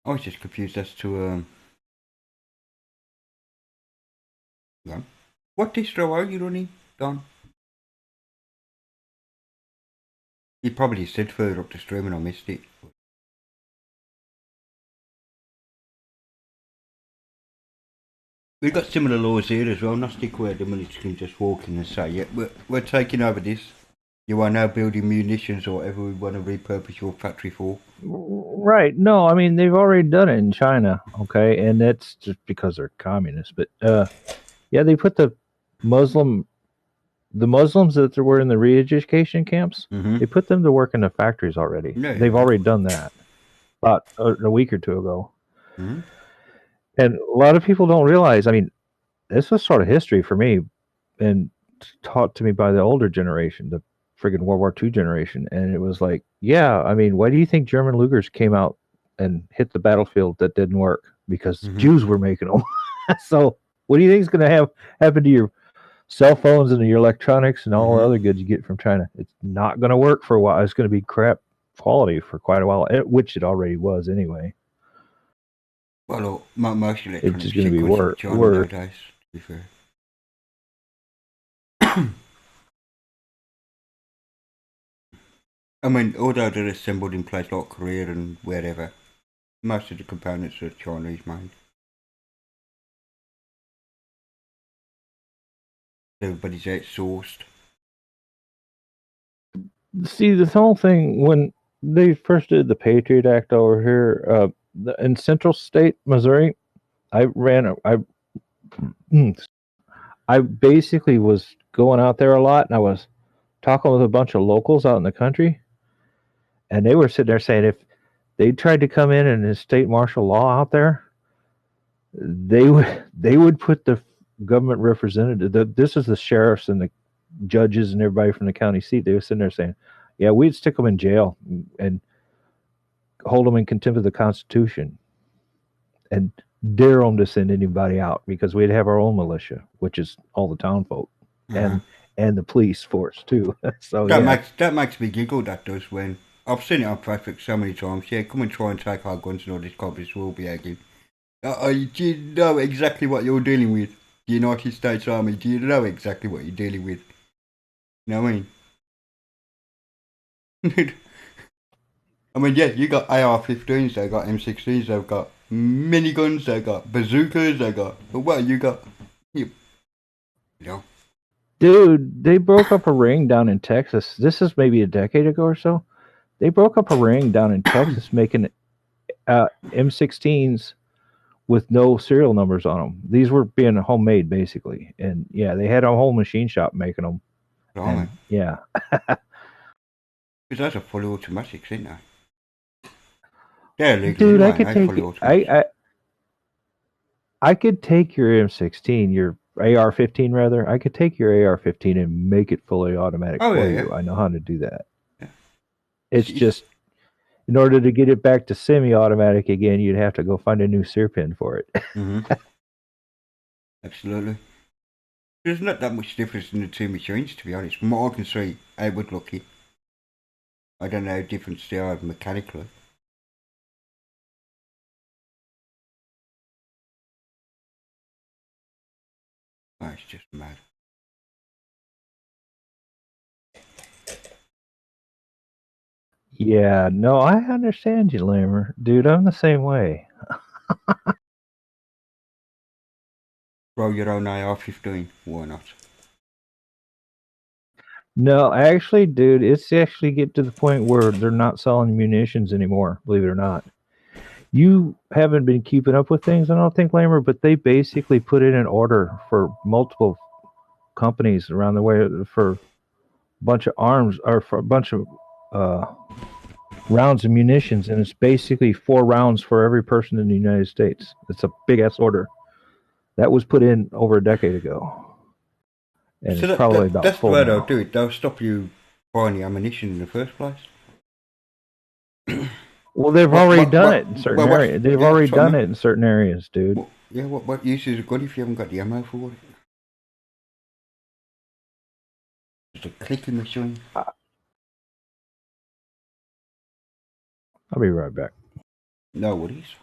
I was just confused as to, what distro are you running, Don? He probably said further up the stream and I missed it. We've got similar laws here as well, not stick where the military can just walk in and say, yeah, we're taking over this. You are now building munitions or whatever we want to repurpose your factory for. Right. No, they've already done it in China, okay? And that's just because they're communists. But, they put the Muslims that were in the re-education camps, they put them to work in the factories already. Yeah, they've already done that about a week or two ago. Mm-hmm. And a lot of people don't realize, this was sort of history for me and taught to me by the older generation. The friggin' World War II generation, and it was like, yeah, I mean, why do you think German Lugers came out and hit the battlefield that didn't work? Because Jews were making them. So what do you think is going to happen to your cell phones and your electronics and all the other goods you get from China? It's not going to work for a while. It's going to be crap quality for quite a while, which it already was anyway. Well, most electronics it's just going to be worse nowadays, to be fair. I mean, although they're assembled in places like Korea and wherever, most of the components are Chinese made. Everybody's outsourced. See, this whole thing, when they first did the Patriot Act over here, in Central State, Missouri, I basically was going out there a lot, and I was talking with a bunch of locals out in the country, and they were sitting there saying if they tried to come in and state martial law out there, they would put the government representative, this is the sheriffs and the judges and everybody from the county seat, they were sitting there saying, yeah, we'd stick them in jail and hold them in contempt of the Constitution and dare them to send anybody out, because we'd have our own militia, which is all the town folk, and the police force too. So that makes me giggle. That does. When I've seen it on Facebook so many times. Yeah, come and try and take our guns and all this garbage. We'll be arguing. Do you know exactly what you're dealing with? The United States Army. Do you know exactly what you're dealing with? You know what I mean? I mean, yeah, you got AR-15s, they got M16s, they've got miniguns, they got bazookas, they got... What you got? You know. Dude, they broke up a ring down in Texas. This is maybe a decade ago or so. They broke up a ring down in Texas making M16s with no serial numbers on them. These were being homemade, basically. And, yeah, they had a whole machine shop making them. And, yeah. Because those are fully automatics, isn't they? Yeah, dude, I could take I could take your M16, your AR-15 rather. I could take your AR-15 and make it fully automatic for you. I know how to do that. Yeah. It's just in order to get it back to semi-automatic again, you'd have to go find a new sear pin for it. Absolutely. There's not that much difference in the two machines, to be honest. From what I can see, outward looking, I don't know how different they are mechanically. Oh, it's just mad. Yeah, no, I understand you, Lammer. Dude, I'm the same way. Throw your own AR-15. Why not? No, actually, dude, it's actually get to the point where they're not selling munitions anymore, believe it or not. You haven't been keeping up with things, I don't think, Lammer, but they basically put in an order for multiple companies around the way for a bunch of arms, or for a bunch of rounds of munitions, and it's basically 4 rounds for every person in the United States. It's a big-ass order. That was put in over a decade ago. And so it's probably about that's the way they'll do it. They'll stop you buying the ammunition in the first place. Well, they've already done it in certain areas. They've already done it in certain areas, dude. What use is it good if you haven't got the ammo for it? Just a clicking machine. I'll be right back. No worries.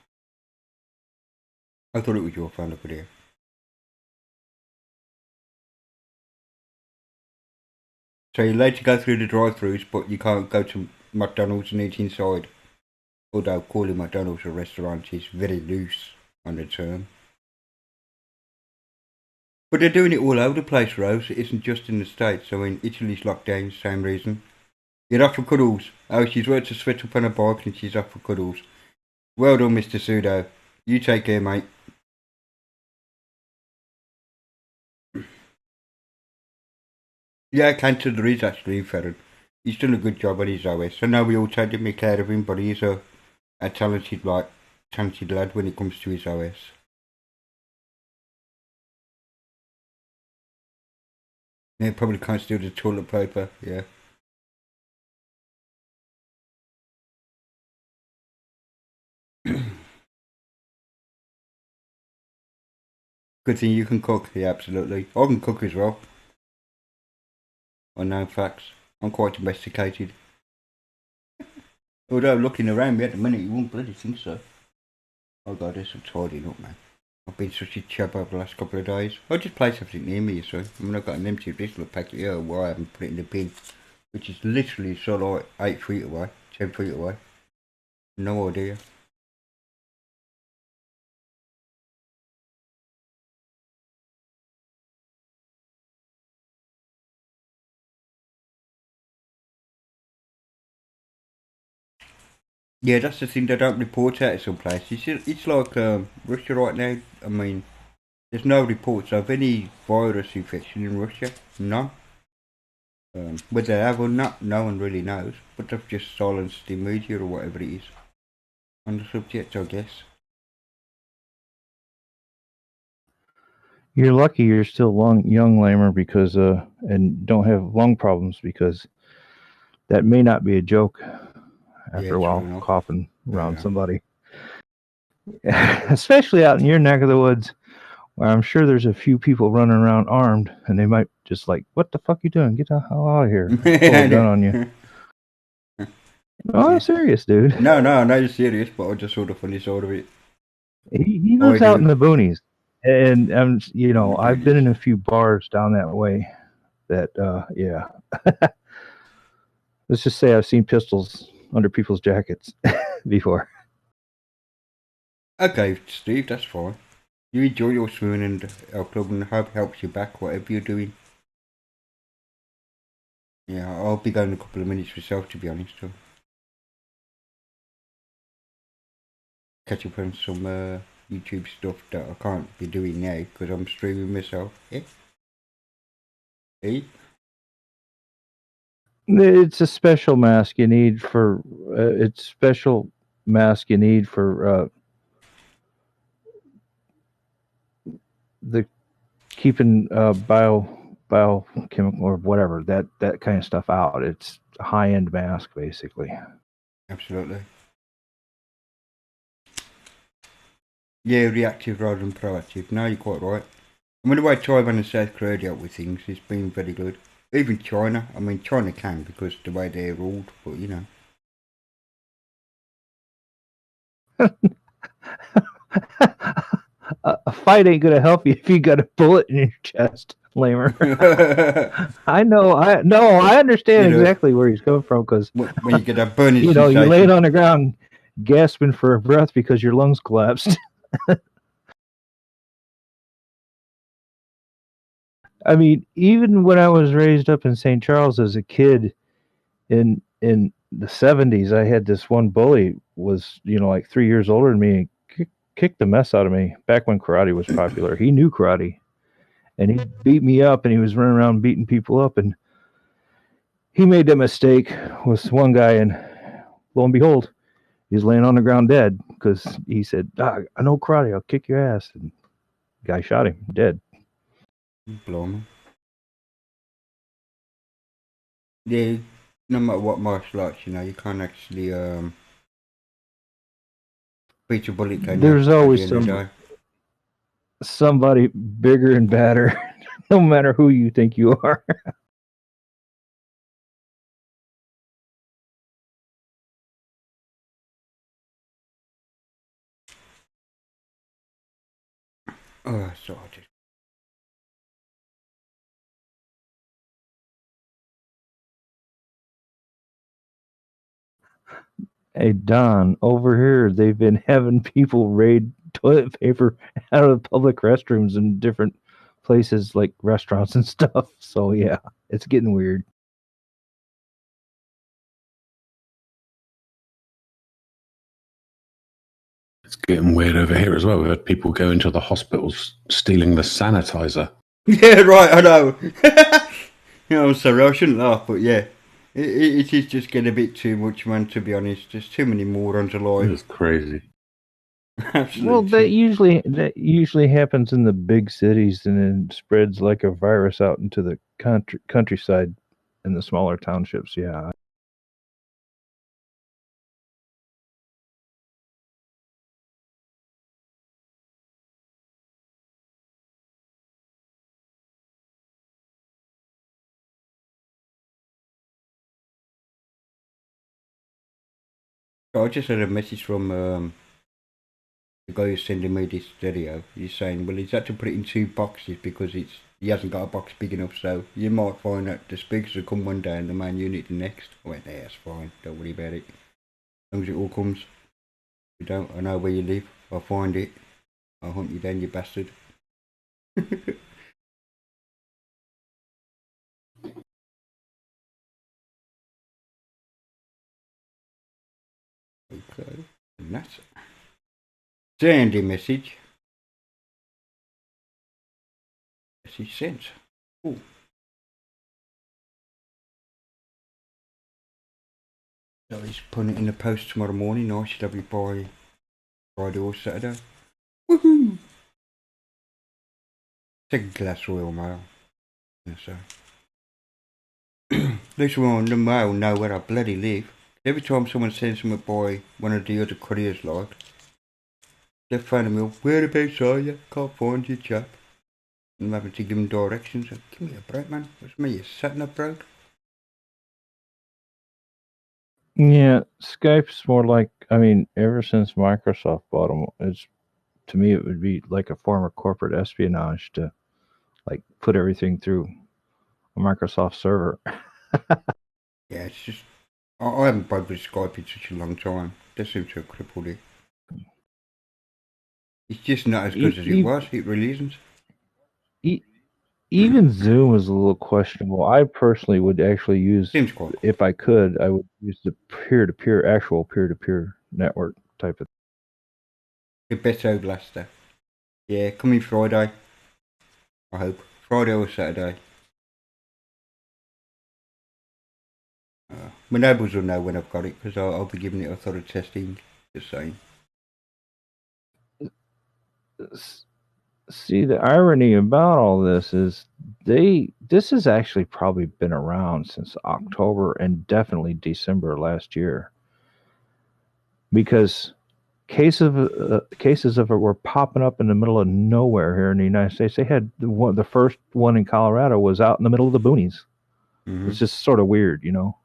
I thought it was your phone up there. So you're allowed to go through the drive-thrus, but you can't go to McDonald's and eat inside. Although calling McDonald's a restaurant is very loose on the term. But they're doing it all over the place, Rose. It isn't just in the States. I mean, Italy's locked down, same reason. You're off for cuddles. Oh, she's worked to sweat up on a bike and she's off for cuddles. Well done, Mr. Sudo. You take care, mate. Yeah, Cantor there is actually in Ferron. He's done a good job on his OS. I know we all take a care of him, but he's a talented lad when it comes to his OS. Yeah, probably can't steal the toilet paper, yeah. Good thing you can cook. Yeah, absolutely. I can cook as well. I know facts. I'm quite domesticated. Although looking around me at the minute, you won't bloody think so. Oh god, there's some tidying up, man. I've been such a chub over the last couple of days. I just placed something near me, so I mean, I've got an empty little packet here where I haven't put it in the bin, which is literally so like 8 feet away, 10 feet away. No idea. Yeah, that's the thing, they don't report out at some places. It's like Russia right now. I mean, there's no reports of any virus infection in Russia. None. Whether they have or not, no one really knows. But they've just silenced the media or whatever it is on the subject, I guess. You're lucky you're still young, Lamer, because and don't have lung problems, because that may not be a joke after a while, coughing around somebody. Especially out in your neck of the woods, where I'm sure there's a few people running around armed, and they might just like, what the fuck you doing? Get the hell out of here. Pull a gun on you. No, I'm serious, dude. No, you're serious, but I just saw the funny side of it. He lives out in the boonies. And I've been in a few bars down that way that, yeah. Let's just say I've seen pistols under people's jackets before. Okay, Steve, that's fine. You enjoy your swimming and our club, and hope helps you back, whatever you're doing. Yeah, I'll be going in a couple of minutes myself, to be honest. So. Catch up on some YouTube stuff that I can't be doing now because I'm streaming myself. Yeah. Hey. It's a special mask you need for. It's special mask you need for the keeping biochemical or whatever that kind of stuff out. It's a high-end mask, basically. Absolutely. Yeah, reactive rather than proactive. No, you're quite right. I mean, the way Taiwan and South Korea dealt with things has been very good. Even China. I mean, China can because the way they're ruled, but you know. A fight ain't gonna help you if you got a bullet in your chest, Lamer. I understand exactly where he's coming from, because when you get a burning sensation. You're laying on the ground gasping for a breath because your lungs collapsed. I mean, even when I was raised up in St. Charles as a kid in the 70s, I had this one bully was, like 3 years older than me, and kicked the mess out of me back when karate was popular. He knew karate, and he beat me up, and he was running around beating people up, and he made that mistake with one guy, and lo and behold, he's laying on the ground dead because he said, I know karate, I'll kick your ass. And the guy shot him, dead. Blow me. Yeah, no matter what martial arts, you can't actually beat your bullet. There's always somebody bigger and badder, no matter who you think you are. Oh, sorry. Hey, Don, over here, they've been having people raid toilet paper out of the public restrooms in different places like restaurants and stuff. So, yeah, it's getting weird. It's getting weird over here as well. We've had people go into the hospitals stealing the sanitizer. Yeah, right, I know. I'm sorry, I shouldn't laugh, but yeah. It is just getting a bit too much, man, to be honest. There's too many morons alive. It's crazy. Absolutely. Well, that usually happens in the big cities, and then spreads like a virus out into the countryside and the smaller townships. Yeah. So I just had a message from the guy who's sending me this video. He's saying, well, he's had to put it in 2 boxes because he hasn't got a box big enough, so you might find that the speakers will come one day and the main unit the next. I went, yeah, that's fine, don't worry about it. As long as it all comes. You don't, I know where you live, I'll find it. I'll hunt you down, you bastard. Okay, and that's Sandy message. Message sent. Cool. So he's putting it in the post tomorrow morning. I should have it by Friday or Saturday. Woohoo! Second class Royal Mail. So at least we on the mail know where I bloody live. Every time someone sends something by one of the other couriers, like, they're phoning me up, whereabouts are you? Can't find you, chap. And I'm having to give them directions. Give me a break, man. What's me, you setting up broke? Yeah, Skype's more like, I mean, ever since Microsoft bought them, to me, it would be like a form of corporate espionage to like put everything through a Microsoft server. Yeah, it's just, I haven't played with Skype in such a long time. They seem to have crippled it. It's just not as good as it was. It really isn't. Even Zoom is a little questionable. I personally would actually use, if I could, I would use the actual peer-to-peer network type of thing. Beto Blaster. Yeah, coming Friday. I hope. Friday or Saturday. My neighbours will know when I've got it because I'll be giving it a thorough testing. Just saying. See, the irony about all this is this has actually probably been around since October and definitely December last year, because cases of it were popping up in the middle of nowhere here in the United States. They had the first one in Colorado was out in the middle of the boonies. Mm-hmm. It's just sort of weird, you know.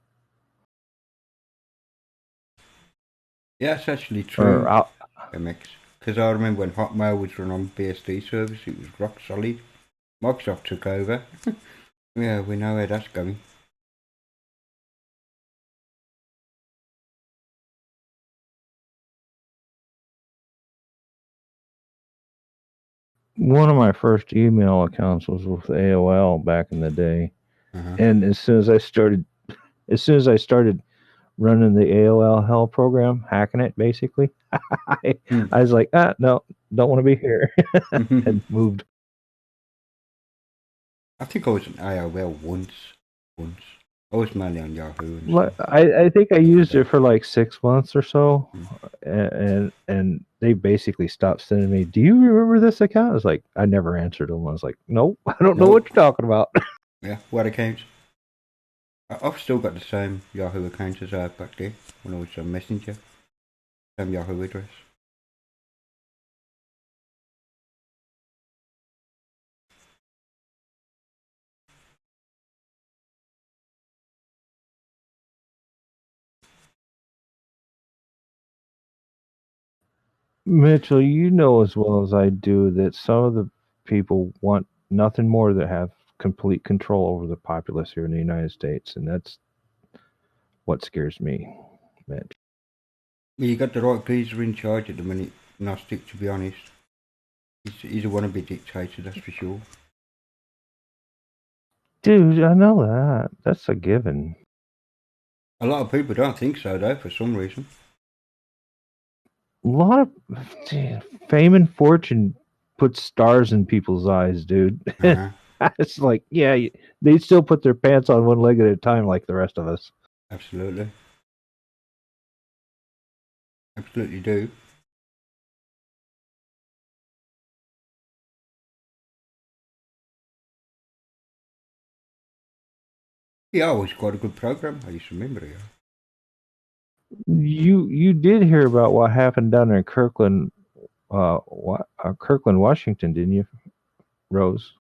Yeah, it's actually true. MX. Because I remember when Hotmail was run on BSD service, it was rock solid. Microsoft took over. Yeah, we know where that's going. One of my first email accounts was with AOL back in the day. And as soon as I started running the AOL Hell program, hacking it basically, I was like, no, don't want to be here, and moved. I think I was on AOL once. I was mainly on Yahoo. I think I used it for like 6 months or so, and they basically stopped sending me, do you remember this account? I was like, I never answered them. I was like, nope, I don't know what you're talking about. Yeah, what accounts? I've still got the same Yahoo account as I had back there when I was on Messenger. Same Yahoo address. Mitchell, you know as well as I do that some of the people want nothing more than have complete control over the populace here in the United States, and that's what scares me, Mitch. Well, you got the right geezer in charge at the minute, Gnostic, to be honest. He's a wannabe dictator, that's for sure. Dude, I know that. That's a given. A lot of people don't think so, though, for some reason. A lot of fame and fortune puts stars in people's eyes, dude. It's like, yeah, they still put their pants on one leg at a time like the rest of us. Absolutely. Absolutely do. Yeah, always quite a good program. I used to remember it. You did hear about what happened down in Kirkland, Kirkland, Washington, didn't you, Rose?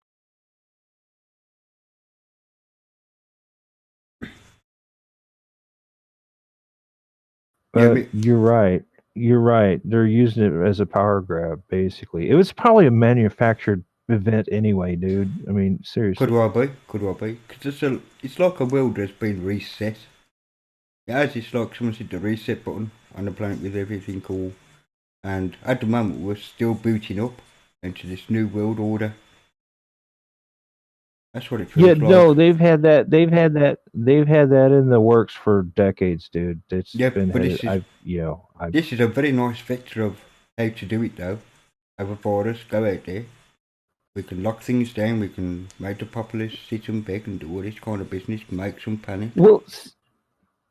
You're right. You're right. They're using it as a power grab, basically. It was probably a manufactured event anyway, dude. I mean, seriously. Could well be. Because it's like a world that's been reset. It's like someone's hit the reset button on the planet with everything cool. And at the moment, we're still booting up into this new world order. That's what it feels like. No, they've had that in the works for decades, dude. It's been this is a very nice vector of how to do it, though. Have a virus, go out there. We can lock things down. We can make the populace sit and beg and do all this kind of business, make some panic. Well,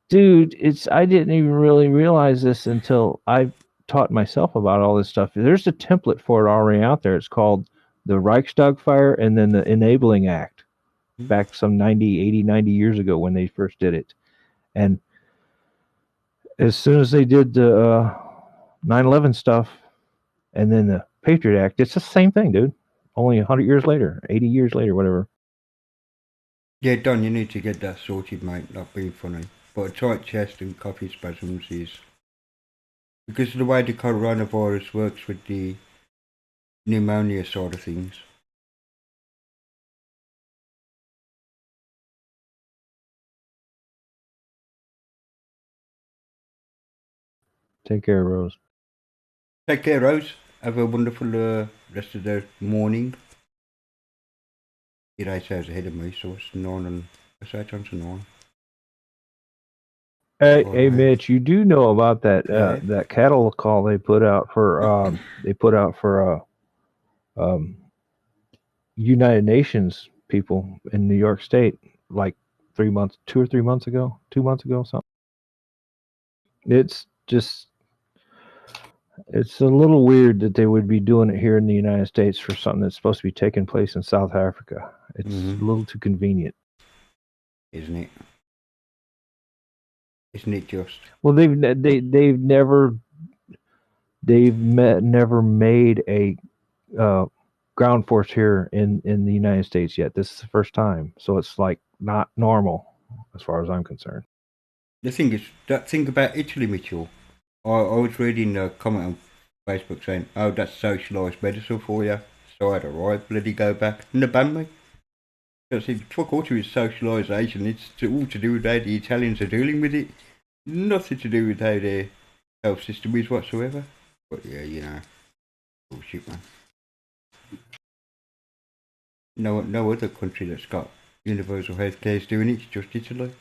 dude, I didn't even really realize this until I taught myself about all this stuff. There's a template for it already out there. It's called the Reichstag fire and then the Enabling Act back some 90 years ago when they first did it. And as soon as they did the 9/11 stuff and then the Patriot Act, it's the same thing, dude. Only 100 years later, 80 years later, whatever. Yeah, Don, you need to get that sorted, mate. Not being funny. But a tight chest and coffee spasms is... Because of the way the coronavirus works with the pneumonia side of things. Take care, Rose. Take care, Rose. Have a wonderful rest of the morning. You're 8 hours ahead of me, so it's 9 and... I say it's on to 9. Hey, Mitch, you do know about that that cattle call they put out for United Nations people in New York State like 2 or 3 months ago, 2 months ago, something. It's just, it's a little weird that they would be doing it here in the United States for something that's supposed to be taking place in South Africa. It's a little too convenient, isn't it? Isn't it just? Well, they've never made a ground force here in the United States yet. This is the first time, so it's like not normal as far as I'm concerned. The thing is, that thing about Italy, Mitchell, I was reading a comment on Facebook saying, "Oh, that's socialised medicine for you." So I had a right bloody go back and they banned me. I said, "Fuck all to his socialisation. It's all to do with how the Italians are dealing with it. Nothing to do with how their health system is whatsoever." But yeah, you know, bullshit, man. No other country that's got universal healthcare is doing it. It's just Italy.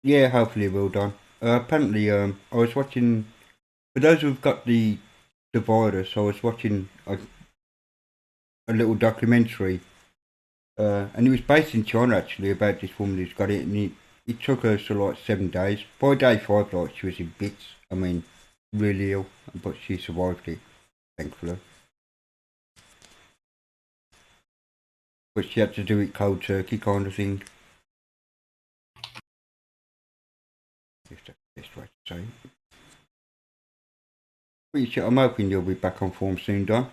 Yeah, hopefully well done. Apparently, I was watching. For those who've got the virus, I was watching a little documentary, and it was based in China actually about this woman who's got it, and it took her so like 7 days. By day 5, like she was in bits. I mean, really ill, but she survived it, thankfully. But she had to do it cold turkey kind of thing. If that's the best way to say it. I'm hoping you'll be back on form soon, Don.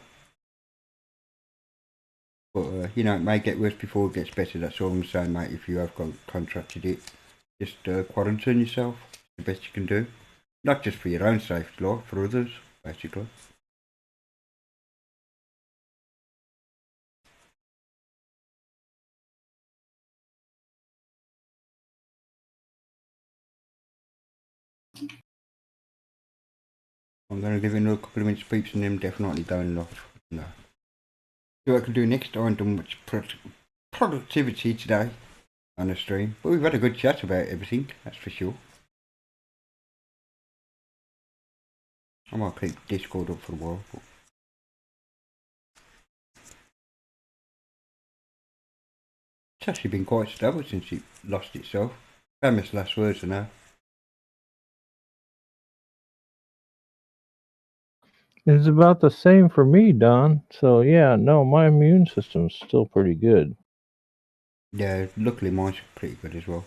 But, you know, it may get worse before it gets better. That's all I'm saying, mate. If you have contracted it, just quarantine yourself. The best you can do. Not just for your own safety, like for others, basically. I'm going to give it another couple of minutes peeps and them definitely going off. No. See what I can do next. I haven't done much productivity today on the stream. But we've had a good chat about everything, that's for sure. I might keep Discord up for a while. But... It's actually been quite stable since it lost itself. Famous last words are now. It's about the same for me, Don. So yeah, no, my immune system's still pretty good. Yeah, luckily mine's pretty good as well.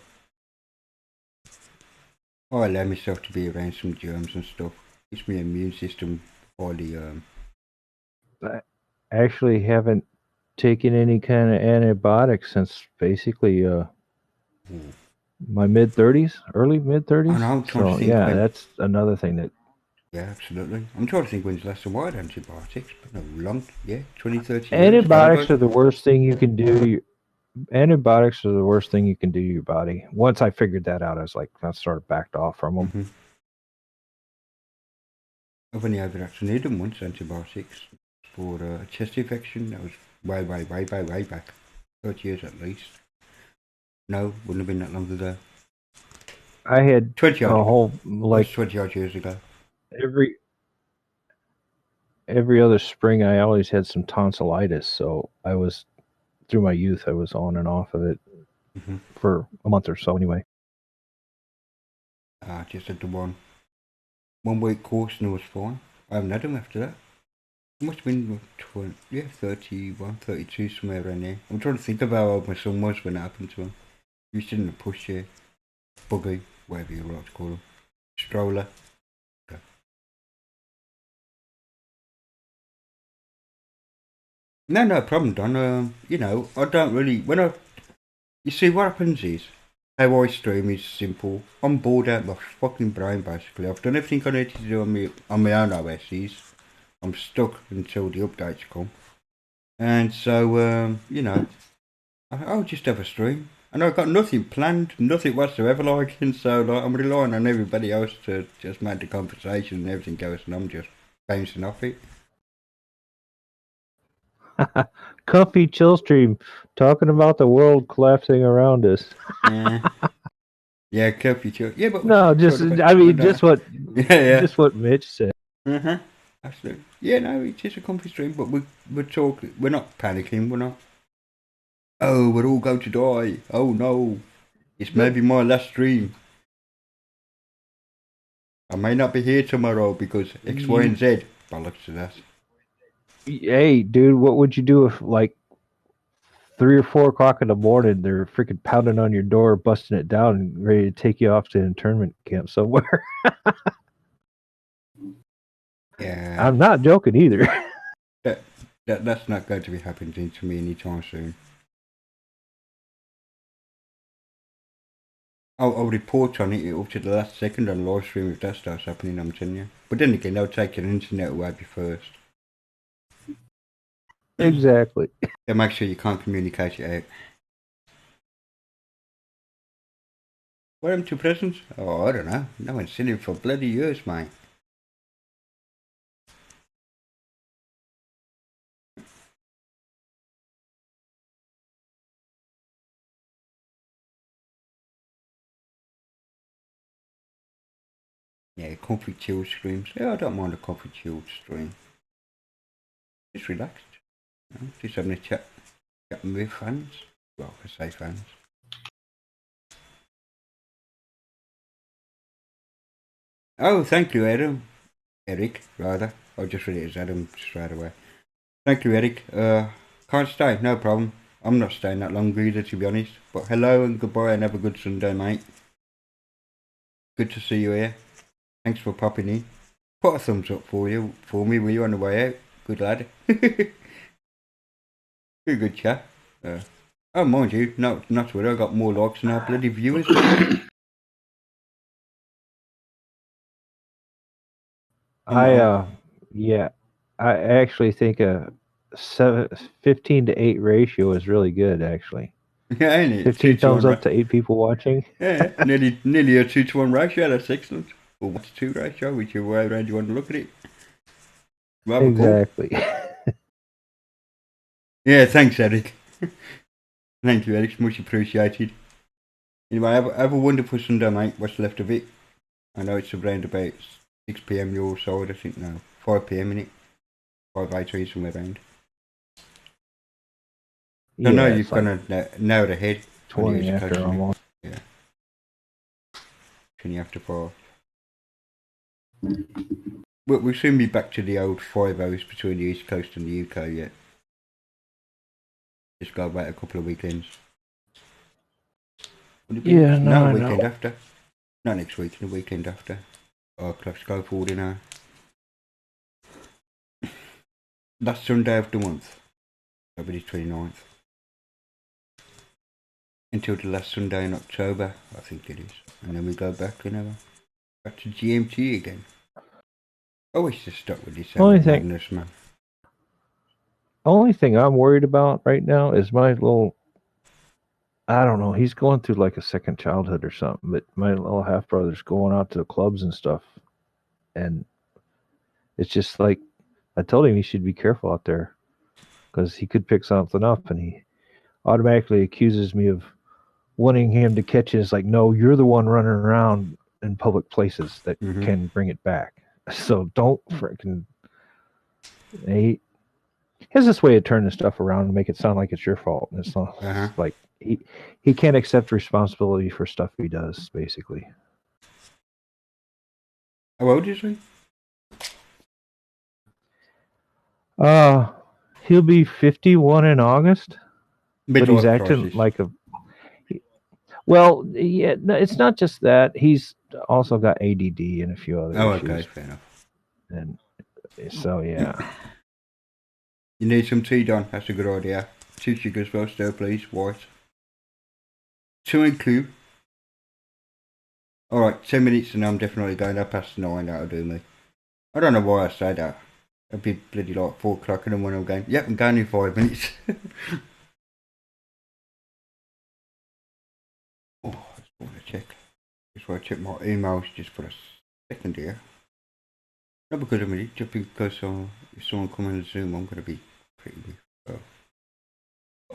I allow myself to be around some germs and stuff. Keeps my immune system highly I actually haven't taken any kind of antibiotics since basically my mid-30s, early mid-30s. So yeah, that's another thing that. Yeah, absolutely. I'm trying to think when's the last time I had antibiotics, but no, long, 20, 30 years. Antibiotics are the worst thing you can do. Antibiotics are the worst thing you can do to your body. Once I figured that out, I was like, I started backed off from them. Mm-hmm. I've only ever actually needed them once, antibiotics, for a chest infection. That was way back. 30 years at least. No, wouldn't have been that long ago. I had 20 a whole, like 20 odd years ago. Every other spring, I always had some tonsillitis. So I was, through my youth, I was on and off of it for a month or so anyway. Just had the one week course and it was fine. I haven't had them after that. It must have been 31, 32, somewhere around there. I'm trying to think of how old my son was when it happened to him. He was in a pushchair, buggy, whatever you like to call him, stroller. Okay. No problem, Don. You know, I don't really, you see what happens is, how I stream is simple. I'm bored out of my fucking brain basically. I've done everything I need to do on my own OSs. I'm stuck until the updates come. And so, you know, I'll just have a stream. And I've got nothing planned, nothing whatsoever and so like, I'm relying on everybody else to just make the conversation and everything else, and I'm just bouncing off it. Comfy chill stream, talking about the world collapsing around us. Yeah, comfy chill. Yeah, but no, just just what Mitch said. Absolutely. Yeah, no, it's just a comfy stream, but we're talking. We're not panicking. We're not. Oh, we're all going to die. Oh no, it's maybe my last stream. I may not be here tomorrow because X, Y, and Z. Bollocks to that. Hey, dude, what would you do if, like, 3 or 4 o'clock in the morning, they're freaking pounding on your door, busting it down, and ready to take you off to an internment camp somewhere? Yeah. I'm not joking either. That's not going to be happening to me anytime soon. I'll report on it up to the last second on live stream if that starts happening, I'm telling you. But then again, they'll take your internet away first. Exactly. They'll make sure you can't communicate it out. What happened to presents? Oh, I don't know. No one's seen him for bloody years, mate. Yeah, comfy chilled streams. Yeah, I don't mind a comfy chilled stream. Just relaxed. You know, just having a chat with fans. Well, I say fans. Oh, thank you, Adam. Eric, rather. I'll just read it as Adam straight away. Thank you, Eric. Can't stay, no problem. I'm not staying that long either, to be honest. But hello and goodbye and have a good Sunday, mate. Good to see you here. Thanks for popping in. Put a thumbs up for me, were you on the way out? Good lad. Good chat. Oh, mind you, not to worry, I got more likes than our bloody viewers. I actually think a 15 to 8 ratio is really good, actually. Yeah, ain't it? 15 thumbs up to 8 people watching. Yeah, nearly a 2-to-1 ratio. That's excellent. Or 1-to-2 ratio, whichever way around you want to look at it. Rather exactly. Cool. Yeah, thanks, Eric. Thank you, Eric. Much appreciated. Anyway, have a wonderful Sunday, mate. What's left of it? I know it's around about 6 p.m. your side, I think now. 5 p.m. in it. 5:03 somewhere around. Yeah, no, you've gone an hour ahead. 20 after almost. Yeah. 20 after 4. We'll soon be back to the old 5 hours between the East Coast and the UK yet. Just go back a couple of weekends. Yeah, no, the weekend after. Not next week, the weekend after. Let's go forward in last Sunday of the month. That'll be the 29th. Until the last Sunday in October, I think it is. And then we go back, back to GMT again. I wish to stop with this madness, man. Only thing I'm worried about right now is my little, I don't know, he's going through like a second childhood or something, but my little half brother's going out to the clubs and stuff. And it's just like, I told him he should be careful out there because he could pick something up, and he automatically accuses me of wanting him to catch it. It's like, no, you're the one running around in public places that can bring it back. So don't freaking. He has this way of turning stuff around and make it sound like it's your fault. And it's not like he can't accept responsibility for stuff he does, basically. How old is he? He'll be 51 in August. But he's acting like a. Well, yeah, no, it's not just that. He's also got ADD and a few other issues. Okay, fair enough. And so, yeah. You need some tea, Don. That's a good idea. 2 sugars, well, stir, please. White. 2 and cube. Alright, 10 minutes and I'm definitely going up past 9. That'll do me. I don't know why I say that. It'll be bloody like 4 o'clock in the morning. I'm going, yep, I'm going in 5 minutes. Oh, I just want to check. Just want to check my emails just for a second here. Not because I'm in it, just because if someone comes in the Zoom, I'm going to be pretty good. Oh.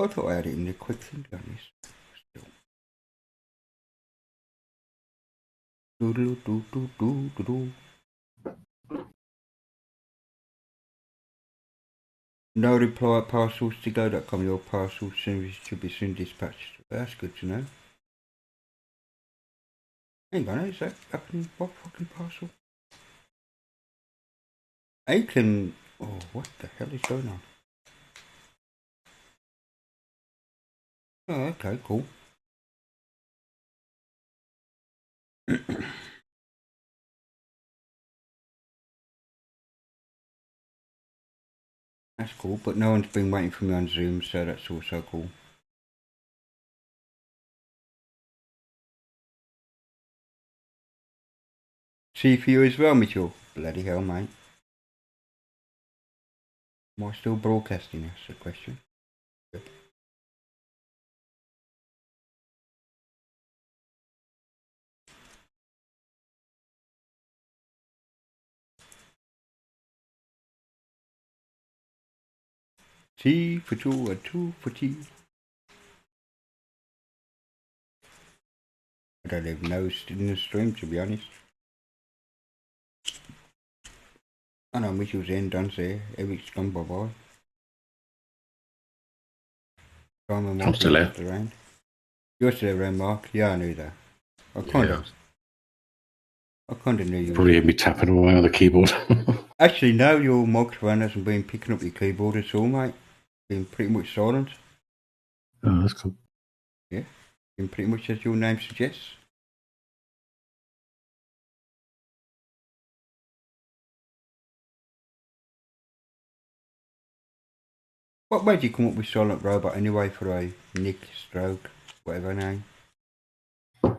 I thought I had it in the quick thing on this. Still. No reply at parcelstogo.com. Your parcel service should be soon dispatched. That's good to know. Hang on, is that happening? What fucking parcel? Aiken. Oh, what the hell is going on? Oh, okay, cool. That's cool, but no one's been waiting for me on Zoom, so that's also cool. See for you as well, Mitchell. Bloody hell, mate. Am I still broadcasting? That's the question. Good. T for 2 and 2 for T. I don't even know who's in the stream, to be honest. I know Mitchell's in, Don's there, Eric's gone bye-bye. I'm still there. Around. You're still around, Mark? Yeah, I knew that. I kind of knew you. Probably hear me tapping away on the keyboard. Actually, no, your microphone hasn't been picking up your keyboard at all, mate. Been pretty much silent. Oh, that's cool. Yeah, been pretty much as your name suggests. What made you come up with Silent Robot anyway for a Nick Stroke, whatever name,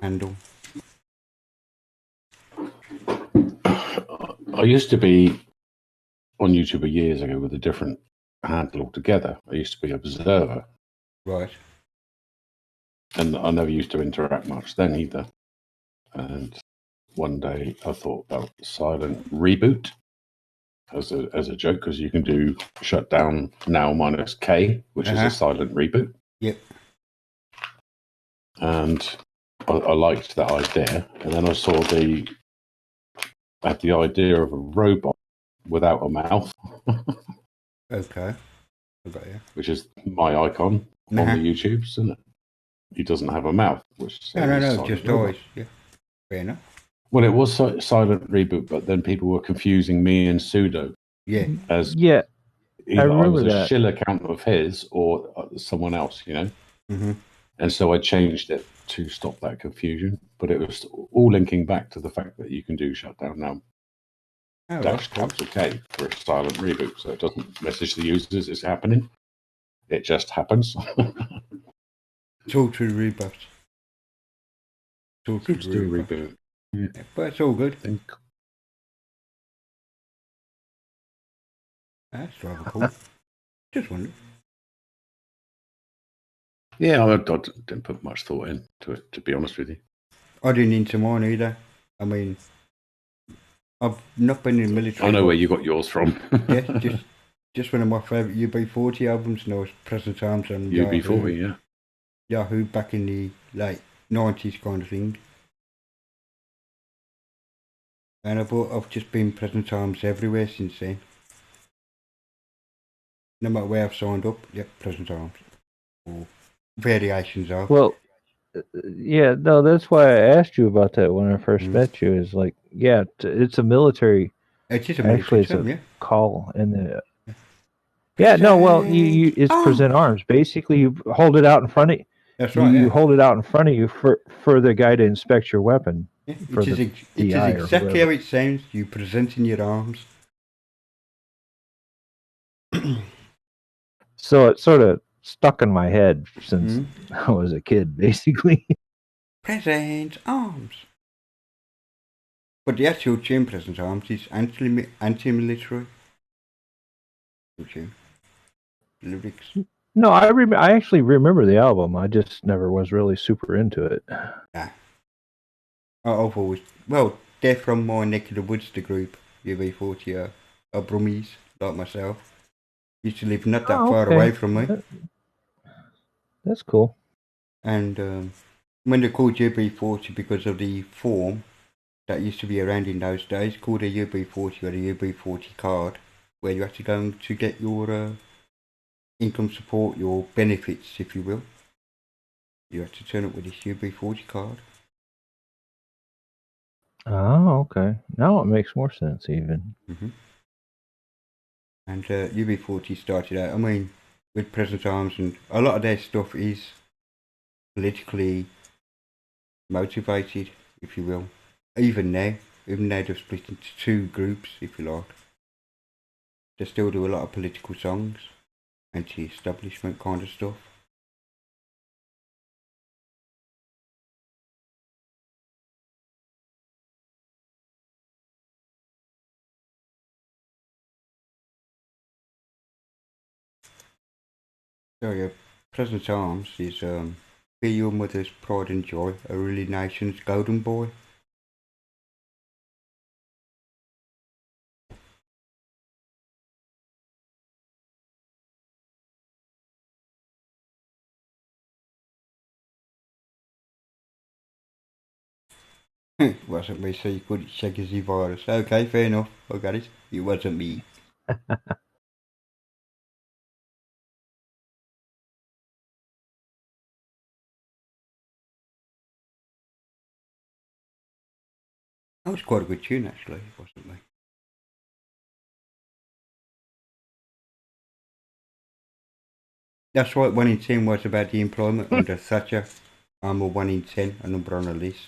handle? I used to be on YouTube years ago with a different handle altogether. I used to be Observer. Right. And I never used to interact much then either. And one day I thought about Silent Reboot as a joke, because you can do shutdown now minus K, which is a silent reboot. Yep. And I liked that idea. And then I saw the idea of a robot without a mouth. Okay. Okay, yeah. Which is my icon on the YouTubes, isn't it? He doesn't have a mouth. Which no, just always. Yeah. Fair enough. Well, it was Silent Reboot, but then people were confusing me and Sudo. Yeah. As I remember was a that. shill account of his or someone else, you know? Mm-hmm. And so I changed it to stop that confusion. But it was all linking back to the fact that you can do shutdown now Dash tab's okay for a silent reboot, so it doesn't message the users it's happening. It just happens. It's all through reboots. It's all through reboot. Yeah, but it's all good. That's rather cool. Just wondered. Yeah, I didn't put much thought into it, to be honest with you. I didn't into mine either. I mean, I've not been in the military. I know where you got yours from. Yeah, just one of my favourite UB40 albums, and I was Present Arms on UB40, yeah. Yahoo back in the late 90s kind of thing. And I've just been Present Arms everywhere since then. No matter where I've signed up, yep, Present Arms. Or variations of. Well, yeah, no, that's why I asked you about that when I first met you. Is like, yeah, it's a military. It is a military term, yeah. Call in the. Yeah, no, well, you it's present arms. Basically, you hold it out in front of you. That's right. You hold it out in front of you for the guy to inspect your weapon. Yeah, it is exactly how it sounds. You present in your arms. So it sort of stuck in my head since I was a kid, basically. Present arms. But the actual tune, Present Arms, is anti-military. Lyrics. No, I actually remember the album. I just never was really super into it. Yeah. I've always, well, they're from my neck of the woods, the group, UB40, are Brummies, like myself. Used to live not that far away from me. That's cool. And when they're called UB40 because of the form that used to be around in those days, called a UB40 or a UB40 card, where you had to go to get your income support, your benefits, if you will. You had to turn up with this UB40 card. Oh, okay. Now it makes more sense, even. Mm-hmm. And UB40 started out, I mean, with Present Arms, and a lot of their stuff is politically motivated, if you will. Even now they've split into two groups, if you like. They still do a lot of political songs, anti-establishment kind of stuff. So yeah, Present Arms is Be Your Mother's Pride and Joy, a really nation's golden boy. Wasn't me, so you couldn't check his virus. Okay, fair enough. I got it. It wasn't me. That was quite a good tune, actually. It wasn't me. That's right, 1 in 10 was about the employment under Thatcher. I'm a 1 in 10, a number on a list.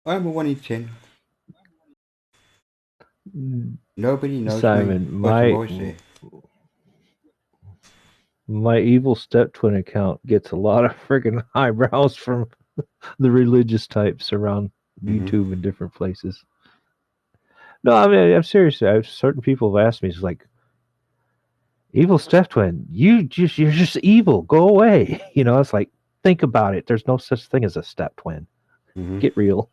I'm a 1 in 10. Nobody knows Simon, me. My evil step-twin account gets a lot of friggin' eyebrows from the religious types around YouTube and different places. No, I mean, I'm serious. Certain people have asked me, it's like, evil step-twin, you're just evil. Go away. You know, it's like, think about it. There's no such thing as a step-twin. Get real.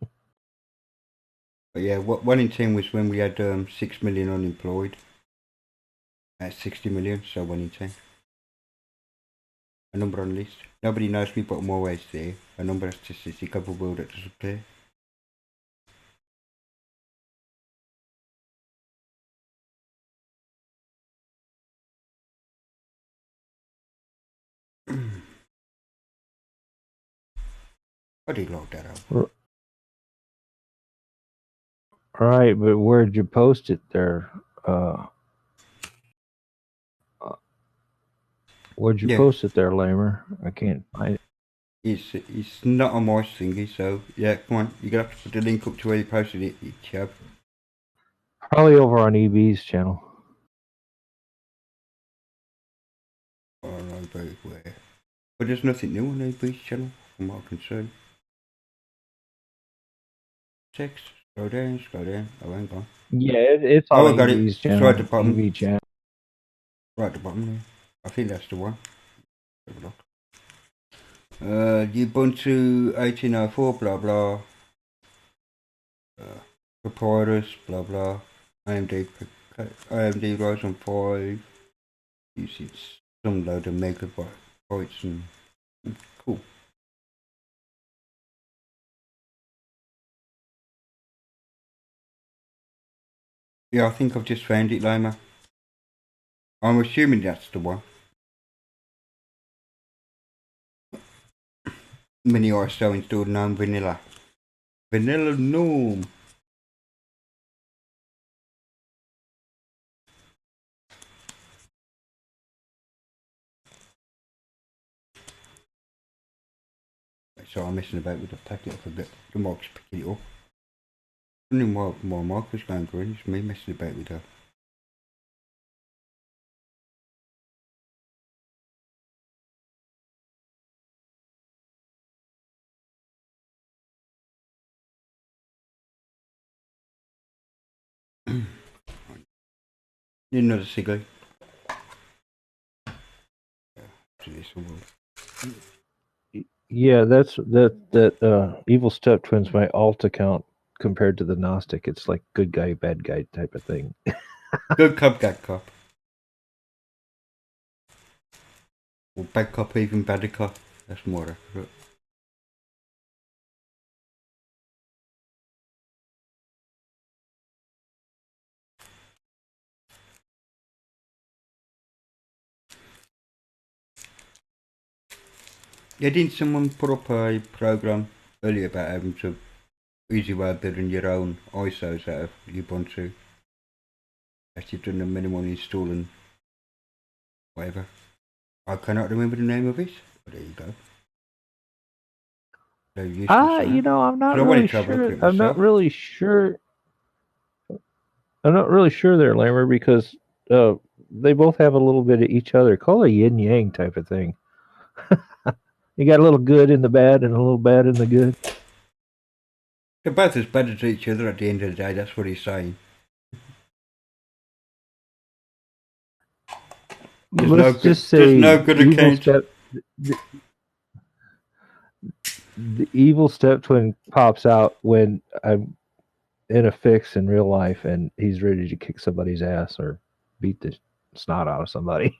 But yeah, 1 in 10 was when we had 6 million unemployed. That's 60 million, so 1 in 10. A number on the list. Nobody knows me, but I'm always there. A number of statistics of a world that doesn't play. I did like that out. Right, but where'd you post it there? Where'd you post it there, Lamer? I can't find it. It's not on my thingy, so yeah, come on. You're going to have to put the link up to where you posted it, Chav. Probably over on EB's channel. I don't know about where. But there's nothing new on EB's channel, from what I'm concerned. Text, scroll down. Oh, hang on. Yeah, it's on I got EB's it. channel. It's right at the bottom. EB channel. Right at the bottom there. I think that's the one. Have a look. Ubuntu 1804, blah blah. Papyrus, blah blah. AMD Ryzen 5. Using some load of megabytes and cool. Yeah, I think I've just found it, Lama. I'm assuming that's the one. Mini ISO installed GNOME Vanilla. Vanilla GNOME. So I'm messing about with the packet. I forget the mic's picking it up. I don't know why my mic was going green. It's me messing about with her. Need another cigarette. Yeah, that Evil Step Twins, my alt account compared to the Gnostic. It's like good guy, bad guy type of thing. Good cop, bad cop. Or bad cop, even badder cop. That's more accurate. Yeah, didn't someone put up a program earlier about having to easy way of building your own ISOs out of Ubuntu? As you've done the minimal install and whatever. I cannot remember the name of it, but there you go. You know, I'm not really sure. I'm not really sure there, Lammer, because they both have a little bit of each other. Call it a yin yang type of thing. You got a little good in the bad and a little bad in the good. They're both as bad as each other at the end of the day, that's what he's saying. There's no good account. The evil step twin pops out when I'm in a fix in real life and he's ready to kick somebody's ass or beat the snot out of somebody.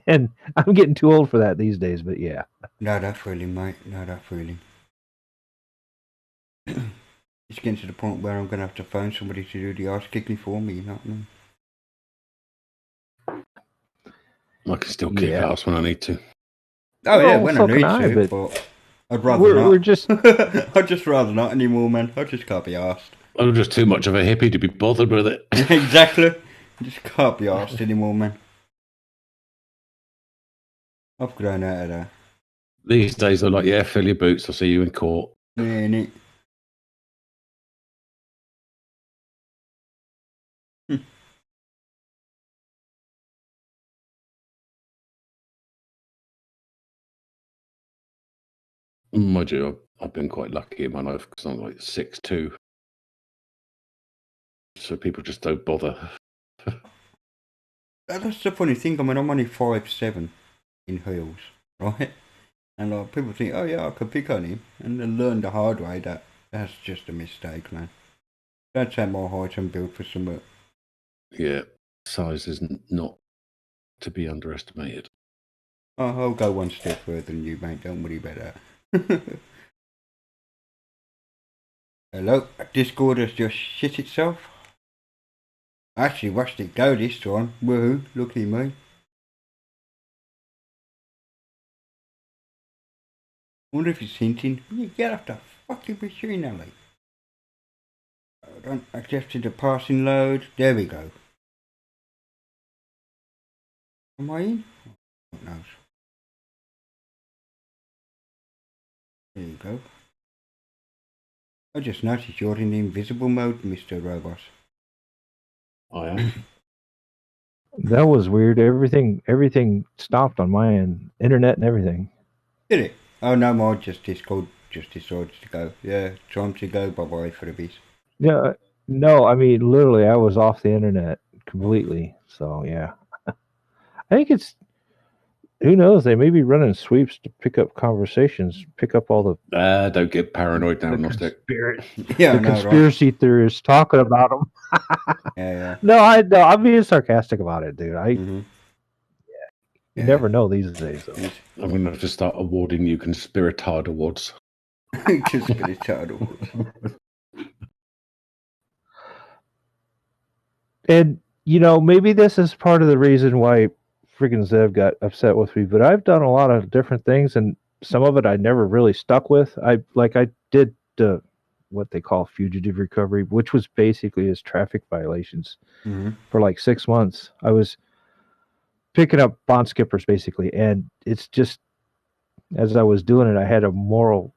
And I'm getting too old for that these days, but yeah. No, that feeling, mate. No, that feeling. It's getting to the point where I'm going to have to phone somebody to do the ass kicking for me, you know what I mean? I can still kick ass when I need to. Oh, yeah, when I need to, but I'd rather not. We're just... I'd just rather not anymore, man. I just can't be arsed. I'm just too much of a hippie to be bothered with it. Exactly. I just can't be arsed anymore, man. I've grown out of that. These days, they're like, yeah, fill your boots. I'll see you in court. Yeah, innit? Mind you, I've been quite lucky in my life because I'm like 6'2". So people just don't bother. That's the funny thing. I mean, I'm only 5'7" in heels, right? And like, people think, oh yeah, I could pick on him. And they learn the hard way that that's just a mistake, man. Don't take my height and build for something. Yeah, size is not to be underestimated. Oh, I'll go one step further than you, mate. Don't worry about that. Hello, Discord has just shit itself. I actually watched it go this time. Woohoo, lucky me. Wonder if it's hinting. You get off the fucking machine, Ali. Don't adjust the passing load. There we go. Am I in? What knows? There you go. I just noticed you're in invisible mode, Mr. Robot. I am. That was weird. Everything stopped on my end, internet and everything. Did it? Oh no, mine just Discord just decided to go. Yeah, time to go. Bye bye for a bit. Yeah, no, I mean literally, I was off the internet completely. So yeah, I think it's who knows. They may be running sweeps to pick up conversations, pick up all the. Don't get paranoid now, Gnostic. Yeah, the conspiracy theorists talking about them. Yeah. No, I'm being sarcastic about it, dude. You never know these days. Though. I'm going to have to start awarding you Conspiritard awards. Conspiritard awards. And maybe this is part of the reason why freaking Zev got upset with me. But I've done a lot of different things, and some of it I never really stuck with. I did what they call fugitive recovery, which was basically as traffic violations for like 6 months. I was picking up bond skippers basically, and it's just as I was doing it, I had a moral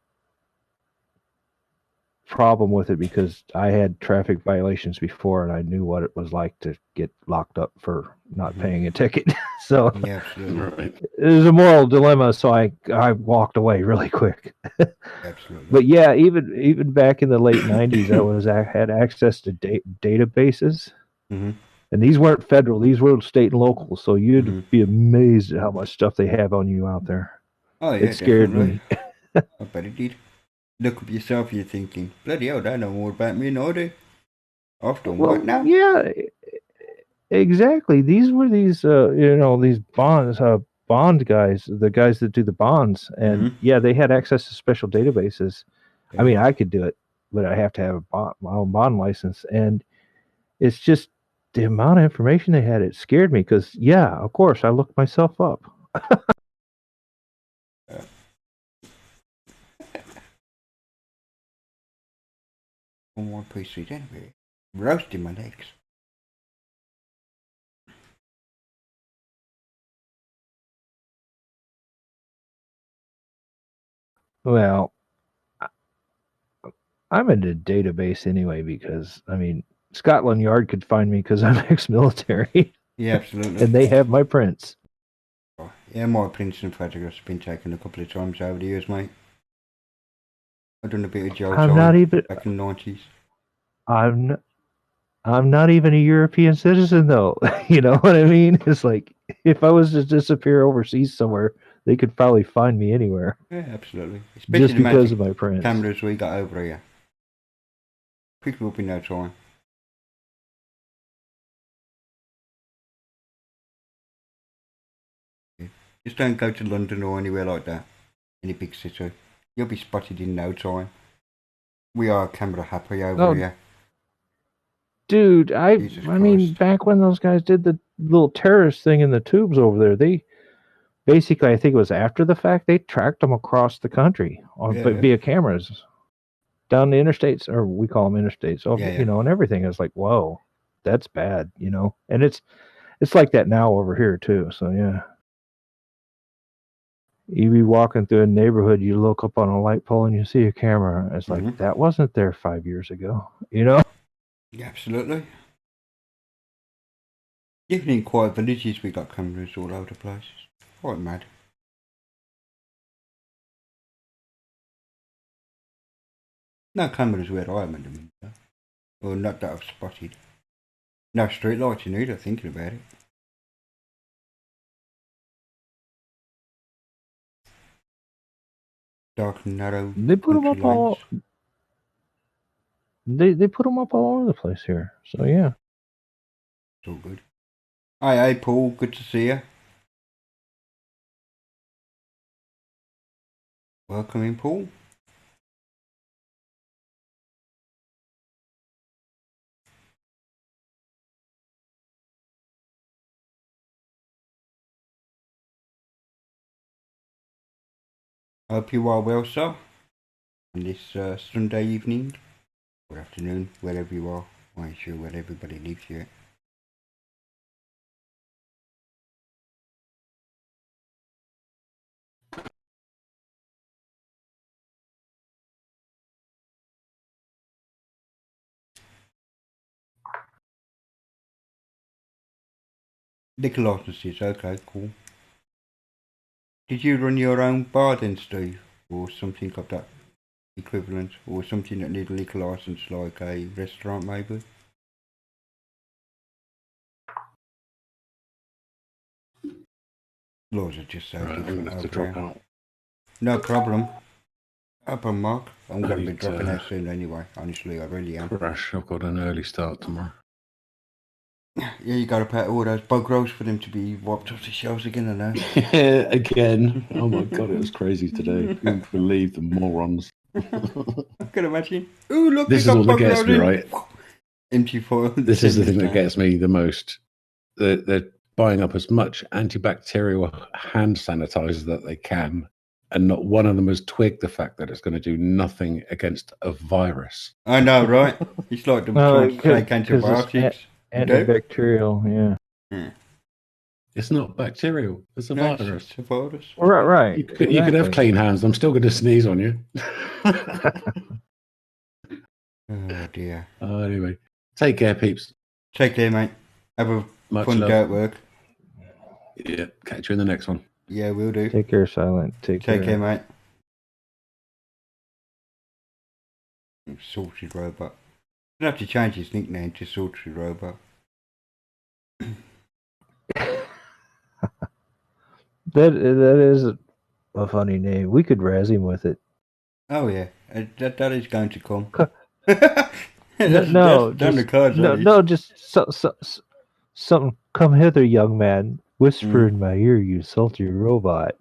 problem with it because I had traffic violations before and I knew what it was like to get locked up for not paying a ticket. So yeah, absolutely. It was a moral dilemma, so I walked away really quick. Absolutely. But yeah, even back in the late 90s, I had access to databases. And these weren't federal; these were state and local. So you'd be amazed at how much stuff they have on you out there. Oh yeah, it scared me. I bet it did. Look up yourself. You're thinking, bloody hell, they know more about me than I do. I've done what now? Yeah, exactly. These were these these bond guys, the guys that do the bonds, and yeah, they had access to special databases. Yeah. I mean, I could do it, but I have to have my own bond license, and it's just the amount of information they had. It scared me because, yeah, of course, I looked myself up. On one piece of anyway, roasting my legs. Well, I'm in the database anyway because, I mean, Scotland Yard could find me because I'm ex-military. Yeah, absolutely. And they have my prints. Yeah, my prints and photographs have been taken a couple of times over the years, mate. I've done a bit of jail time back in the 90s. I'm not even a European citizen, though. You know what I mean? It's like, if I was to disappear overseas somewhere, they could probably find me anywhere. Yeah, absolutely. Especially just because of my prints. Cameras we got over here. Pick them up in no time. Just don't go to London or anywhere like that. Any big city. You'll be spotted in no time. We are camera happy over here. Dude, I mean, back when those guys did the little terrorist thing in the tubes over there, they basically, I think it was after the fact, they tracked them across the country via cameras down the interstates, or we call them interstates, and everything. It's like, whoa, that's bad, and it's like that now over here too. So yeah. You be walking through a neighborhood, you look up on a light pole and you see a camera. It's like, that wasn't there 5 years ago, Yeah, absolutely. Even in quiet villages, we got cameras all over the place. Quite mad. No cameras where I'm in the winter. Or not that I've spotted. No street lighting either, thinking about it. Dark and narrow. They put them up all. They put them up all over the place here. So yeah, it's all good. Hi, Paul. Good to see you. Welcome in, Paul. Hope you are well, sir. On this Sunday evening or afternoon, wherever you are. I'm sure where everybody lives here. Liquor licenses, okay, cool. Did you run your own bar then, Steve? Or something of that equivalent? Or something that needed a liquor license, like a restaurant maybe? Laws are just so right, I'm going to have to drop out. No problem. Up on Mark. I'm going to be dropping out soon anyway. Honestly, I really am. Crash. I've got an early start tomorrow. Yeah, you got to pay all those bug rolls for them to be wiped off the shelves again, I know. Yeah, again. Oh my god, it was crazy today. Couldn't believe the morons. I can imagine. Ooh, look, this is all that gets me, right? Empty foil. This is the thing that gets me the most. They're buying up as much antibacterial hand sanitizer that they can, and not one of them has twigged the fact that it's going to do nothing against a virus. I know, right? It's like them trying to take antibiotics. Antibacterial, yeah. It's not bacterial. It's a virus. It's a virus. Right. You could have clean hands. I'm still going to sneeze on you. Oh, dear. Anyway, take care, peeps. Take care, mate. Have a fun day at work. Yeah, catch you in the next one. Yeah, we'll do. Take care, Silent. Take care, mate. Sorted Robot. You have to change his nickname to Sorted Robot. That is a funny name. We could razz him with it. Oh yeah, that is going to come. Just something. Come hither, young man. Whisper in my ear, you salty robot.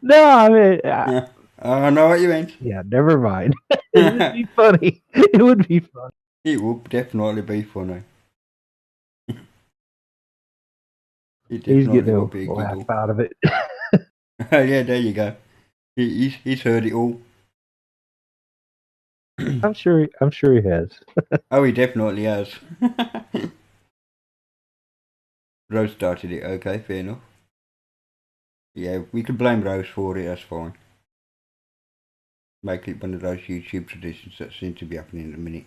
No, I mean, I know what you meant. Yeah, never mind. It would be funny. It would be funny. It would definitely be funny. He's getting a laugh out of it. Yeah, there you go. He's heard it all. I'm sure he has. Oh, he definitely has. Rose started it. Okay, fair enough. Yeah, we can blame Rose for it. That's fine. Make it one of those YouTube traditions that seem to be happening in a minute.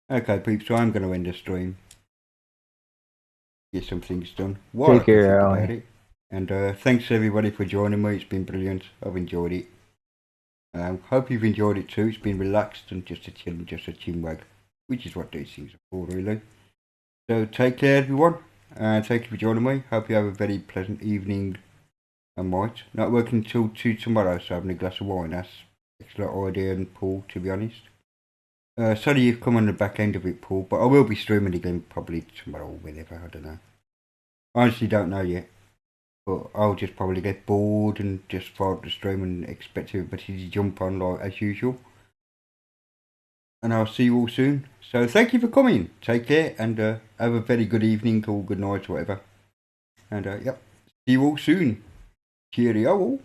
Okay, peeps, so I'm going to end the stream. Get some things done. Take care, Ali. And thanks everybody for joining me. It's been brilliant. I've enjoyed it. Hope you've enjoyed it too. It's been relaxed and just a chin wag, which is what these things are for, really. So take care, everyone. Thank you for joining me. Hope you have a very pleasant evening and night. Not working till 2 tomorrow, so having a glass of wine. That's an excellent idea, and Paul, to be honest. Sorry you've come on the back end of it, Paul, but I will be streaming again probably tomorrow or whenever, I don't know. I honestly don't know yet, but I'll just probably get bored and just fire up the stream and expect everybody to jump on like as usual. And I'll see you all soon. So thank you for coming. Take care and have a very good evening or good night or whatever. And yep, see you all soon. Cheerio all.